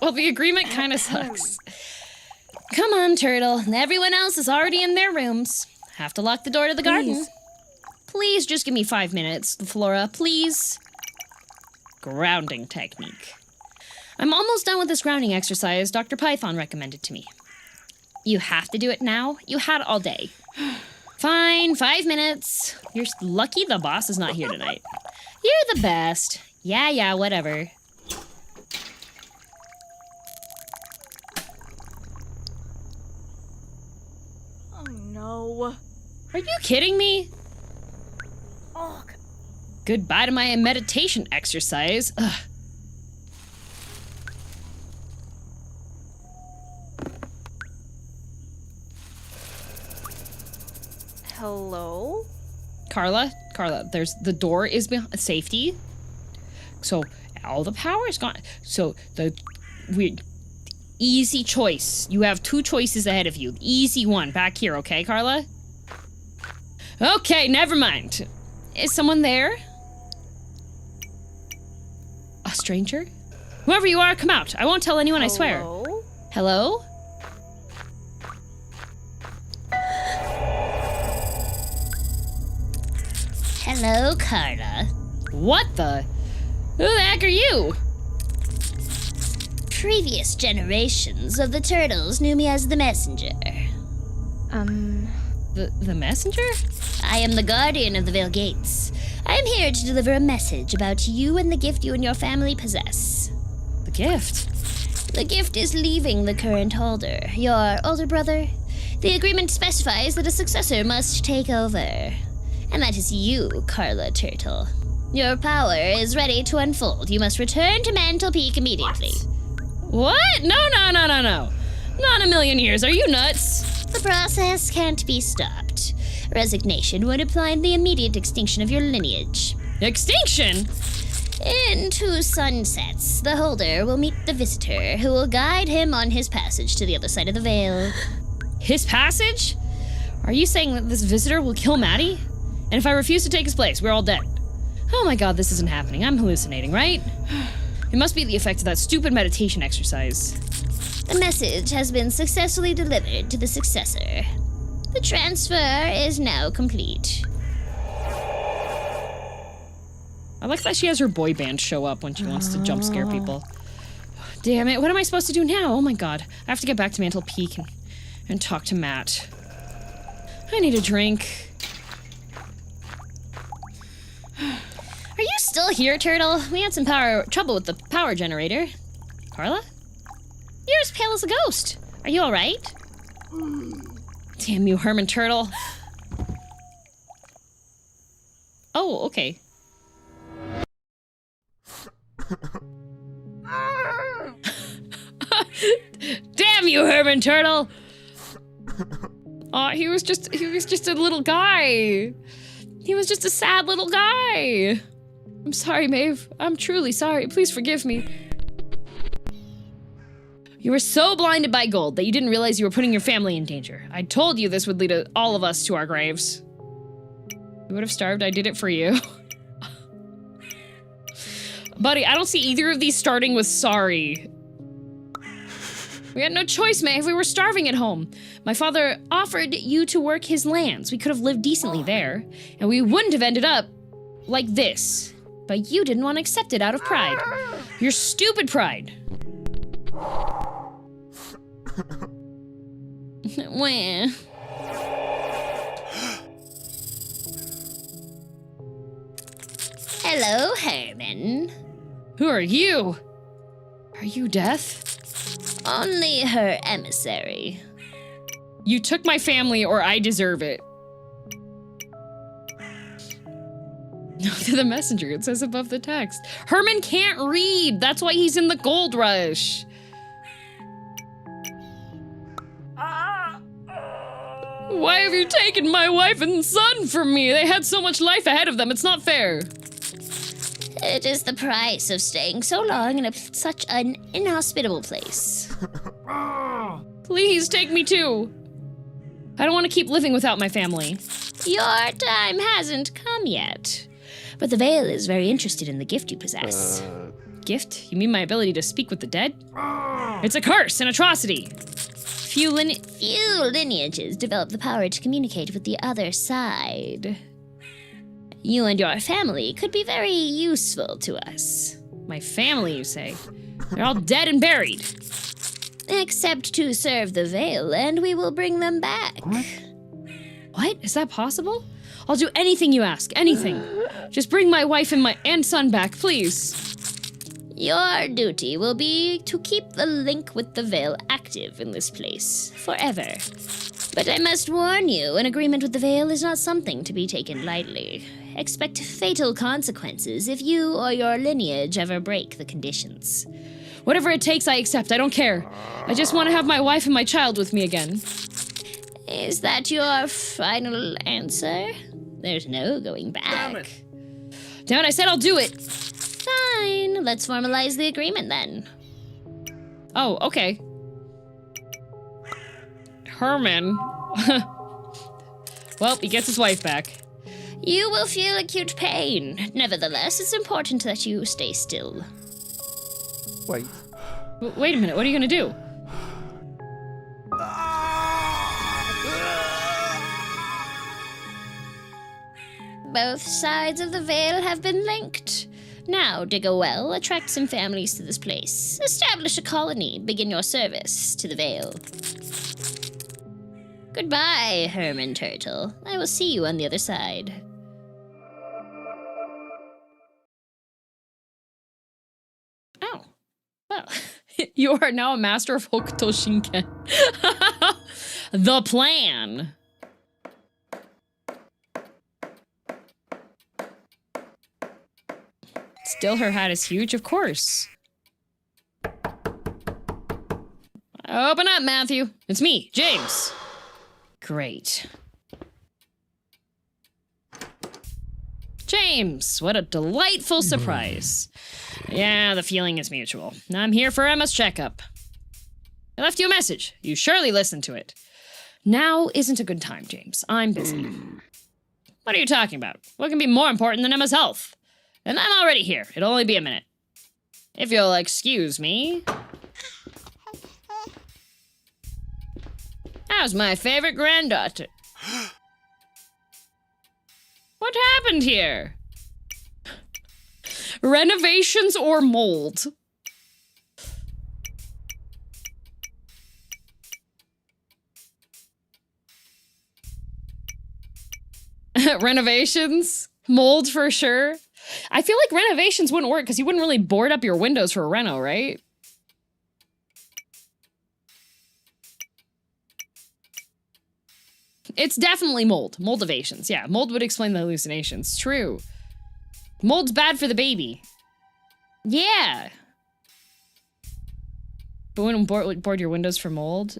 Well, the agreement kind of sucks. Come on, Turtle. Everyone else is already in their rooms. Have to lock the door to the garden. Please just give me 5 minutes, Flora, please. Grounding technique. I'm almost done with this grounding exercise Dr. Python recommended to me. You have to do it now? You had all day. Fine, 5 minutes. You're lucky the boss is not here tonight. You're the best. Yeah, whatever. Oh no. Are you kidding me? Oh. Goodbye to my meditation exercise. Ugh. Hello? Carla, there's the door is behind safety. So all the power is gone. So easy choice. You have 2 choices ahead of you. Easy one back here, okay, Carla? Okay, never mind. Is someone there? A stranger? Whoever you are, come out. I won't tell anyone, I swear. Hello? Hello? Hello, Carla. What the? Who the heck are you? Previous generations of the turtles knew me as the messenger. The messenger? I am the guardian of the Veil Gates. I am here to deliver a message about you and the gift you and your family possess. The gift? The gift is leaving the current holder, your older brother. The agreement specifies that a successor must take over. And that is you, Carla Turtle. Your power is ready to unfold. You must return to Mantle Peak immediately. What? No. Not in a million years. Are you nuts? The process can't be stopped. Resignation would imply the immediate extinction of your lineage. Extinction? In 2 sunsets, the holder will meet the visitor, who will guide him on his passage to the other side of the veil. His passage? Are you saying that this visitor will kill Maddie? And if I refuse to take his place, we're all dead. Oh my god, this isn't happening. I'm hallucinating, right? It must be the effect of that stupid meditation exercise. The message has been successfully delivered to the successor. The transfer is now complete. I like that she has her boy band show up when she wants to jump scare people. Damn it, what am I supposed to do now? Oh my god. I have to get back to Mantle Peak and talk to Matt. I need a drink. Are you still here, Turtle? We had some trouble with the power generator. Carla? You're as pale as a ghost. Are you alright? Damn you, Herman Turtle. Oh, okay. Damn you, Herman Turtle! Oh, he was just a little guy. He was just a sad little guy. I'm sorry, Maeve. I'm truly sorry. Please forgive me. You were so blinded by gold that you didn't realize you were putting your family in danger. I told you this would lead all of us to our graves. You would have starved. I did it for you. Buddy, I don't see either of these starting with sorry. We had no choice, Maeve. We were starving at home. My father offered you to work his lands. We could have lived decently there, and we wouldn't have ended up like this. But you didn't want to accept it out of pride. Your stupid pride. Wah. Hello, Herman. Who are you? Are you Death? Only her emissary. You took my family, or I deserve it. No, to the messenger. It says above the text. Herman can't read. That's why he's in the gold rush. Why have you taken my wife and son from me? They had so much life ahead of them. It's not fair. It is the price of staying so long in such an inhospitable place. Please take me too. I don't want to keep living without my family. Your time hasn't come yet. But the Veil is very interested in the gift you possess. Gift? You mean my ability to speak with the dead? It's a curse, an atrocity. Few lineages develop the power to communicate with the other side. You and your family could be very useful to us. My family, you say? They're all dead and buried. Except to serve the Veil, and we will bring them back. What? Is that possible? I'll do anything you ask, anything. Just bring my wife and son back, please. Your duty will be to keep the link with the Veil active in this place, forever. But I must warn you, an agreement with the Veil is not something to be taken lightly. Expect fatal consequences if you or your lineage ever break the conditions. Whatever it takes, I accept. I don't care. I just want to have my wife and my child with me again. Is that your final answer? There's no going back. Damn it, I said I'll do it. Fine, let's formalize the agreement then. Oh, okay. Herman. Well, he gets his wife back. You will feel acute pain. Nevertheless, it's important that you stay still. Wait. Wait a minute, what are you gonna do? Both sides of the veil have been linked. Now dig a well, attract some families to this place. Establish a colony, begin your service to the veil. Goodbye, Herman Turtle. I will see you on the other side. Oh. Well, you are now a master of Hokuto Shinken. The plan. Still, her hat is huge, of course. Open up, Matthew. It's me, James. Great. James, what a delightful surprise. Yeah, the feeling is mutual. I'm here for Emma's checkup. I left you a message. You surely listened to it. Now isn't a good time, James. I'm busy. What are you talking about? What can be more important than Emma's health? And I'm already here. It'll only be a minute. If you'll excuse me. How's my favorite granddaughter? What happened here? Renovations or mold? Renovations? Mold for sure. I feel like renovations wouldn't work because you wouldn't really board up your windows for a reno, right? It's definitely mold. Moldivations. Yeah, mold would explain the hallucinations. True. Mold's bad for the baby. Yeah. But wouldn't board your windows for mold?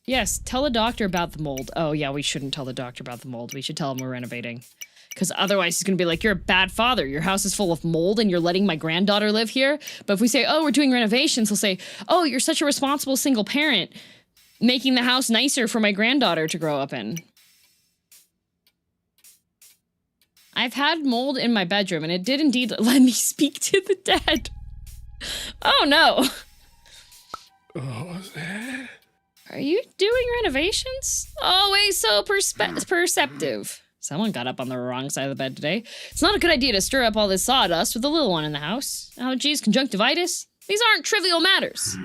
Yes, tell the doctor about the mold. Oh, yeah, we shouldn't tell the doctor about the mold. We should tell him we're renovating. Because otherwise he's going to be like, you're a bad father. Your house is full of mold and you're letting my granddaughter live here. But if we say, oh, we're doing renovations, he'll say, oh, you're such a responsible single parent, making the house nicer for my granddaughter to grow up in. I've had mold in my bedroom, and it did indeed let me speak to the dead. Oh, no. Are you doing renovations? Always so perceptive. Someone got up on the wrong side of the bed today. It's not a good idea to stir up all this sawdust with the little one in the house. Allergies, conjunctivitis. These aren't trivial matters.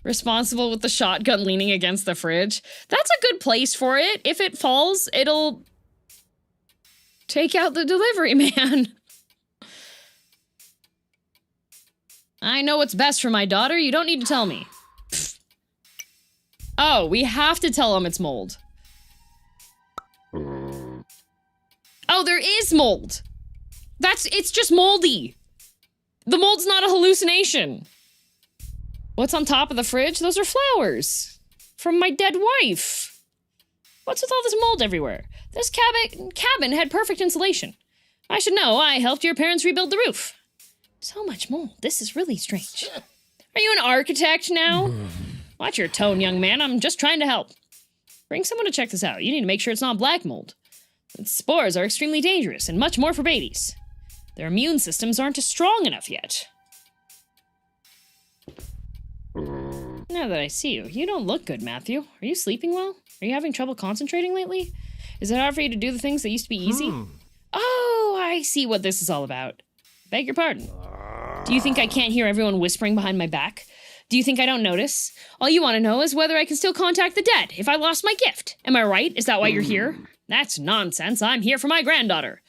Responsible with the shotgun leaning against the fridge. That's a good place for it. If it falls, it'll take out the delivery man. I know what's best for my daughter. You don't need to tell me. Pfft. Oh, we have to tell him it's mold. Oh, there is mold. It's just moldy. The mold's not a hallucination. What's on top of the fridge? Those are flowers. From my dead wife. What's with all this mold everywhere? This cabin had perfect insulation. I should know. I helped your parents rebuild the roof. So much mold. This is really strange. Are you an architect now? Watch your tone, young man. I'm just trying to help. Bring someone to check this out. You need to make sure it's not black mold. Its spores are extremely dangerous, and much more for babies. Their immune systems aren't strong enough yet. Now that I see you, you don't look good, Matthew. Are you sleeping well? Are you having trouble concentrating lately? Is it hard for you to do the things that used to be easy? Oh, I see what this is all about. Beg your pardon. Do you think I can't hear everyone whispering behind my back? Do you think I don't notice? All you want to know is whether I can still contact the dead if I lost my gift. Am I right? Is that why you're here? That's nonsense. I'm here for my granddaughter.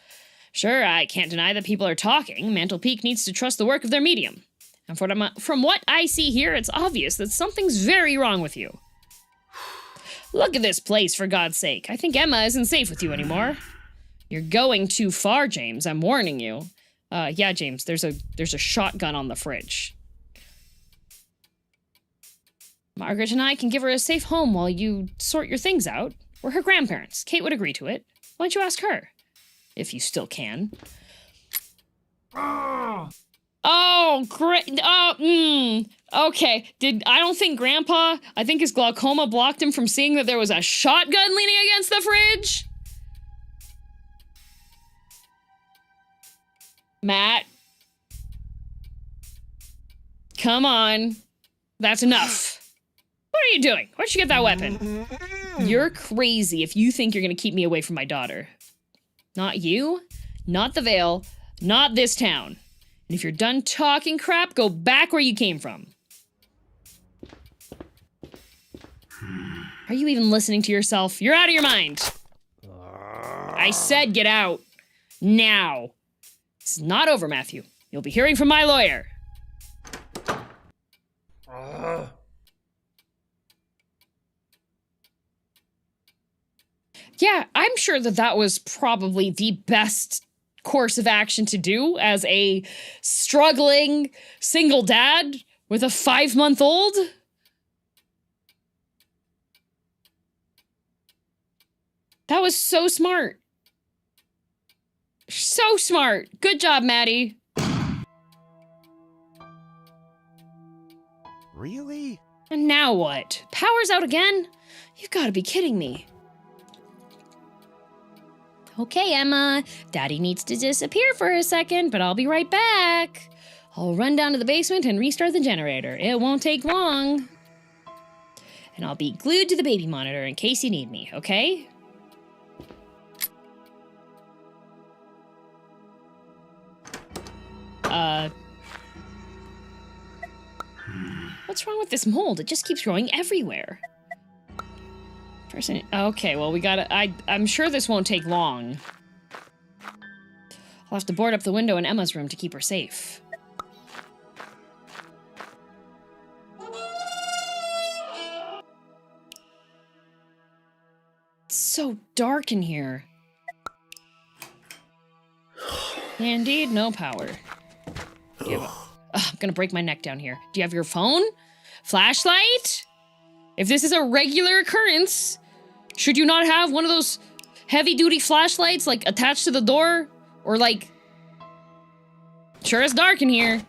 Sure, I can't deny that people are talking. Mantle Peak needs to trust the work of their medium. And from what I see here, it's obvious that something's very wrong with you. Look at this place, for God's sake. I think Emma isn't safe with you anymore. You're going too far, James. I'm warning you. Yeah, James, there's a shotgun on the fridge. Margaret and I can give her a safe home while you sort your things out. We're her grandparents. Kate would agree to it. Why don't you ask her? If you still can. Oh, great. Okay. I don't think Grandpa, I think his glaucoma blocked him from seeing that there was a shotgun leaning against the fridge. Matt. Come on. That's enough. What are you doing? Where'd you get that weapon? You're crazy if you think you're gonna keep me away from my daughter. Not you, not the Vale, not this town. And if you're done talking crap, go back where you came from. Are you even listening to yourself? You're out of your mind. I said get out. Now. This is not over, Matthew. You'll be hearing from my lawyer. Yeah, I'm sure that that was probably the best course of action to do as a struggling single dad with a 5-month-old. That was so smart. So smart. Good job, Maddie. Really? And now what? Power's out again? You've got to be kidding me. Okay, Emma. Daddy needs to disappear for a second, but I'll be right back. I'll run down to the basement and restart the generator. It won't take long. And I'll be glued to the baby monitor in case you need me, okay? What's wrong with this mold? It just keeps growing everywhere. Okay, well, we gotta... I'm sure this won't take long. I'll have to board up the window in Emma's room to keep her safe. It's so dark in here. Indeed, no power. I'm gonna break my neck down here. Do you have your phone? Flashlight? If this is a regular occurrence, should you not have one of those heavy-duty flashlights, like, attached to the door? Or, like... Sure it's dark in here.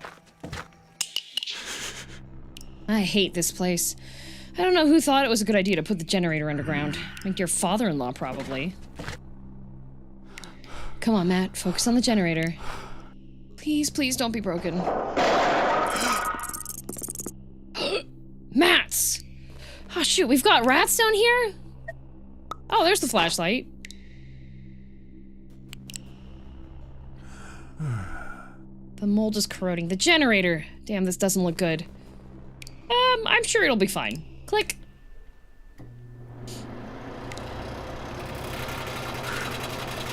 I hate this place. I don't know who thought it was a good idea to put the generator underground. Like your father-in-law, probably. Come on, Matt. Focus on the generator. Please, please don't be broken. Mats! Oh, shoot, we've got rats down here? Oh, there's the flashlight. The mold is corroding the generator. Damn, this doesn't look good. I'm sure it'll be fine. Click.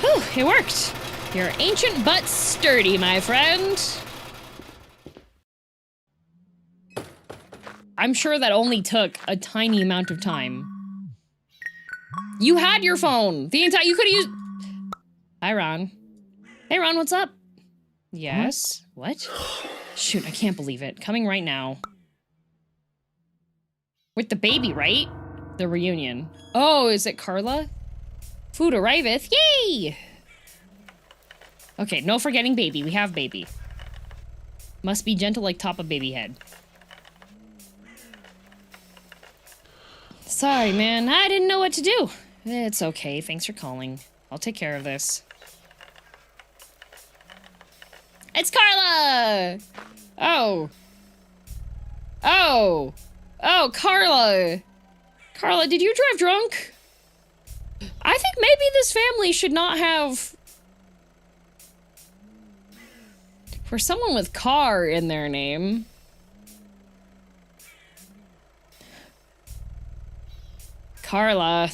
Whew, it worked. You're ancient but sturdy, my friend. I'm sure that only took a tiny amount of time. You had your phone. The entire- you could've used- Hi, Ron. Hey, Ron, what's up? Yes? What? Shoot, I can't believe it. Coming right now. With the baby, right? The reunion. Oh, is it Carla? Food arriveth. Yay! Okay, no forgetting baby. We have baby. Must be gentle like top of baby head. Sorry, man. I didn't know what to do. It's okay. Thanks for calling. I'll take care of this. It's Carla! Oh. Oh. Oh, Carla. Carla, did you drive drunk? I think maybe this family should not have... For someone with car in their name. Carla.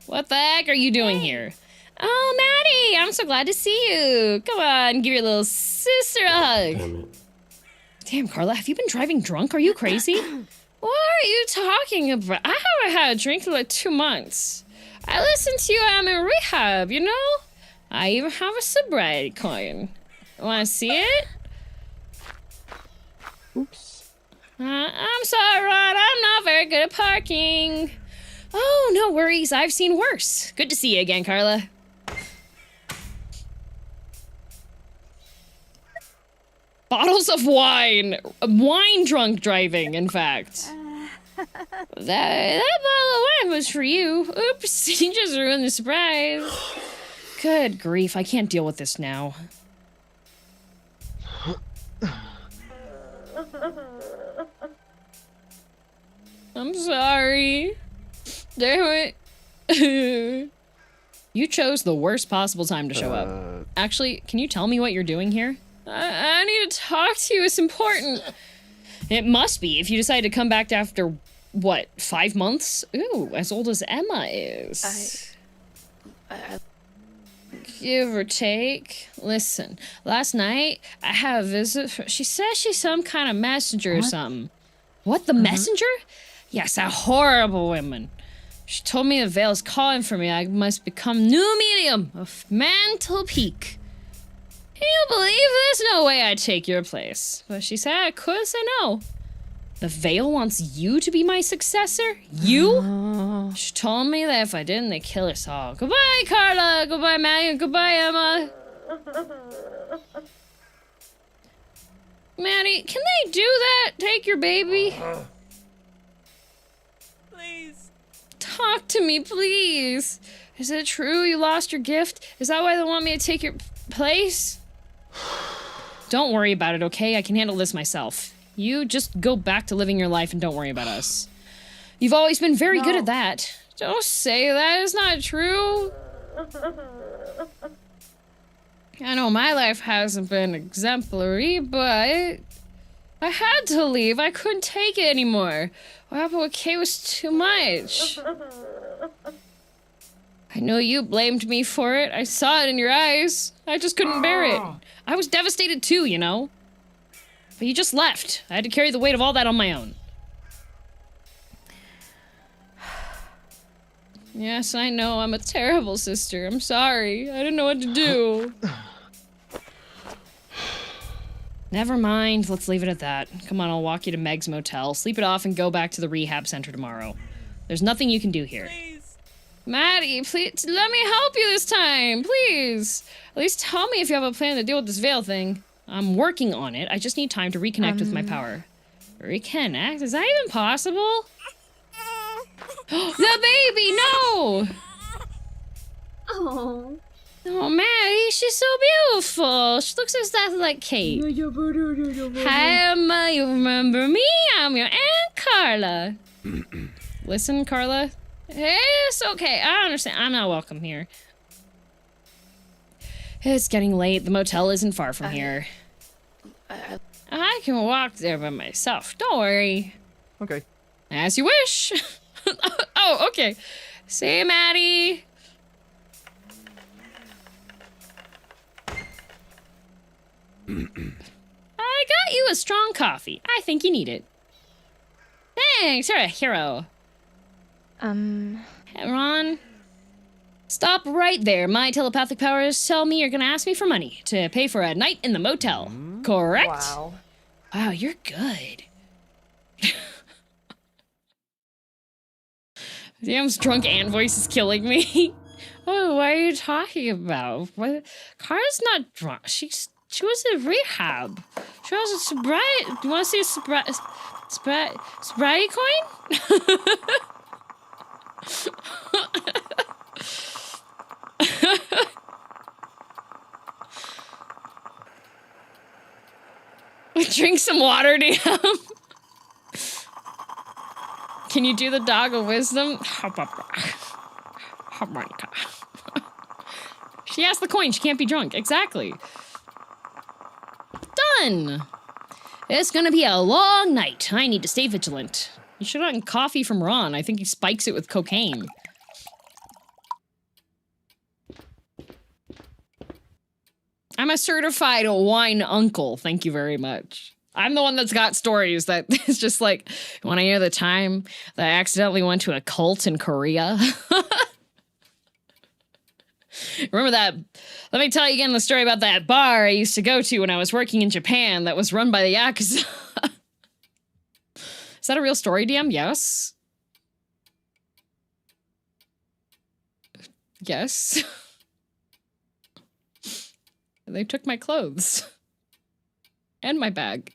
What the heck are you doing here? Oh, Maddie, I'm so glad to see you. Come on, give your little sister a hug. Damn, Carla, have you been driving drunk? Are you crazy? What are you talking about? I haven't had a drink in like 2 months. I listened to you, I'm in rehab, you know? I even have a sobriety coin. Wanna see it? Oops. I'm sorry, Ron, I'm not very good at parking. Oh, no worries, I've seen worse. Good to see you again, Carla. Bottles of wine. Wine drunk driving, in fact. That bottle of wine was for you. Oops, you just ruined the surprise. Good grief, I can't deal with this now. I'm sorry. Damn it. You chose the worst possible time to show up. Actually, can you tell me what you're doing here? I need to talk to you. It's important. It must be if you decide to come back after, what, 5 months? Ooh, as old as Emma is. Give or take. Listen, last night I had a visit. She says she's some kind of messenger or something. What, the messenger? Yes, a horrible woman. She told me the Veil's calling for me. I must become new medium of mental peak. Can you believe there's no way I'd take your place? But she said I could say no. The Veil wants you to be my successor? You? She told me that if I didn't, they'd kill us all. Goodbye, Carla. Goodbye, Maddie. Goodbye, Emma. Maddie, can they do that? Take your baby? Please. Talk to me, please. Is it true you lost your gift? Is that why they want me to take your place? Don't worry about it, okay? I can handle this myself. You just go back to living your life and don't worry about us. You've always been very good at that. Don't say that. It's not true. I know my life hasn't been exemplary, but I had to leave. I couldn't take it anymore. What happened with Kay was too much. I know you blamed me for it. I saw it in your eyes. I just couldn't bear it. I was devastated too, you know? But you just left. I had to carry the weight of all that on my own. Yes, I know. I'm a terrible sister. I'm sorry. I didn't know what to do. Never mind. Let's leave it at that. Come on, I'll walk you to Meg's motel. Sleep it off and go back to the rehab center tomorrow. There's nothing you can do here. Please. Maddie, please, let me help you this time, please. At least tell me if you have a plan to deal with this Veil thing. I'm working on it. I just need time to reconnect with my power. Reconnect? Is that even possible? The baby, no! Oh. Oh, Maddie, she's so beautiful. She looks exactly like Kate. Hi, Emma, you remember me? I'm your Aunt Carla. Listen, Carla. It's okay, I understand. I'm not welcome here. It's getting late. The motel isn't far from here. I can walk there by myself. Don't worry. Okay. As you wish. Oh, okay. See you, Maddie. I got you a strong coffee. I think you need it. Thanks, you're a hero. Hey, Ron. Stop right there. My telepathic powers tell me you're gonna ask me for money to pay for a night in the motel. Correct? Wow. Wow, you're good. Damn's drunk Anne voice is killing me. Oh, what are you talking about? What? Kara's not drunk. She was in rehab. She was a sobriety. Do you want to see a sobriety coin? Drink some water, DM. Can you do the dog of wisdom? Harmonica. She has the coin. She can't be drunk. Exactly. Done. It's gonna be a long night. I need to stay vigilant. You should have gotten coffee from Ron. I think he spikes it with cocaine. I'm a certified wine uncle. Thank you very much. I'm the one that's got stories that is just like, when I hear the time that I accidentally went to a cult in Korea. Remember that? Let me tell you again the story about that bar I used to go to when I was working in Japan that was run by the Yakuza. Is that a real story, DM? Yes. Yes. They took my clothes. And my bag.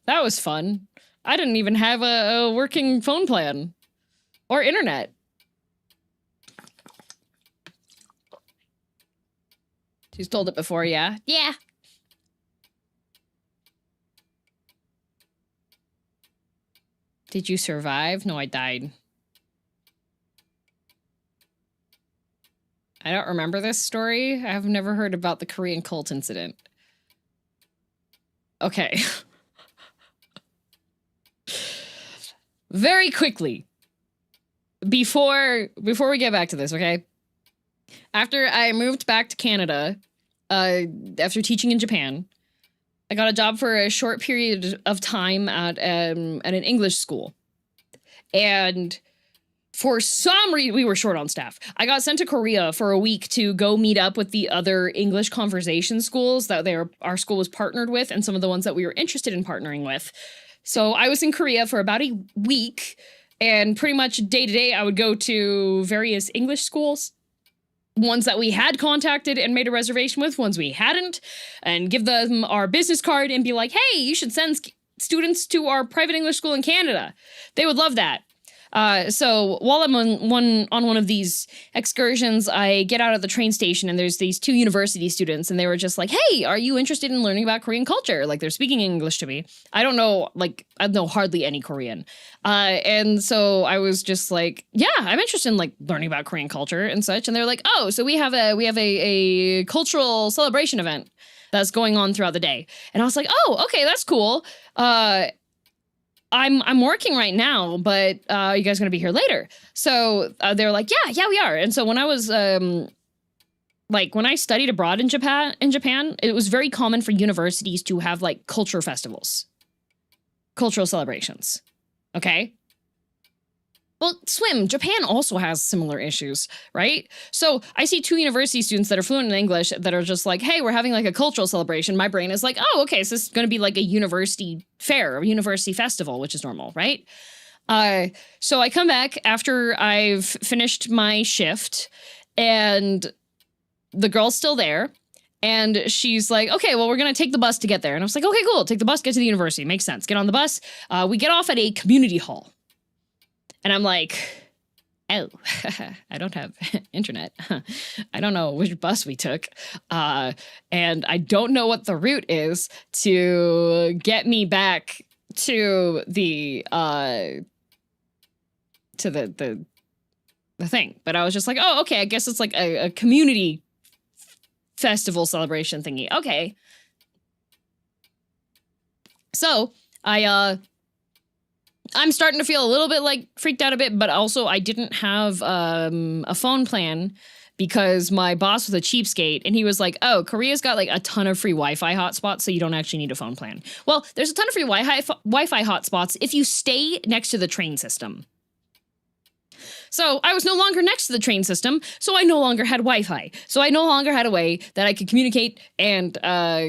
That was fun. I didn't even have a working phone plan. Or internet. She's told it before, yeah? Yeah. Did you survive? No, I died. I don't remember this story. I have never heard about the Korean cult incident. Okay. Very quickly. Before we get back to this, okay? After I moved back to Canada, after teaching in Japan, I got a job for a short period of time at an English school. And for some reason, we were short on staff. I got sent to Korea for a week to go meet up with the other English conversation schools that our school was partnered with and some of the ones that we were interested in partnering with. So I was in Korea for about a week, and pretty much day to day, I would go to various English schools, ones that we had contacted and made a reservation with, ones we hadn't, and give them our business card and be like, hey, you should send students to our private English school in Canada. They would love that. So while I'm on one of these excursions, I get out of the train station and there's these two university students and they were just like, hey, are you interested in learning about Korean culture? Like, they're speaking English to me. I know hardly any Korean. And so I was just like, yeah, I'm interested in like learning about Korean culture and such. And they're like, oh, so we have a cultural celebration event that's going on throughout the day. And I was like, oh, okay, that's cool. I'm working right now, but are you guys going to be here later? So they're like, yeah, we are. And so when I was when I studied abroad in Japan, it was very common for universities to have like culture festivals, cultural celebrations. Okay. Well, Japan also has similar issues, right? So I see two university students that are fluent in English that are just like, hey, we're having like a cultural celebration. My brain is like, oh, okay, so this is going to be like a university fair, a university festival, which is normal, right? So I come back after I've finished my shift and the girl's still there. And she's like, okay, well, we're going to take the bus to get there. And I was like, okay, cool. Take the bus, get to the university. Makes sense. Get on the bus. We get off at a community hall. And I'm like, oh, I don't have internet. I don't know which bus we took. And I don't know what the route is to get me back to the thing. But I was just like, oh, okay, I guess it's like a community festival celebration thingy. Okay. So I'm starting to feel a little bit like freaked out a bit, but also I didn't have a phone plan because my boss was a cheapskate and he was like, oh, Korea's got like a ton of free Wi-Fi hotspots, so you don't actually need a phone plan. Well, there's a ton of free Wi-Fi hotspots if you stay next to the train system. So I was no longer next to the train system, so I no longer had Wi-Fi. So I no longer had a way that I could communicate and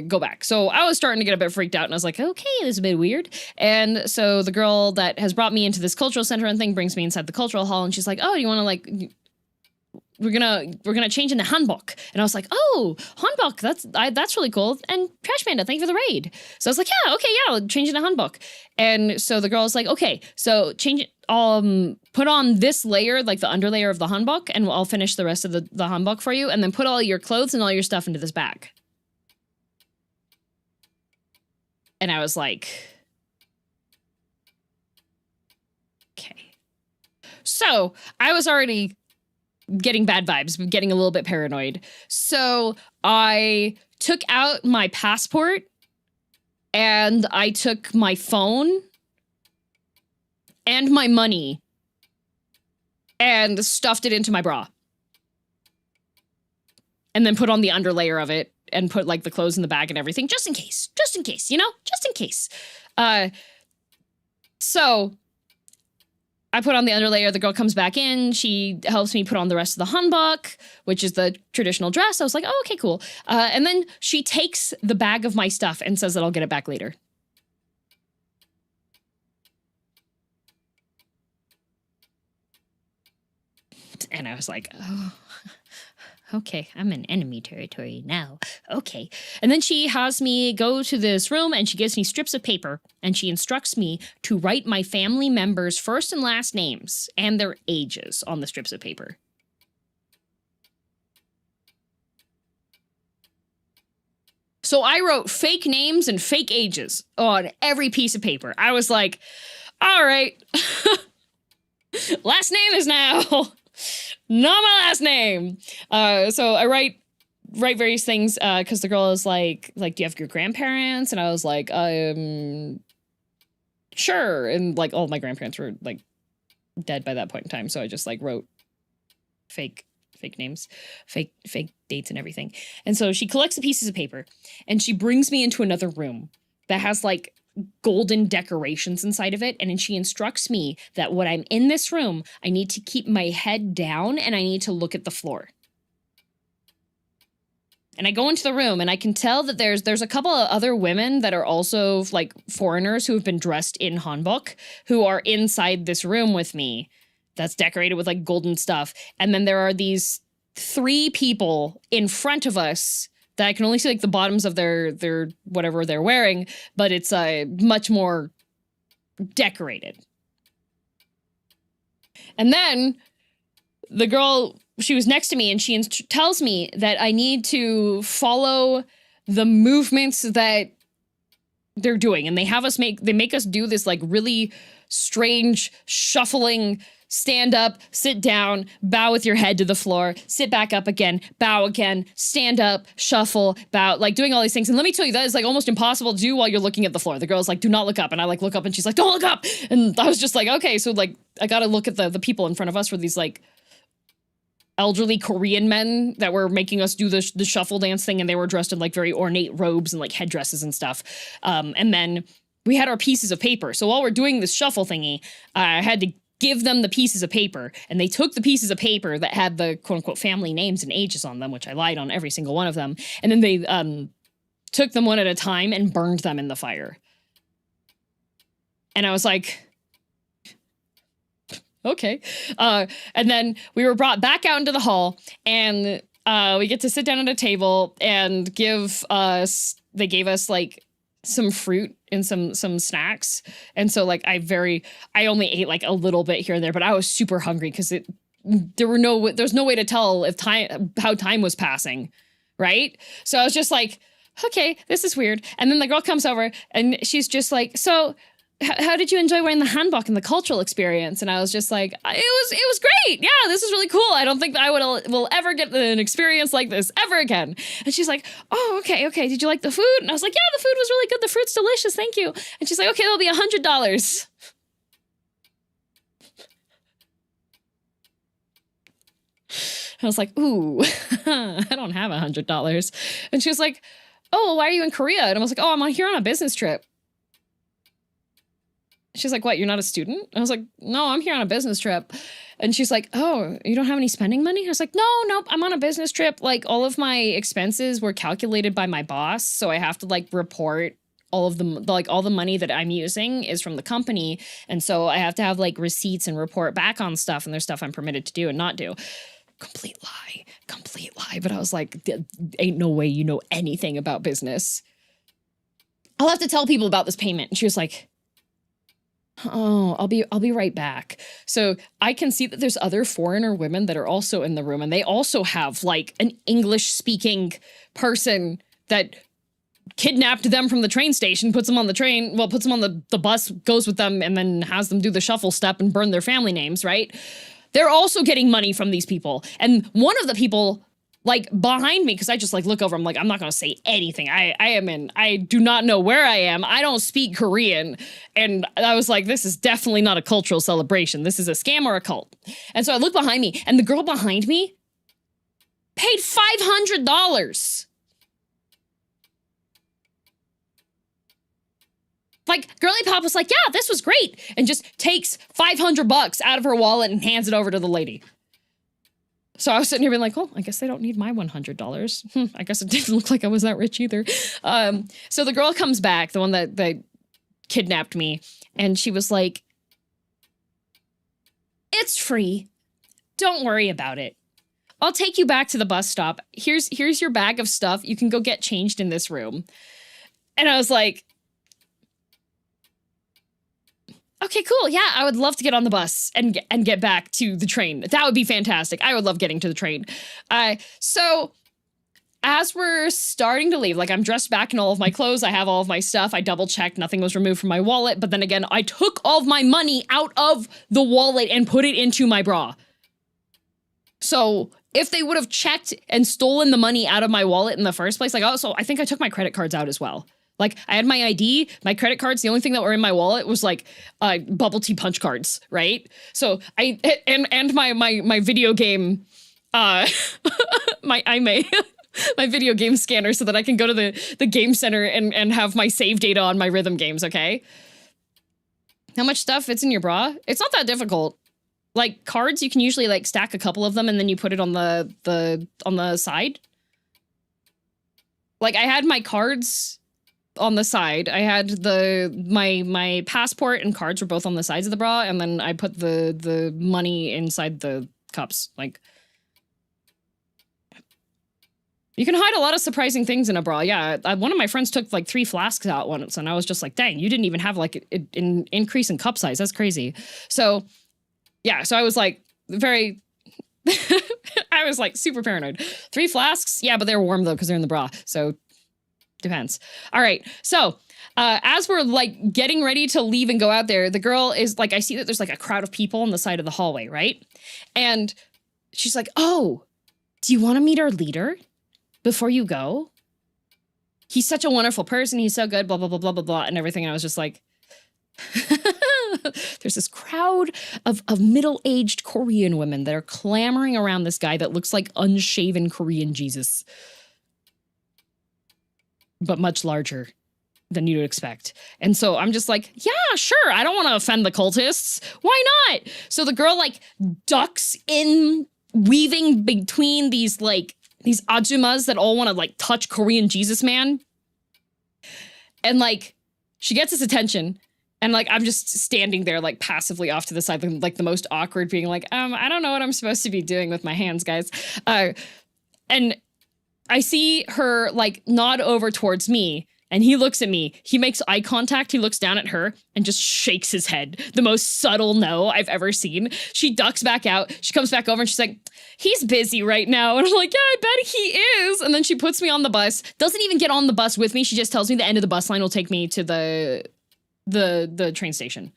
go back. So I was starting to get a bit freaked out, and I was like, okay, this is a bit weird. And so the girl that has brought me into this cultural center and thing brings me inside the cultural hall, and she's like, oh, do you want to like... We're gonna change into hanbok. And I was like, oh, hanbok, that's really cool. And Trash Panda, thank you for the raid. So I was like, yeah, okay, yeah, I'll change into hanbok. And so the girl's like, okay, so change it, put on this layer, like the underlayer of the hanbok, and I'll finish the rest of the hanbok for you, and then put all your clothes and all your stuff into this bag. And I was like, okay. So I was already getting bad vibes, getting a little bit paranoid. So I took out my passport and I took my phone and my money and stuffed it into my bra. And then put on the underlayer of it and put like the clothes in the bag and everything, just in case, you know, just in case. So I put on the underlayer, the girl comes back in, she helps me put on the rest of the hanbok, which is the traditional dress. I was like, oh, okay, cool. And then she takes the bag of my stuff and says that I'll get it back later. And I was like, oh, okay, I'm in enemy territory now. Okay. And then she has me go to this room and she gives me strips of paper and she instructs me to write my family members' first and last names and their ages on the strips of paper. So I wrote fake names and fake ages on every piece of paper. I was like, all right, last name is now Not my last name. So I write various things because the girl is like, do you have your grandparents? And I was like, sure. And like all of my grandparents were like dead by that point in time. So I just like wrote fake names, fake dates and everything. And so she collects the pieces of paper and she brings me into another room that has like golden decorations inside of it. And then she instructs me that when I'm in this room, I need to keep my head down and I need to look at the floor. And I go into the room and I can tell that there's a couple of other women that are also like foreigners who have been dressed in hanbok who are inside this room with me that's decorated with like golden stuff. And then there are these 3 people in front of us that I can only see like the bottoms of their whatever they're wearing, but it's much more decorated. And then the girl, she was next to me and she tells me that I need to follow the movements that they're doing. And they make us do this like really strange shuffling, stand up, sit down, bow with your head to the floor, sit back up again, bow again, stand up, shuffle, bow, like doing all these things. And let me tell you, that is like almost impossible to do while you're looking at the floor. The girl's like, do not look up. And I like look up and she's like, don't look up. And I was just like, okay, so like I gotta look at the people in front of us were these like elderly Korean men that were making us do the shuffle dance thing. And they were dressed in like very ornate robes and like headdresses and stuff. And then we had our pieces of paper. So while we're doing this shuffle thingy, I had to give them the pieces of paper, and they took the pieces of paper that had the quote-unquote family names and ages on them, which I lied on every single one of them, and then they took them one at a time and burned them in the fire. And I was like, okay. And then we were brought back out into the hall, and we get to sit down at a table and they gave us like some fruit and some snacks. And so like I only ate like a little bit here and there, but I was super hungry because there's no way to tell how time was passing, right? So I was just like, okay, this is weird. And then the girl comes over and she's just like, so how did you enjoy wearing the hanbok and the cultural experience? And I was just like, it was great. Yeah, this is really cool. I don't think that I will ever get an experience like this ever again. And she's like, oh, okay. Did you like the food? And I was like, yeah, the food was really good. The fruit's delicious. Thank you. And she's like, okay, it'll be $100. I was like, ooh, I don't have $100. And she was like, oh, well, why are you in Korea? And I was like, oh, I'm here on a business trip. She's like, what, you're not a student? I was like, no, I'm here on a business trip. And she's like, oh, you don't have any spending money? I was like, nope, I'm on a business trip. Like all of my expenses were calculated by my boss. So I have to like report all of all the money that I'm using is from the company. And so I have to have like receipts and report back on stuff. And there's stuff I'm permitted to do and not do. Complete lie. But I was like, ain't no way you know anything about business. I'll have to tell people about this payment. And she was like, oh, I'll be right back. So I can see that there's other foreigner women that are also in the room, and they also have like an English speaking person that kidnapped them from the train station, puts them on the bus, goes with them, and then has them do the shuffle step and burn their family names, right? They're also getting money from these people. And one of the people like behind me, because I just like look over, I'm like, I'm not gonna say anything. I do not know where I am. I don't speak Korean. And I was like, this is definitely not a cultural celebration. This is a scam or a cult. And so I look behind me, and the girl behind me paid $500. Like, Girly Pop was like, yeah, this was great. And just takes $500 out of her wallet and hands it over to the lady. So I was sitting here being like, oh, I guess they don't need my $100. I guess it didn't look like I was that rich either. So the girl comes back, the one that kidnapped me, and she was like, it's free. Don't worry about it. I'll take you back to the bus stop. Here's your bag of stuff. You can go get changed in this room. And I was like, okay, cool. Yeah, I would love to get on the bus and get back to the train. That would be fantastic. I would love getting to the train. So as we're starting to leave, like I'm dressed back in all of my clothes. I have all of my stuff. I double checked. Nothing was removed from my wallet. But then again, I took all of my money out of the wallet and put it into my bra. So if they would have checked and stolen the money out of my wallet in the first place, like also, I think I took my credit cards out as well. Like I had my ID, my credit cards. The only thing that were in my wallet was like bubble tea punch cards, right? So and my video game, my my video game scanner, so that I can go to the game center and have my save data on my rhythm games. Okay. How much stuff fits in your bra? It's not that difficult. Like cards, you can usually like stack a couple of them and then you put it on the side. Like I had my cards on the side. I had my passport and cards were both on the sides of the bra, and then I put the money inside the cups. Like you can hide a lot of surprising things in a bra. Yeah, one of my friends took like 3 flasks out once, and I was just like, dang, you didn't even have like an increase in cup size. That's crazy. So yeah, so I was like very I was like super paranoid. 3 flasks? Yeah, but they're warm though because they're in the bra. So depends. All right. So as we're like getting ready to leave and go out there, the girl is like, I see that there's like a crowd of people on the side of the hallway, right? And she's like, oh, do you want to meet our leader before you go? He's such a wonderful person. He's so good, blah, blah, blah, blah, blah, blah, and everything. And I was just like, there's this crowd of middle-aged Korean women that are clamoring around this guy that looks like unshaven Korean Jesus, but much larger than you'd expect. And so I'm just like, yeah, sure. I don't want to offend the cultists. Why not? So the girl like ducks in, weaving between these ajumas that all want to like touch Korean Jesus man. And like, she gets his attention. And like, I'm just standing there like passively off to the side, like the most awkward, being like, I don't know what I'm supposed to be doing with my hands, guys. And I see her like nod over towards me, and he looks at me. He makes eye contact. He looks down at her and just shakes his head. The most subtle no I've ever seen. She ducks back out. She comes back over and she's like, he's busy right now. And I'm like, yeah, I bet he is. And then she puts me on the bus. Doesn't even get on the bus with me. She just tells me the end of the bus line will take me to the train station.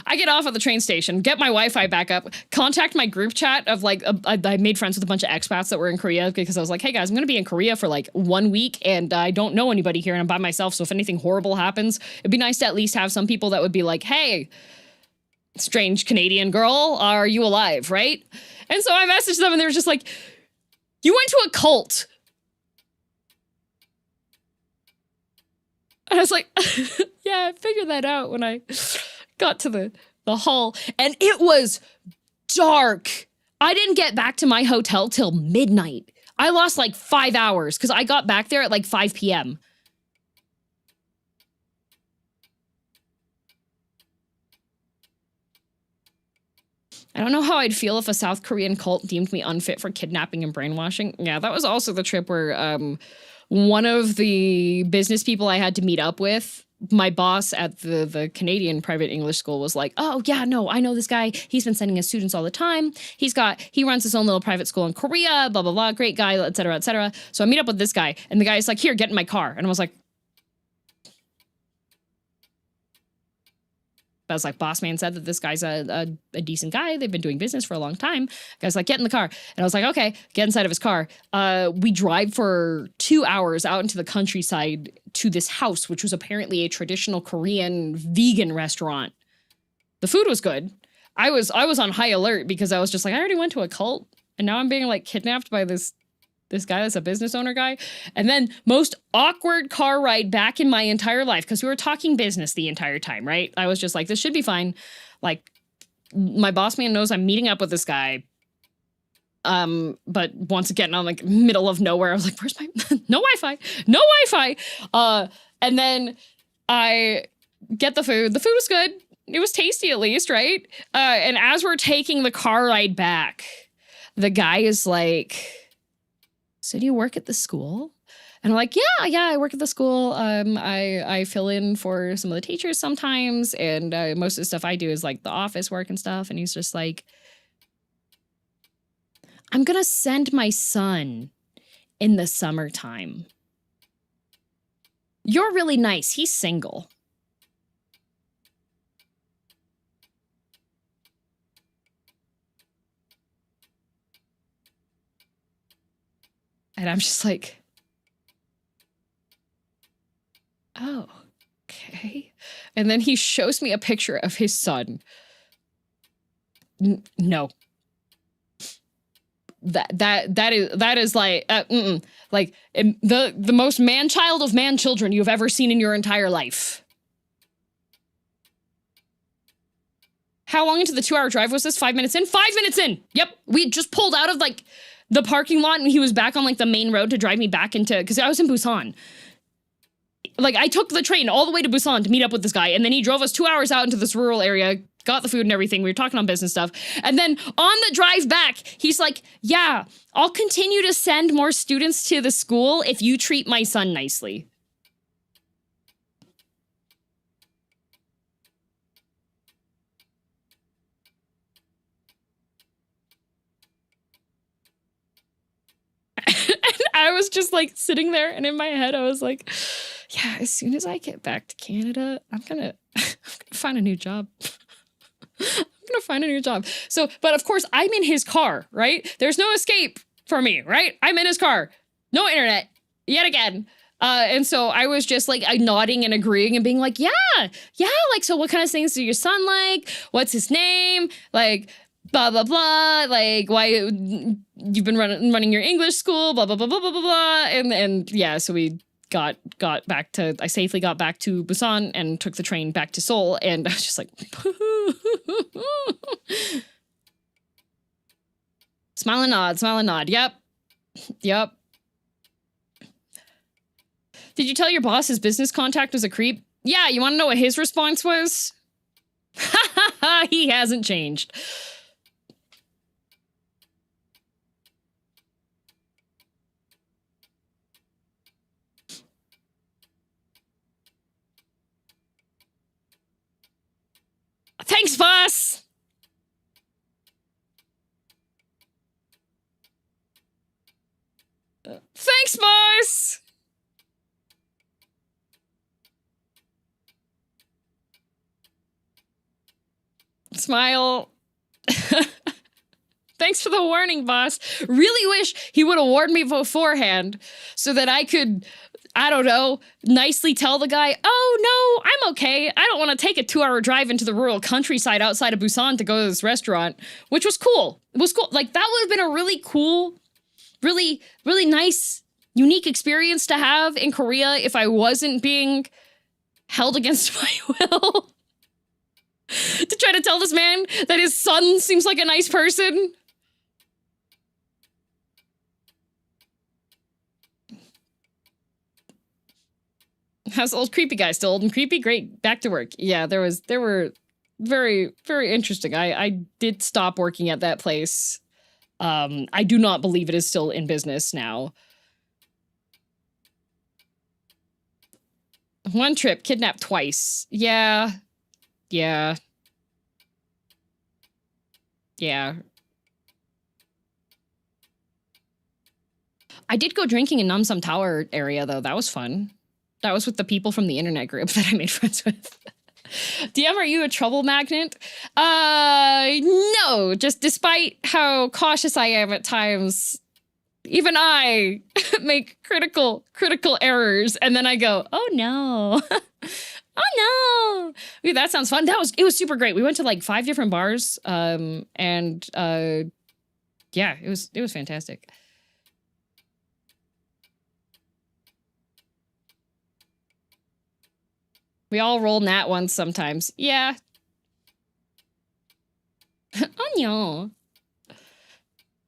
I get off at the train station, get my Wi-Fi back up, contact my group chat of like, I made friends with a bunch of expats that were in Korea because I was like, hey guys, I'm going to be in Korea for like 1 week and I don't know anybody here and I'm by myself. So if anything horrible happens, it'd be nice to at least have some people that would be like, hey, strange Canadian girl, are you alive? Right? And so I messaged them and they were just like, you went to a cult. And I was like, yeah, I figured that out when I got to the hall, and it was dark. I didn't get back to my hotel till midnight. I lost like 5 hours because I got back there at like 5 p.m. I don't know how I'd feel if a South Korean cult deemed me unfit for kidnapping and brainwashing. Yeah, that was also the trip where one of the business people I had to meet up with, my boss at the Canadian private English school was like, oh yeah, no, I know this guy. He's been sending his students all the time. He runs his own little private school in Korea, blah, blah, blah. Great guy, et cetera, et cetera. So I meet up with this guy and the guy's like, here, get in my car. And I was like, boss man said that this guy's a decent guy. They've been doing business for a long time. Guy's like, get in the car. And I was like, okay, get inside of his car. We drive for 2 hours out into the countryside to this house, which was apparently a traditional Korean vegan restaurant. The food was good. I was on high alert because I was just like, I already went to a cult and now I'm being like kidnapped by this guy that's a business owner guy. And then most awkward car ride back in my entire life, because we were talking business the entire time, right? I was just like, this should be fine. Like, my boss man knows I'm meeting up with this guy. But once again, I'm like middle of nowhere. I was like, where's my no Wi-Fi? No Wi-Fi. And then I get the food. The food was good. It was tasty at least, right? And as we're taking the car ride back, the guy is like, so do you work at the school? And I'm like, yeah, I work at the school. I fill in for some of the teachers sometimes. And most of the stuff I do is like the office work and stuff. And he's just like, I'm going to send my son in the summertime. You're really nice. He's single. And I'm just like, oh, okay. And then he shows me a picture of his son. No. That is like like the most man-child of man-children you've ever seen in your entire life. How long into the 2-hour drive was this? 5 minutes in? 5 minutes in! Yep, we just pulled out of like the parking lot and he was back on like the main road to drive me back into, because I was in Busan. Like I took the train all the way to Busan to meet up with this guy, and then he drove us 2 hours out into this rural area, got the food and everything. We were talking on business stuff. And then on the drive back, he's like, yeah, I'll continue to send more students to the school if you treat my son nicely. And I was just like sitting there, and in my head, I was like, yeah, as soon as I get back to Canada, I'm gonna find a new job. I'm gonna find a new job. So, but of course, I'm in his car, right? There's no escape for me, right? I'm in his car. No internet, yet again. And so I was just like nodding and agreeing and being like, yeah, like, so what kind of things do your son like? What's his name? Like, blah, blah, blah. Like, why you've been running your English school, blah, blah, blah, blah, blah, blah, blah. And yeah, so we got back to, I safely got back to Busan and took the train back to Seoul, and I was just like, smile and nod, yep. Did you tell your boss his business contact was a creep? Yeah, you want to know what his response was? He hasn't changed. Thanks, boss! Thanks, boss! Smile. Thanks for the warning, boss. Really wish he would have warned me beforehand so that I could, I don't know, nicely tell the guy, oh, no, I'm okay. I don't want to take a 2-hour drive into the rural countryside outside of Busan to go to this restaurant, which was cool. It was cool. Like, that would have been a really cool, really, really nice, unique experience to have in Korea if I wasn't being held against my will. To try to tell this man that his son seems like a nice person. How's the old creepy guy? Still old and creepy? Great. Back to work. Yeah, they were very, very interesting. I did stop working at that place. I do not believe it is still in business now. One trip, kidnapped twice. Yeah. I did go drinking in Namsam Tower area, though. That was fun. That was with the people from the internet group that I made friends with. DM, are you a trouble magnet? No. Just despite how cautious I am at times, even I make critical errors, and then I go, oh no. Oh no! Ooh, that sounds fun. It was super great. We went to like 5 different bars, yeah, it was fantastic. We all roll nat ones sometimes. Yeah. Oh no.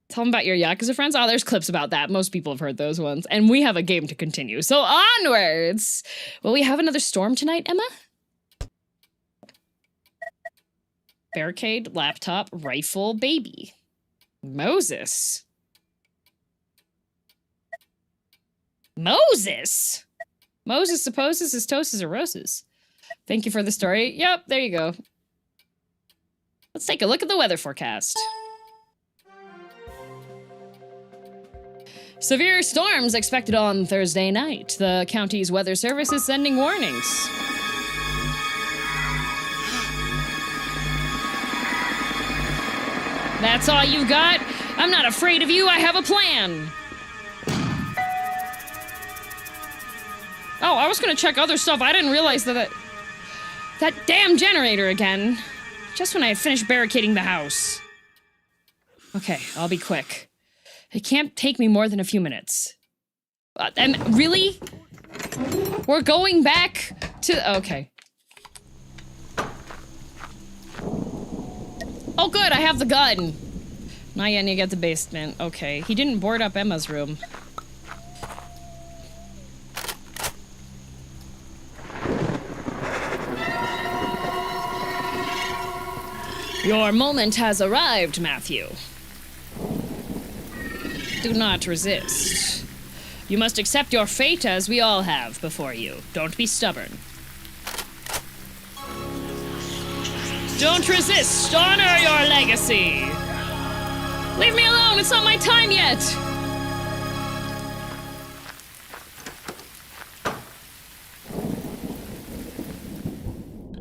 Tell them about your Yakuza friends. Oh, there's clips about that. Most people have heard those ones. And we have a game to continue. So onwards! Will we have another storm tonight, Emma? Barricade, laptop, rifle, baby. Moses. Moses supposes his toast is a roses. Thank you for the story. Yep, there you go. Let's take a look at the weather forecast. Severe storms expected on Thursday night. The county's weather service is sending warnings. That's all you got? I'm not afraid of you, I have a plan. Oh, I was gonna check other stuff. I didn't realize that that damn generator again. Just when I had finished barricading the house. Okay, I'll be quick. It can't take me more than a few minutes. And really? We're going back to... Okay. Oh good, I have the gun. Not yet, you get the basement. Okay, he didn't board up Emma's room. Your moment has arrived, Matthew. Do not resist. You must accept your fate as we all have before you. Don't be stubborn. Don't resist! Honor your legacy! Leave me alone! It's not my time yet!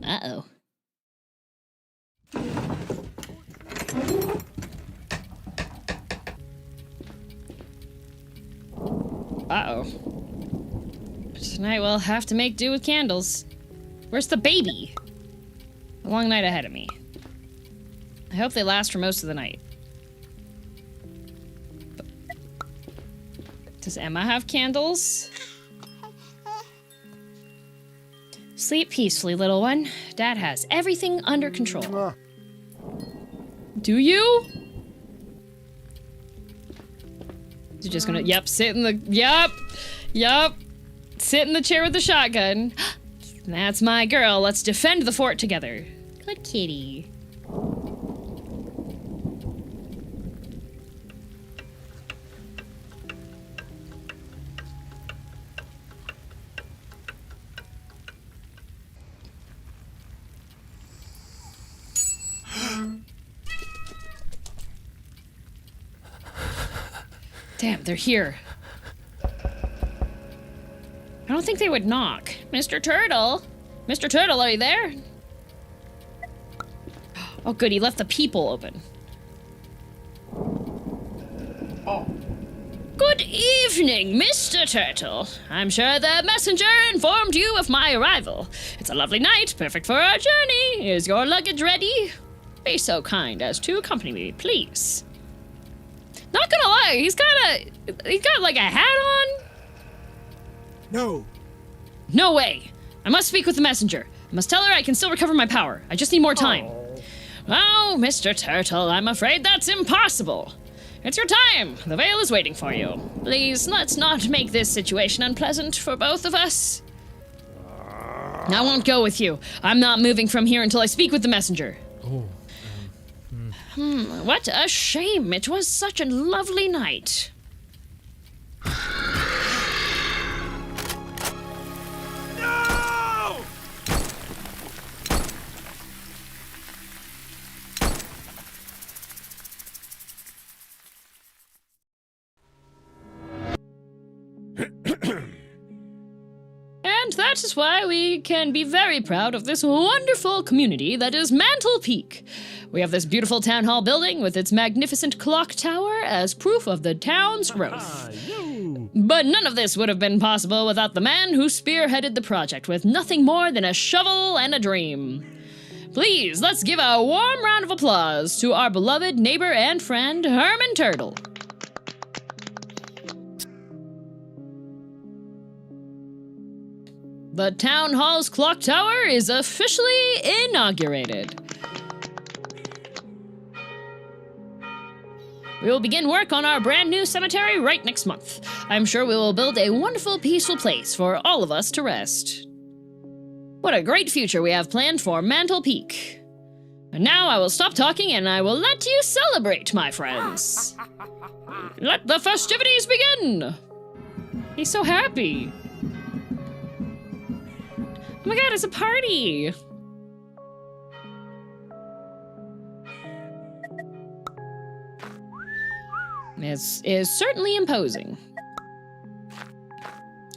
Uh-oh. Uh-oh. Tonight we'll have to make do with candles. Where's the baby? A long night ahead of me. I hope they last for most of the night. Does Emma have candles? Sleep peacefully, little one. Dad has everything under control. Do you? You're just gonna, yep, sit in the, yep. Sit in the chair with the shotgun. That's my girl. Let's defend the fort together. Good kitty. Damn, they're here. I don't think they would knock. Mr. Turtle? Mr. Turtle, are you there? Oh, good, he left the peephole open. Oh. Good evening, Mr. Turtle. I'm sure the messenger informed you of my arrival. It's a lovely night, perfect for our journey. Is your luggage ready? Be so kind as to accompany me, please. Not gonna lie, he's got like a hat on. No. No way. I must speak with the messenger. I must tell her I can still recover my power. I just need more time. Oh, Mr. Turtle, I'm afraid that's impossible. It's your time. The veil is waiting for you. Please, let's not make this situation unpleasant for both of us. I won't go with you. I'm not moving from here until I speak with the messenger. Oh. What a shame. It was such a lovely night. No! And that is why we can be very proud of this wonderful community that is Mantle Peak. We have this beautiful town hall building with its magnificent clock tower as proof of the town's growth. But none of this would have been possible without the man who spearheaded the project with nothing more than a shovel and a dream. Please, let's give a warm round of applause to our beloved neighbor and friend, Herman Turtle. The town hall's clock tower is officially inaugurated. We will begin work on our brand new cemetery right next month. I'm sure we will build a wonderful, peaceful place for all of us to rest. What a great future we have planned for Mantle Peak. And now I will stop talking and I will let you celebrate, my friends. Let the festivities begin! He's so happy. Oh my god, it's a party! This is certainly imposing.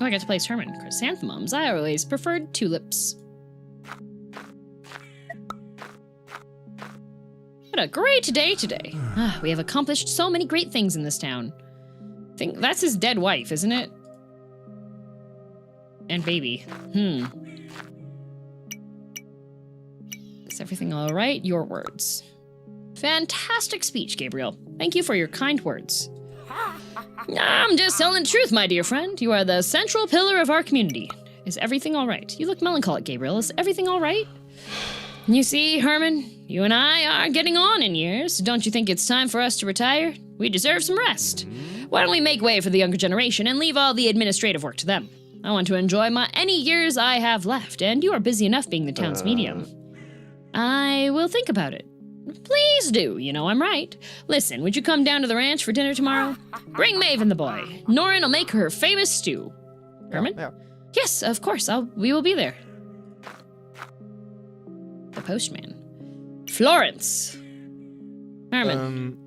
Oh, I got to place Herman. Chrysanthemums. I always preferred tulips. What a great day today. We have accomplished so many great things in this town. That's his dead wife, isn't it? And baby. Is everything all right? Your words. Fantastic speech, Gabriel. Thank you for your kind words. I'm just telling the truth, my dear friend. You are the central pillar of our community. Is everything all right? You look melancholic, Gabriel. Is everything all right? You see, Herman, you and I are getting on in years. Don't you think it's time for us to retire? We deserve some rest. Why don't we make way for the younger generation and leave all the administrative work to them? I want to enjoy any years I have left, and you are busy enough being the town's medium. I will think about it. Please do, you know I'm right. Listen, would you come down to the ranch for dinner tomorrow? Bring Maeve the boy. Norrin will make her famous stew. Herman? Yeah. Yes, of course, we will be there. The postman. Florence. Herman.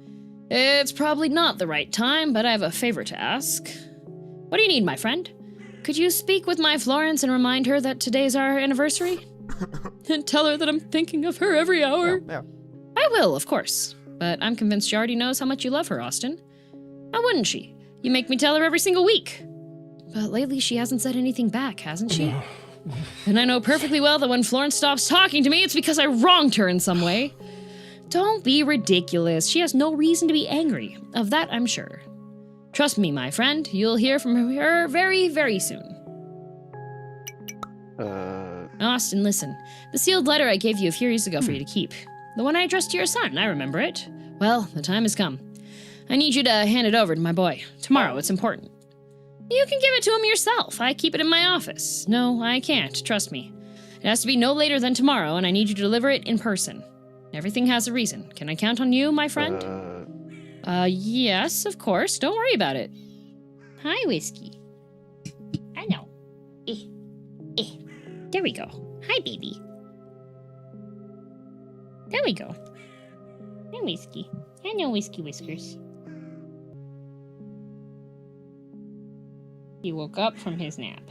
It's probably not the right time, but I have a favor to ask. What do you need, my friend? Could you speak with my Florence and remind her that today's our anniversary? And tell her that I'm thinking of her every hour. Yeah. I will, of course. But I'm convinced she already knows how much you love her, Austin. How wouldn't she? You make me tell her every single week. But lately she hasn't said anything back, hasn't she? And I know perfectly well that when Florence stops talking to me, it's because I wronged her in some way. Don't be ridiculous. She has no reason to be angry. Of that, I'm sure. Trust me, my friend. You'll hear from her very, very soon. Austin, listen. The sealed letter I gave you a few years ago for you to keep. The one I addressed to your son, I remember it. Well, the time has come. I need you to hand it over to my boy. Tomorrow, it's important. You can give it to him yourself. I keep it in my office. No, I can't. Trust me. It has to be no later than tomorrow, and I need you to deliver it in person. Everything has a reason. Can I count on you, my friend? Yes, of course. Don't worry about it. Hi, Whiskey. I know. There we go. Hi, baby. There we go. Hi, Whiskey. I know Whiskey Whiskers. He woke up from his nap.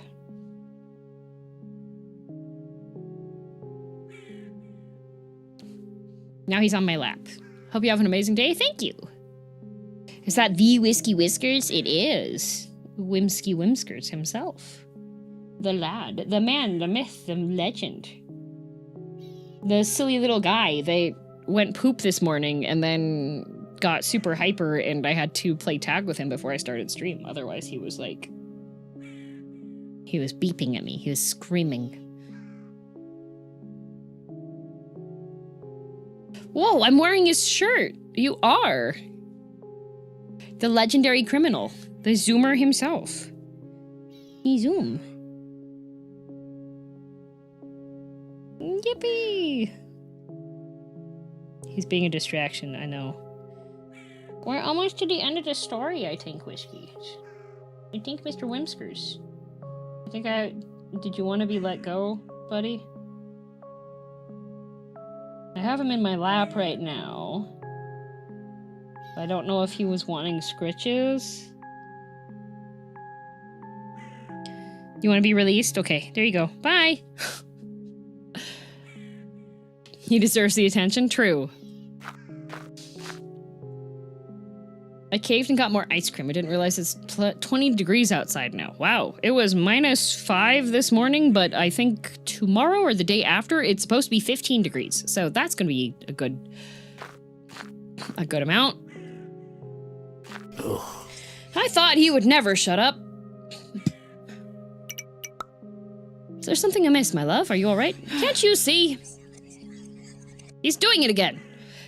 Now he's on my lap. Hope you have an amazing day. Thank you. Is that the Whiskey Whiskers? It is. Whimsky Whimskers himself. The lad, the man, the myth, the legend. The silly little guy. They went poop this morning and then got super hyper, and I had to play tag with him before I started stream. Otherwise, he was like... He was beeping at me. He was screaming. Whoa, I'm wearing his shirt. You are. The legendary criminal. The Zoomer himself. He Zoom. Yippee! He's being a distraction, I know. We're almost to the end of the story, I think, Whiskey. I think, Mr. Whimskers. Did you want to be let go, buddy? I have him in my lap right now. I don't know if he was wanting scritches. You want to be released? Okay, there you go. Bye! He deserves the attention? True. I caved and got more ice cream. I didn't realize it's 20 degrees outside now. Wow. It was -5 this morning, but I think tomorrow or the day after, it's supposed to be 15 degrees. So that's going to be a good amount. I thought he would never shut up. Is there something amiss, my love? Are you all right? Can't you see? He's doing it again.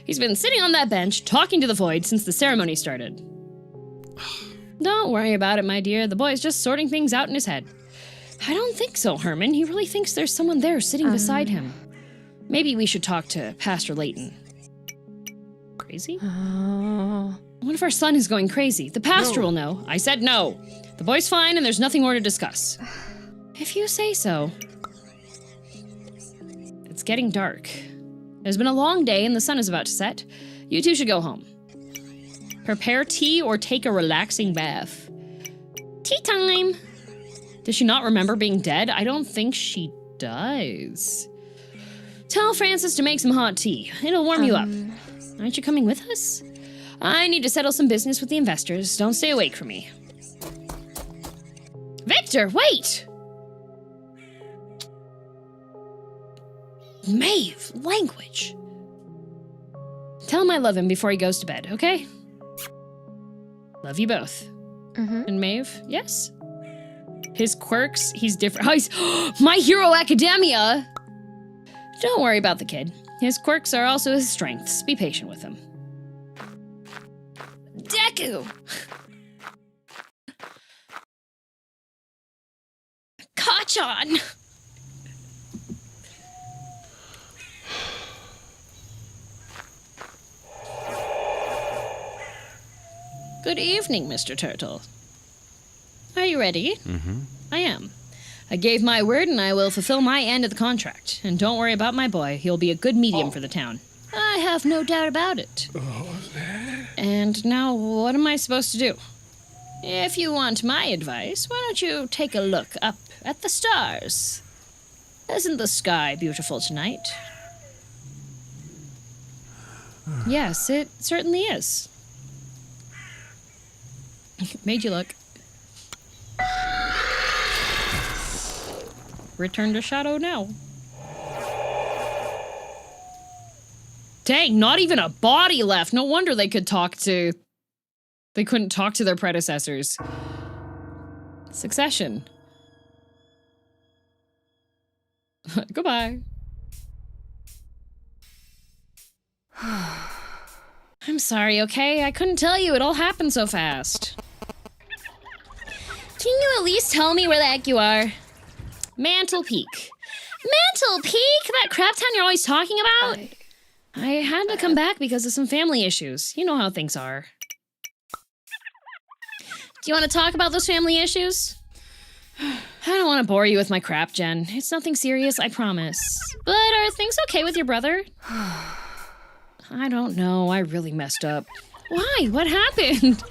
He's been sitting on that bench, talking to the void since the ceremony started. Don't worry about it, my dear. The boy's just sorting things out in his head. I don't think so, Herman. He really thinks there's someone there sitting beside him. Maybe we should talk to Pastor Layton. Crazy? What if our son is going crazy? The pastor will know. I said no. The boy's fine and there's nothing more to discuss. If you say so. It's getting dark. It's been a long day and the sun is about to set. You two should go home. Prepare tea or take a relaxing bath. Tea time! Does she not remember being dead? I don't think she does. Tell Francis to make some hot tea. It'll warm you up. Aren't you coming with us? I need to settle some business with the investors. Don't stay awake for me. Victor, wait! Maeve, language. Tell him I love him before he goes to bed, okay? Love you both. Mm-hmm. And Maeve, yes? His quirks, he's different. Oh, he's My Hero Academia! Don't worry about the kid. His quirks are also his strengths. Be patient with him. Deku! Kachan! Good evening, Mr. Turtle. Are you ready? Mm-hmm. I am. I gave my word and I will fulfill my end of the contract. And don't worry about my boy. He'll be a good medium for the town. I have no doubt about it. And now, what am I supposed to do? If you want my advice, why don't you take a look up at the stars? Isn't the sky beautiful tonight? Yes, it certainly is. Made you look. Return to shadow now. Dang, not even a body left. No wonder they couldn't talk to their predecessors. Succession. Goodbye. I'm sorry, okay? I couldn't tell you. It all happened so fast. Can you at least tell me where the heck you are? Mantle Peak. Mantle Peak? That crap town you're always talking about? I had to come back because of some family issues. You know how things are. Do you want to talk about those family issues? I don't want to bore you with my crap, Jen. It's nothing serious, I promise. But are things okay with your brother? I don't know. I really messed up. Why? What happened?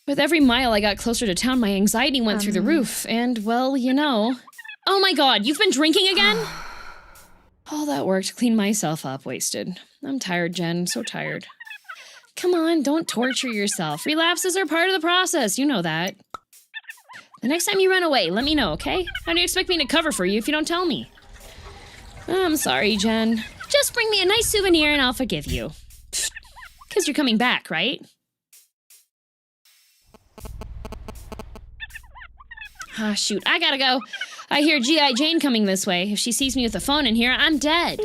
With every mile I got closer to town, my anxiety went through the roof. And, well, you know. Oh my god, you've been drinking again? All that work to clean myself up wasted. I'm tired, Jen. So tired. Come on, don't torture yourself. Relapses are part of the process. You know that. The next time you run away, let me know, okay? How do you expect me to cover for you if you don't tell me? I'm sorry, Jen. Just bring me a nice souvenir and I'll forgive you. Because you're coming back, right? Ah, shoot, I gotta go. I hear G.I. Jane coming this way. If she sees me with a phone in here, I'm dead.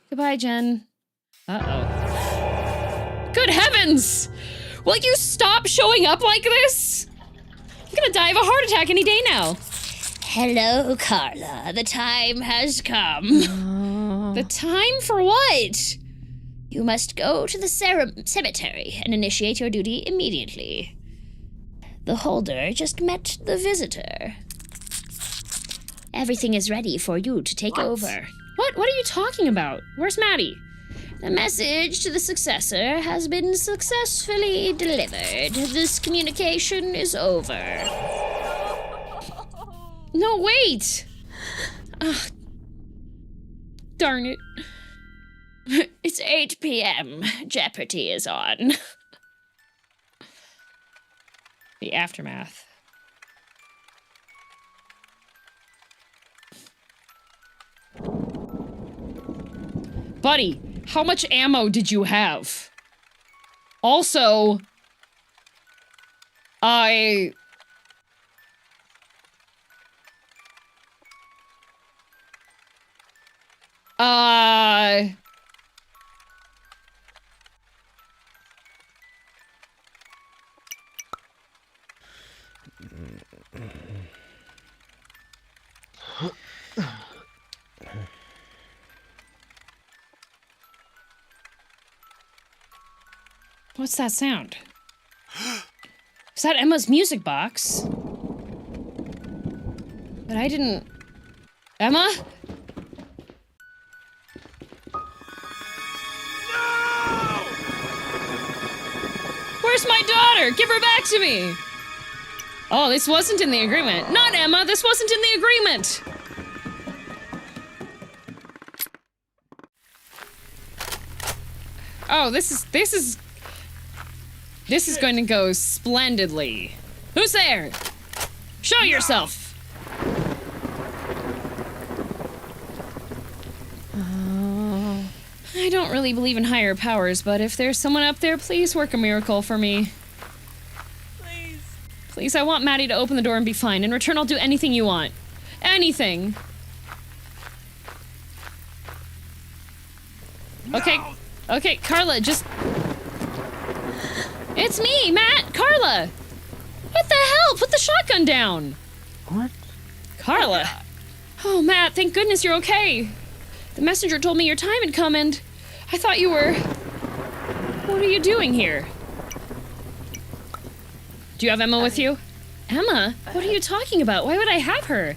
Goodbye, Jen. Uh-oh. Good heavens! Will you stop showing up like this? I'm gonna die of a heart attack any day now. Hello, Carla. The time has come. The time for what? You must go to the cemetery and initiate your duty immediately. The holder just met the visitor. Everything is ready for you to take over. What? What are you talking about? Where's Maddie? The message to the successor has been successfully delivered. This communication is over. No, wait! Ugh. Darn it. It's 8 p.m. Jeopardy is on. The aftermath. Buddy, how much ammo did you have? Also, what's that sound? Is that Emma's music box? But I didn't... Emma? Where's my daughter? Give her back to me! Oh, this wasn't in the agreement. Not Emma, this wasn't in the agreement! Oh, this is going to go splendidly. Who's there? Show yourself! I don't really believe in higher powers, but if there's someone up there, please work a miracle for me. Please. Please, I want Maddie to open the door and be fine. In return, I'll do anything you want. Anything. Okay. Okay, Carla, just... It's me, Matt! Carla! What the hell? Put the shotgun down! What? Carla! Oh, Matt, thank goodness you're okay. The messenger told me your time had come and... I thought you were... What are you doing here? Do you have Emma with you? Emma? What are you talking about? Why would I have her?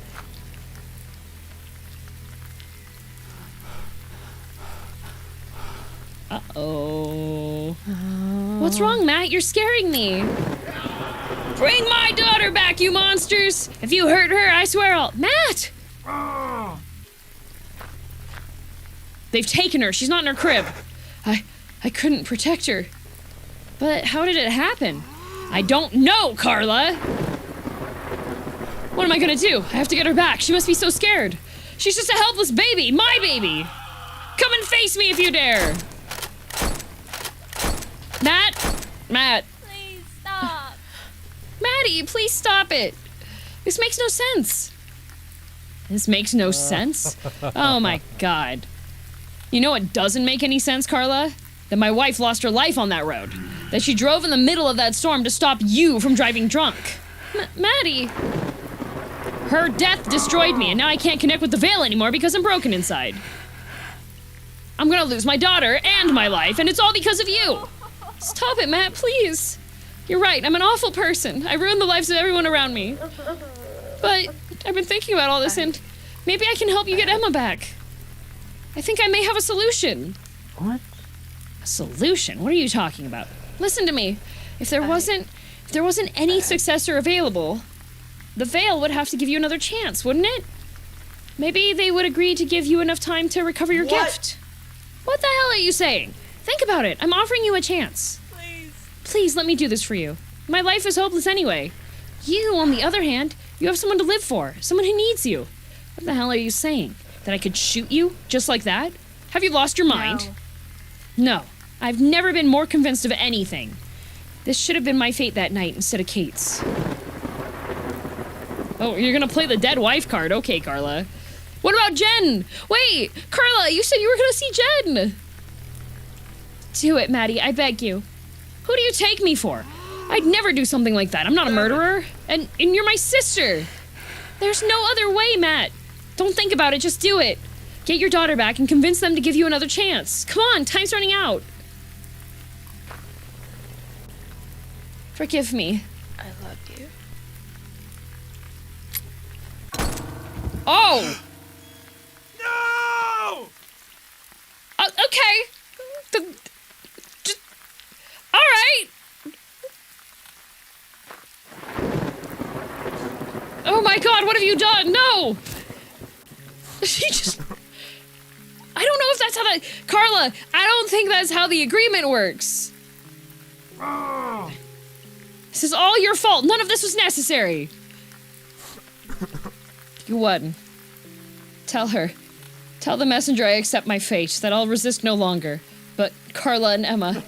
Uh-oh. What's wrong, Matt? You're scaring me. Bring my daughter back, you monsters! If you hurt her, I swear I'll... Matt! They've taken her. She's not in her crib. I couldn't protect her. But how did it happen? I don't know, Carla! What am I gonna do? I have to get her back. She must be so scared. She's just a helpless baby. My baby! Come and face me if you dare! Matt! Please stop. Maddie, please stop it! This makes no sense. This makes no sense? Oh my god. You know what doesn't make any sense, Carla? That my wife lost her life on that road. That she drove in the middle of that storm to stop you from driving drunk. Maddie! Her death destroyed me, and now I can't connect with the Veil anymore because I'm broken inside. I'm gonna lose my daughter and my life, and it's all because of you! Stop it, Matt, please! You're right, I'm an awful person. I ruined the lives of everyone around me. But I've been thinking about all this, and maybe I can help you get Emma back. I think I may have a solution. What? A solution? What are you talking about? Listen to me. If there wasn't any successor available, the Veil would have to give you another chance, wouldn't it? Maybe they would agree to give you enough time to recover your gift. What the hell are you saying? Think about it. I'm offering you a chance. Please. Please let me do this for you. My life is hopeless anyway. You, on the other hand, you have someone to live for, someone who needs you. What the hell are you saying? That I could shoot you just like that? Have you lost your mind? No. I've never been more convinced of anything. This should have been my fate that night instead of Kate's. Oh, you're gonna play the dead wife card. Okay, Carla. What about Jen? Wait, Carla, you said you were gonna see Jen. Do it, Maddie, I beg you. Who do you take me for? I'd never do something like that. I'm not a murderer. And you're my sister. There's no other way, Matt. Don't think about it, just do it. Get your daughter back and convince them to give you another chance. Come on, time's running out. Forgive me. I love you. Oh! No! Okay. Just, all right. Oh my god, what have you done? No! She just... I don't know if that's how that... Carla, I don't think that's how the agreement works. This is all your fault. None of this was necessary. You won. Tell her. Tell the messenger I accept my fate, that I'll resist no longer. But Carla and Emma,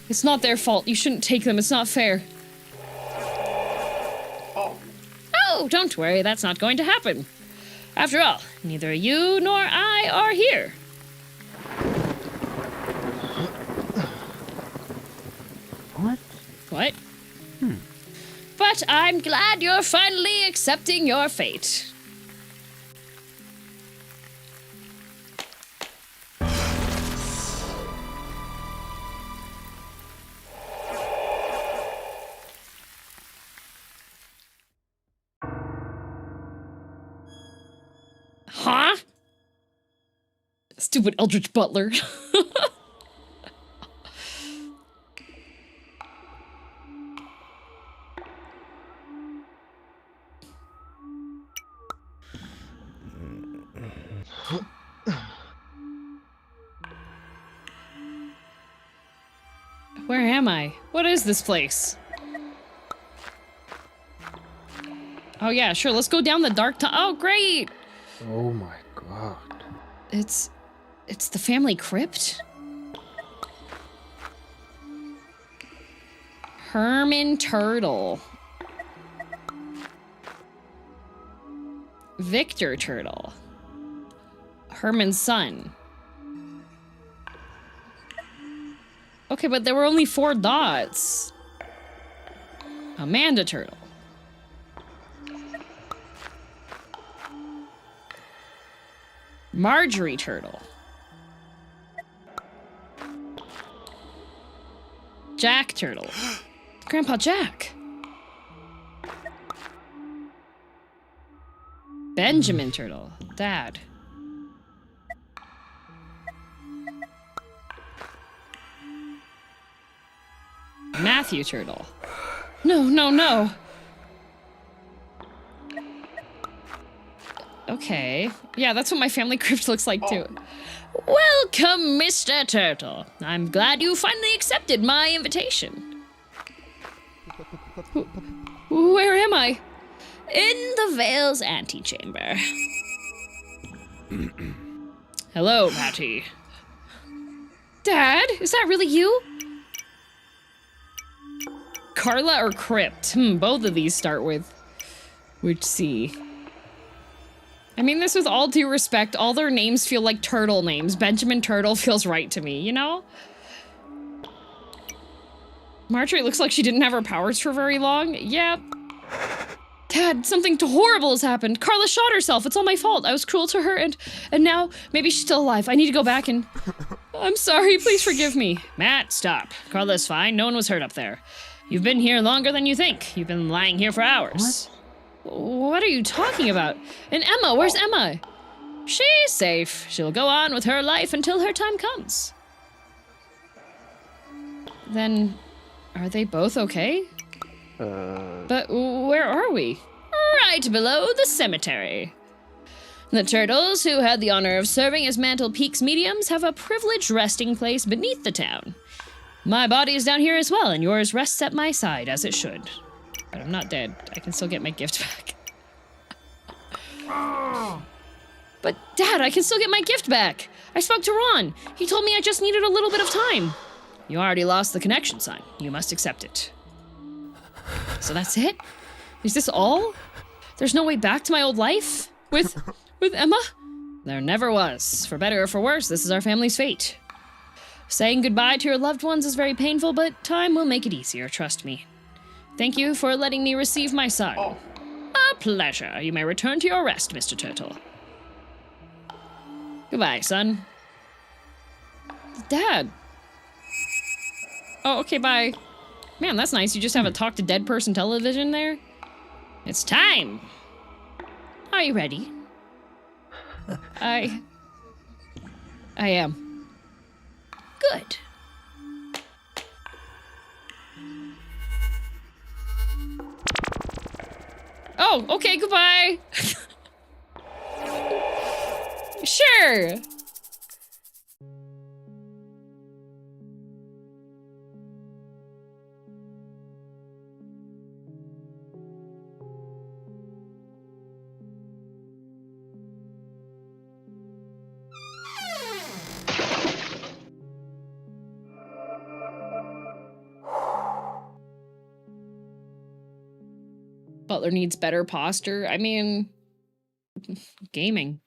it's not their fault. You shouldn't take them. It's not fair. Oh, don't worry. That's not going to happen. After all, neither you nor I are here. What? What? But I'm glad you're finally accepting your fate. Huh? Stupid Eldritch Butler. Where am I? What is this place? Oh yeah, sure, let's go down the dark tunnel. Oh, great! Oh my god. It's the family crypt? Herman Turtle. Victor Turtle. Herman's son. Okay, but there were only 4 dots. Amanda Turtle. Marjorie Turtle. Jack Turtle. Grandpa Jack. Benjamin Turtle. Dad. Matthew Turtle. No, no, no. Okay. Yeah, that's what my family crypt looks like too. Welcome, Mr. Turtle. I'm glad you finally accepted my invitation. Where am I? In the Vale's antechamber. Hello, Patty. Dad, is that really you? Carla or Crypt? Both of these start with which C. I mean this with all due respect, all their names feel like turtle names. Benjamin Turtle feels right to me, you know? Marjorie looks like she didn't have her powers for very long. Yep. Dad, something horrible has happened. Carla shot herself. It's all my fault. I was cruel to her and now maybe she's still alive. I need to go back and... I'm sorry, please forgive me. Matt, stop. Carla's fine. No one was hurt up there. You've been here longer than you think. You've been lying here for hours. What are you talking about? And Emma, where's Emma? She's safe. She'll go on with her life until her time comes. Then, are they both okay? But where are we? Right below the cemetery. The turtles, who had the honor of serving as Mantle Peak's mediums, have a privileged resting place beneath the town. My body is down here as well, and yours rests at my side, as it should. But I'm not dead. I can still get my gift back. But, Dad, I can still get my gift back! I spoke to Ron. He told me I just needed a little bit of time. You already lost the connection, son. You must accept it. So that's it? Is this all? There's no way back to my old life? With Emma? There never was. For better or for worse, this is our family's fate. Saying goodbye to your loved ones is very painful, but time will make it easier, trust me. Thank you for letting me receive my son. A pleasure. You may return to your rest, Mr. Turtle. Goodbye, son. Dad. Oh, okay, bye. Man, that's nice. You just have a talk to dead person television there. It's time. Are you ready? I am. Good. Oh, okay, goodbye. Sure. Butler needs better posture. I mean, gaming.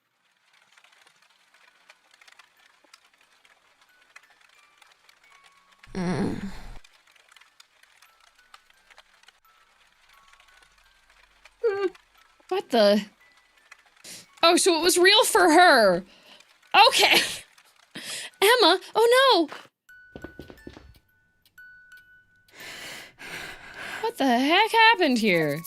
What the? Oh, so it was real for her. Okay. Emma, oh no. What the heck happened here?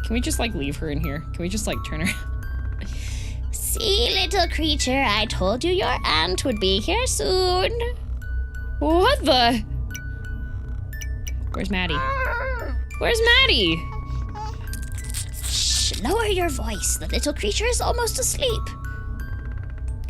Can we just, like, leave her in here? Can we just, like, turn her? See, little creature, I told you your aunt would be here soon. What the? Where's Maddie? Where's Maddie? Shh, lower your voice. The little creature is almost asleep.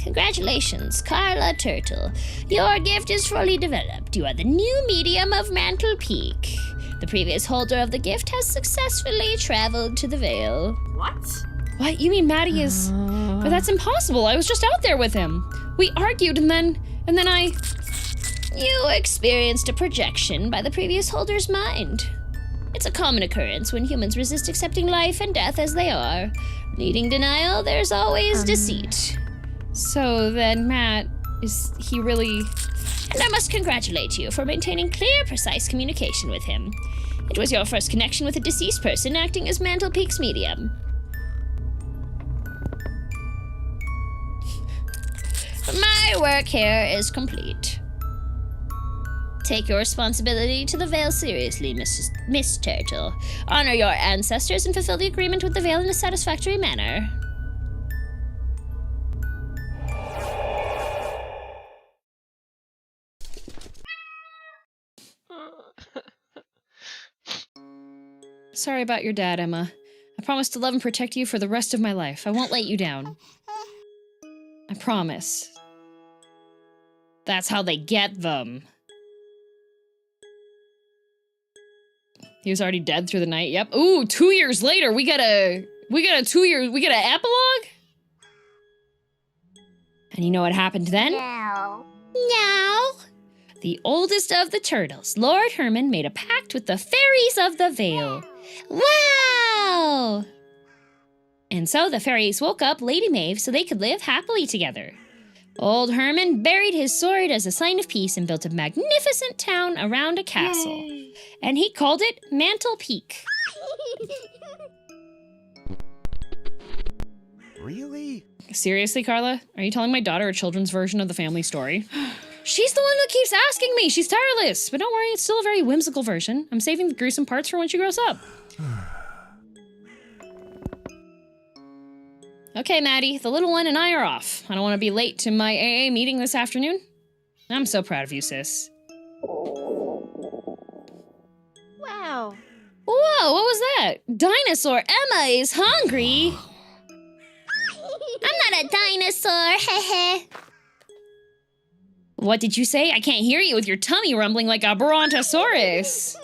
Congratulations, Carla Turtle. Your gift is fully developed. You are the new medium of Mantle Peak. The previous holder of the gift has successfully traveled to the Vale. What? What? You mean Maddie is... But that's impossible. I was just out there with him. We argued and then I... You experienced a projection by the previous holder's mind. It's a common occurrence when humans resist accepting life and death as they are. Needing denial, there's always deceit. So then Matt, is he really... And I must congratulate you for maintaining clear, precise communication with him. It was your first connection with a deceased person acting as Mantle Peak's medium. My work here is complete. Take your responsibility to the Vale seriously, Miss Turtle. Honor your ancestors and fulfill the agreement with the Vale in a satisfactory manner. Sorry about your dad, Emma. I promise to love and protect you for the rest of my life. I won't let you down. I promise. That's how they get them. He was already dead through the night. Yep. Ooh, 2 years later, we get an epilogue? And you know what happened then? Now, The oldest of the turtles, Lord Herman, made a pact with the fairies of the Vale. wow! And so the fairies woke up Lady Maeve so they could live happily together. Old Herman buried his sword as a sign of peace and built a magnificent town around a castle. Yay. And he called it Mantle Peak. Really? Seriously, Carla? Are you telling my daughter a children's version of the family story? She's the one who keeps asking me. She's tireless. But don't worry, it's still a very whimsical version. I'm saving the gruesome parts for when she grows up. Okay, Maddie, the little one and I are off. I don't want to be late to my AA meeting this afternoon. I'm so proud of you, sis. Wow. Whoa, what was that? Dinosaur Emma is hungry. I'm not a dinosaur, heh. What did you say? I can't hear you with your tummy rumbling like a brontosaurus.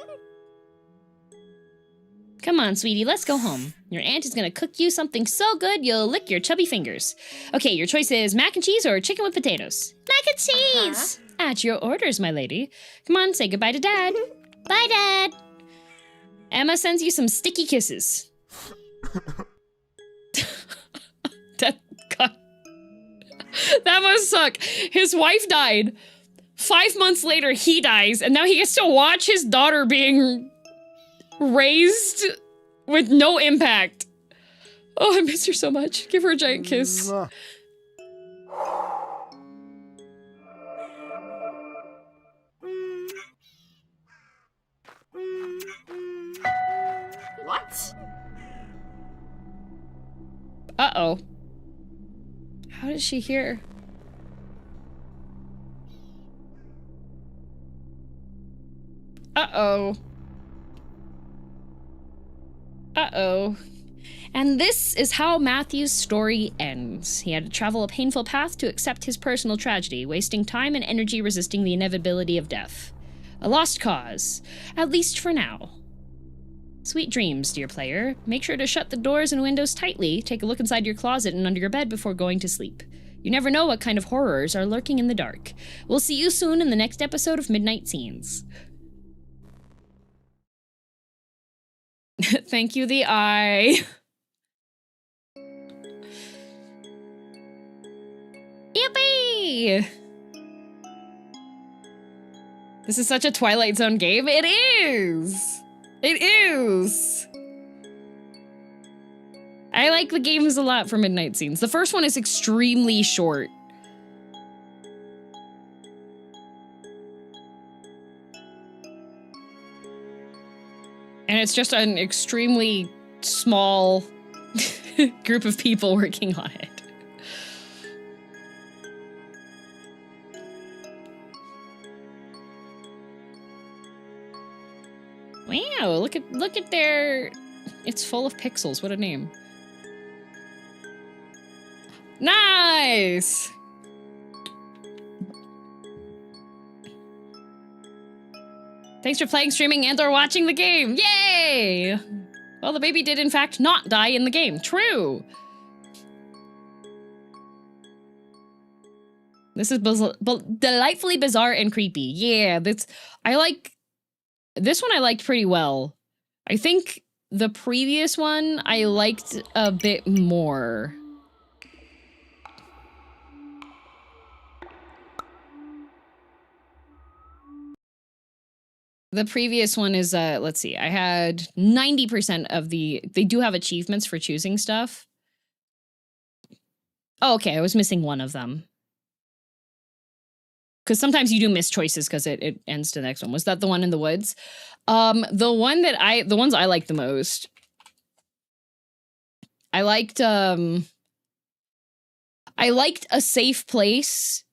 Come on, sweetie, let's go home. Your aunt is gonna cook you something so good you'll lick your chubby fingers. Okay, your choice is mac and cheese or chicken with potatoes. Mac and cheese! At your orders, my lady. Come on, say goodbye to Dad. Bye, Dad. Emma sends you some sticky kisses. That must suck. His wife died. 5 months later, he dies, and now he gets to watch his daughter being raised with no impact. Oh, I miss her so much. Give her a giant kiss. What? Uh-oh. How did she hear? Uh-oh. Uh-oh. And this is how Matthew's story ends. He had to travel a painful path to accept his personal tragedy, wasting time and energy resisting the inevitability of death. A lost cause, at least for now. Sweet dreams, dear player. Make sure to shut the doors and windows tightly, take a look inside your closet and under your bed before going to sleep. You never know what kind of horrors are lurking in the dark. We'll see you soon in the next episode of Midnight Scenes. Thank you, the eye. Yippee! This is such a Twilight Zone game. It is! It is! I like the games a lot for Midnight Scenes. The first one is extremely short. And it's just an extremely small group of people working on it. Wow, look at their... It's full of pixels. What a name. Nice! Thanks for playing, streaming, and/or watching the game. Yay! Well, the baby did in fact not die in the game. True. This is delightfully bizarre and creepy. Yeah, this one I liked pretty well. I think the previous one I liked a bit more. The previous one is, let's see, I had 90% of they do have achievements for choosing stuff. Oh, okay, I was missing one of them. Because sometimes you do miss choices because it ends to the next one. Was that the one in the woods? The ones I liked the most. I liked A Safe Place,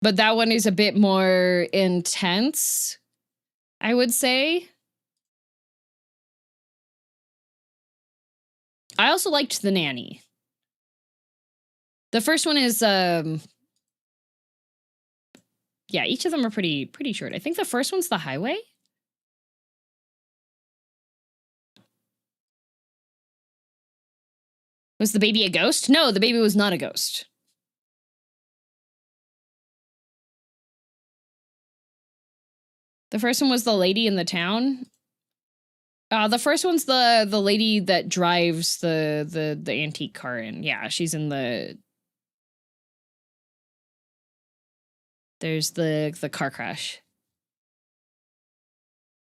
but that one is a bit more intense, I would say. I also liked The Nanny. The first one is yeah, each of them are pretty short. I think the first one's The Highway. Was the baby a ghost? No, the baby was not a ghost. The first one was the lady in the town. The first one's the lady that drives the antique car in. Yeah, she's in the. There's the car crash.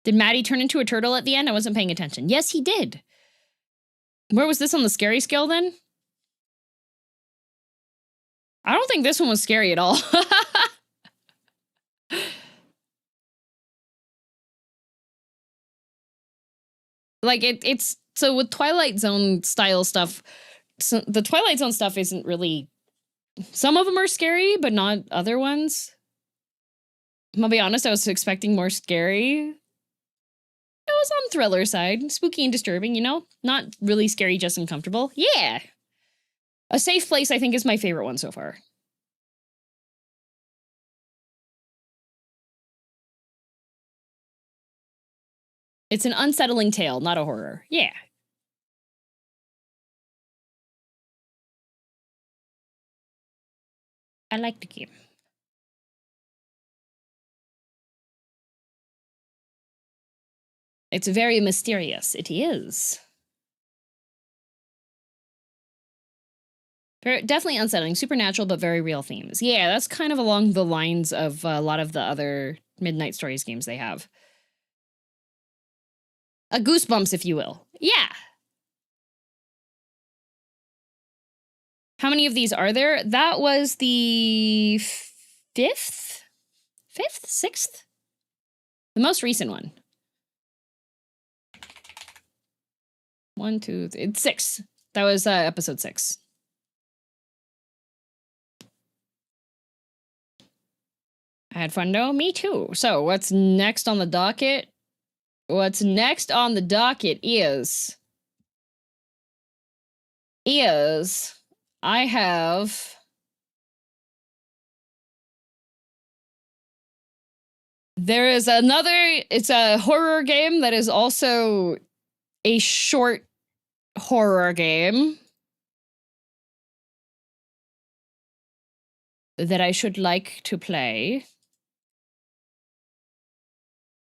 Did Maddie turn into a turtle at the end? I wasn't paying attention. Yes, he did. Where was this on the scary scale then? I don't think this one was scary at all. Like it's so with Twilight Zone style stuff, so the Twilight Zone stuff isn't really, some of them are scary, but not other ones. I'm gonna be honest, I was expecting more scary. It was on thriller side, spooky and disturbing, you know? Not really scary, just uncomfortable. Yeah. A Safe Place, I think, is my favorite one so far. It's an unsettling tale, not a horror. Yeah. I like the game. It's very mysterious. It is. Definitely unsettling. Supernatural, but very real themes. Yeah, that's kind of along the lines of a lot of the other Midnight Stories games they have. A Goosebumps, if you will. Yeah. How many of these are there? That was the fifth? Sixth? The most recent one. 1, 2, 3, it's 6. That was episode 6. I had fun though. Me too. So what's next on the docket? What's next on the docket is I have there is another, it's a horror game that is also a short horror game that I should like to play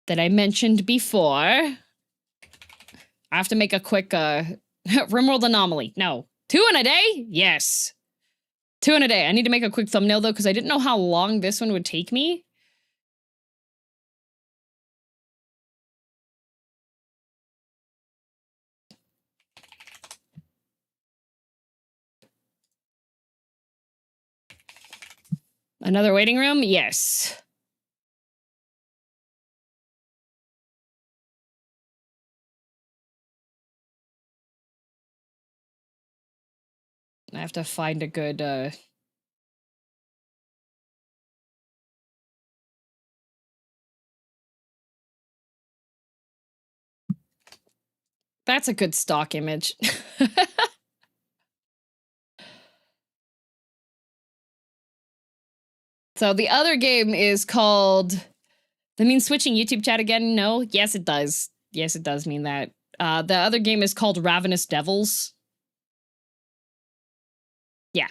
that I mentioned before. I have to make a quick Rimworld anomaly. No. 2 in a day? Yes. 2 in a day. I need to make a quick thumbnail though, because I didn't know how long this one would take me. Another waiting room? Yes. I have to find a good, That's a good stock image. So the other game is called That means switching YouTube chat again? No? Yes, it does. Yes, it does mean that. The other game is called Ravenous Devils. Yeah.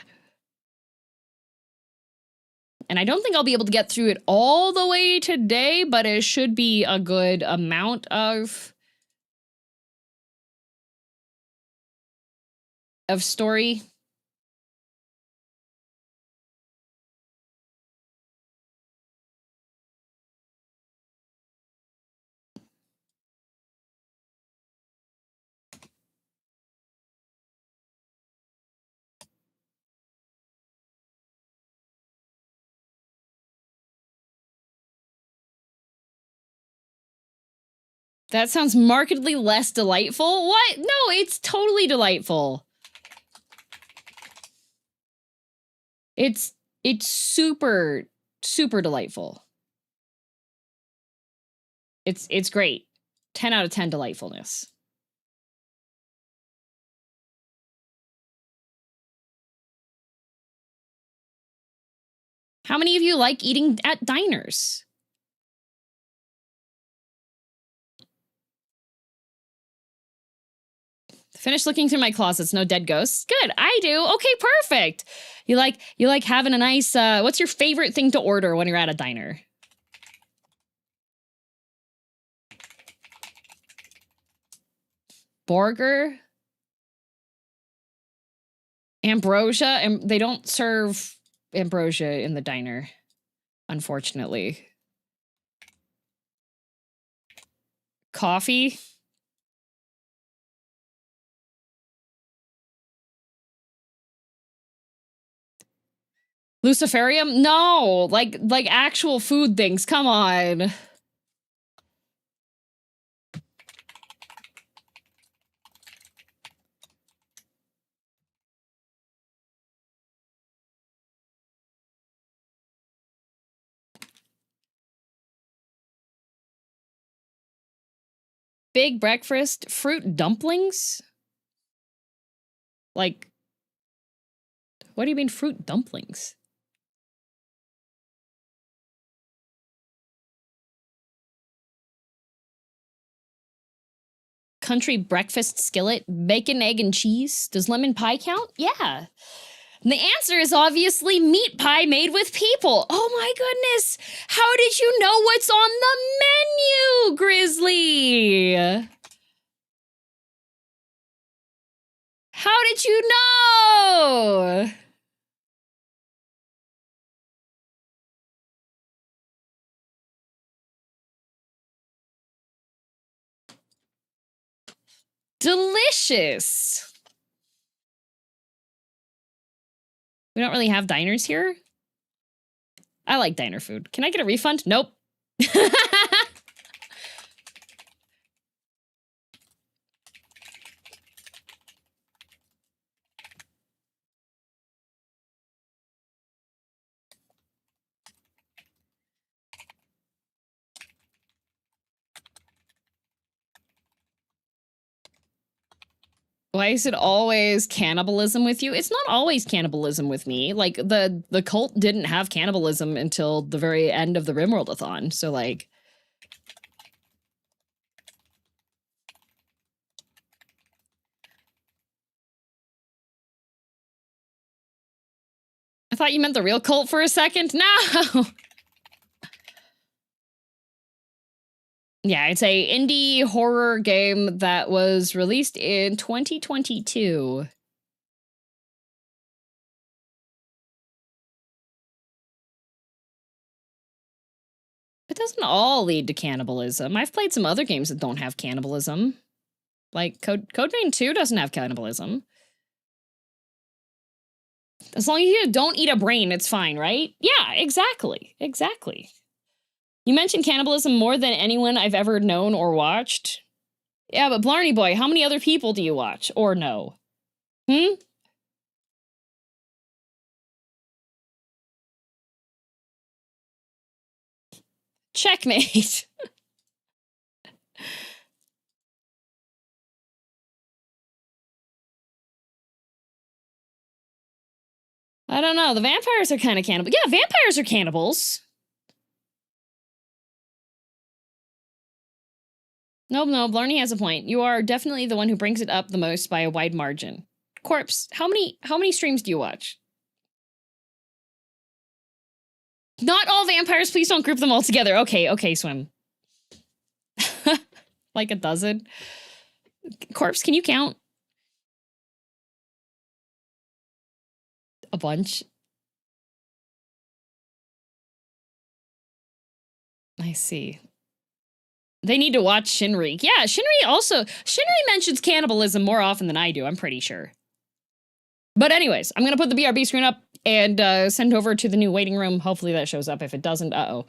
And I don't think I'll be able to get through it all the way today, but it should be a good amount of story. That sounds markedly less delightful. What? No, it's totally delightful. It's super, super delightful. It's great. 10 out of 10 delightfulness. How many of you like eating at diners? Finish looking through my closets. No dead ghosts. Good. I do. Okay, perfect. You like having a nice what's your favorite thing to order when you're at a diner? Burger? Ambrosia? And they don't serve ambrosia in the diner, unfortunately. Coffee? Luciferium? No, like actual food things. Come on. Big breakfast, fruit dumplings? Like, what do you mean fruit dumplings? Country breakfast skillet, bacon, egg, and cheese. Does lemon pie count? Yeah. And the answer is obviously meat pie made with people. Oh my goodness. How did you know what's on the menu, Grizzly? How did you know? Delicious. We don't really have diners here. I like diner food. Can I get a refund? Nope. Why is it always cannibalism with you? It's not always cannibalism with me. Like, the cult didn't have cannibalism until the very end of the Rimworld-a-thon, so, like... I thought you meant the real cult for a second? No! Yeah, it's a indie horror game that was released in 2022. It doesn't all lead to cannibalism. I've played some other games that don't have cannibalism. Like, Code Vein 2 doesn't have cannibalism. As long as you don't eat a brain, it's fine, right? Yeah, exactly. Exactly. You mentioned cannibalism more than anyone I've ever known or watched. Yeah, but Blarney Boy, how many other people do you watch? Or know? Hmm? Checkmate. I don't know. The vampires are kind of cannibals. Yeah, vampires are cannibals. Nope, Blarney has a point. You are definitely the one who brings it up the most by a wide margin. Corpse, how many streams do you watch? Not all vampires, please don't group them all together. Okay, Swim. Like a dozen. Corpse, can you count? A bunch. I see. They need to watch Shinri. Yeah, Shinri mentions cannibalism more often than I do, I'm pretty sure. But anyways, I'm gonna put the BRB screen up and send over to the new waiting room. Hopefully that shows up. If it doesn't, uh-oh.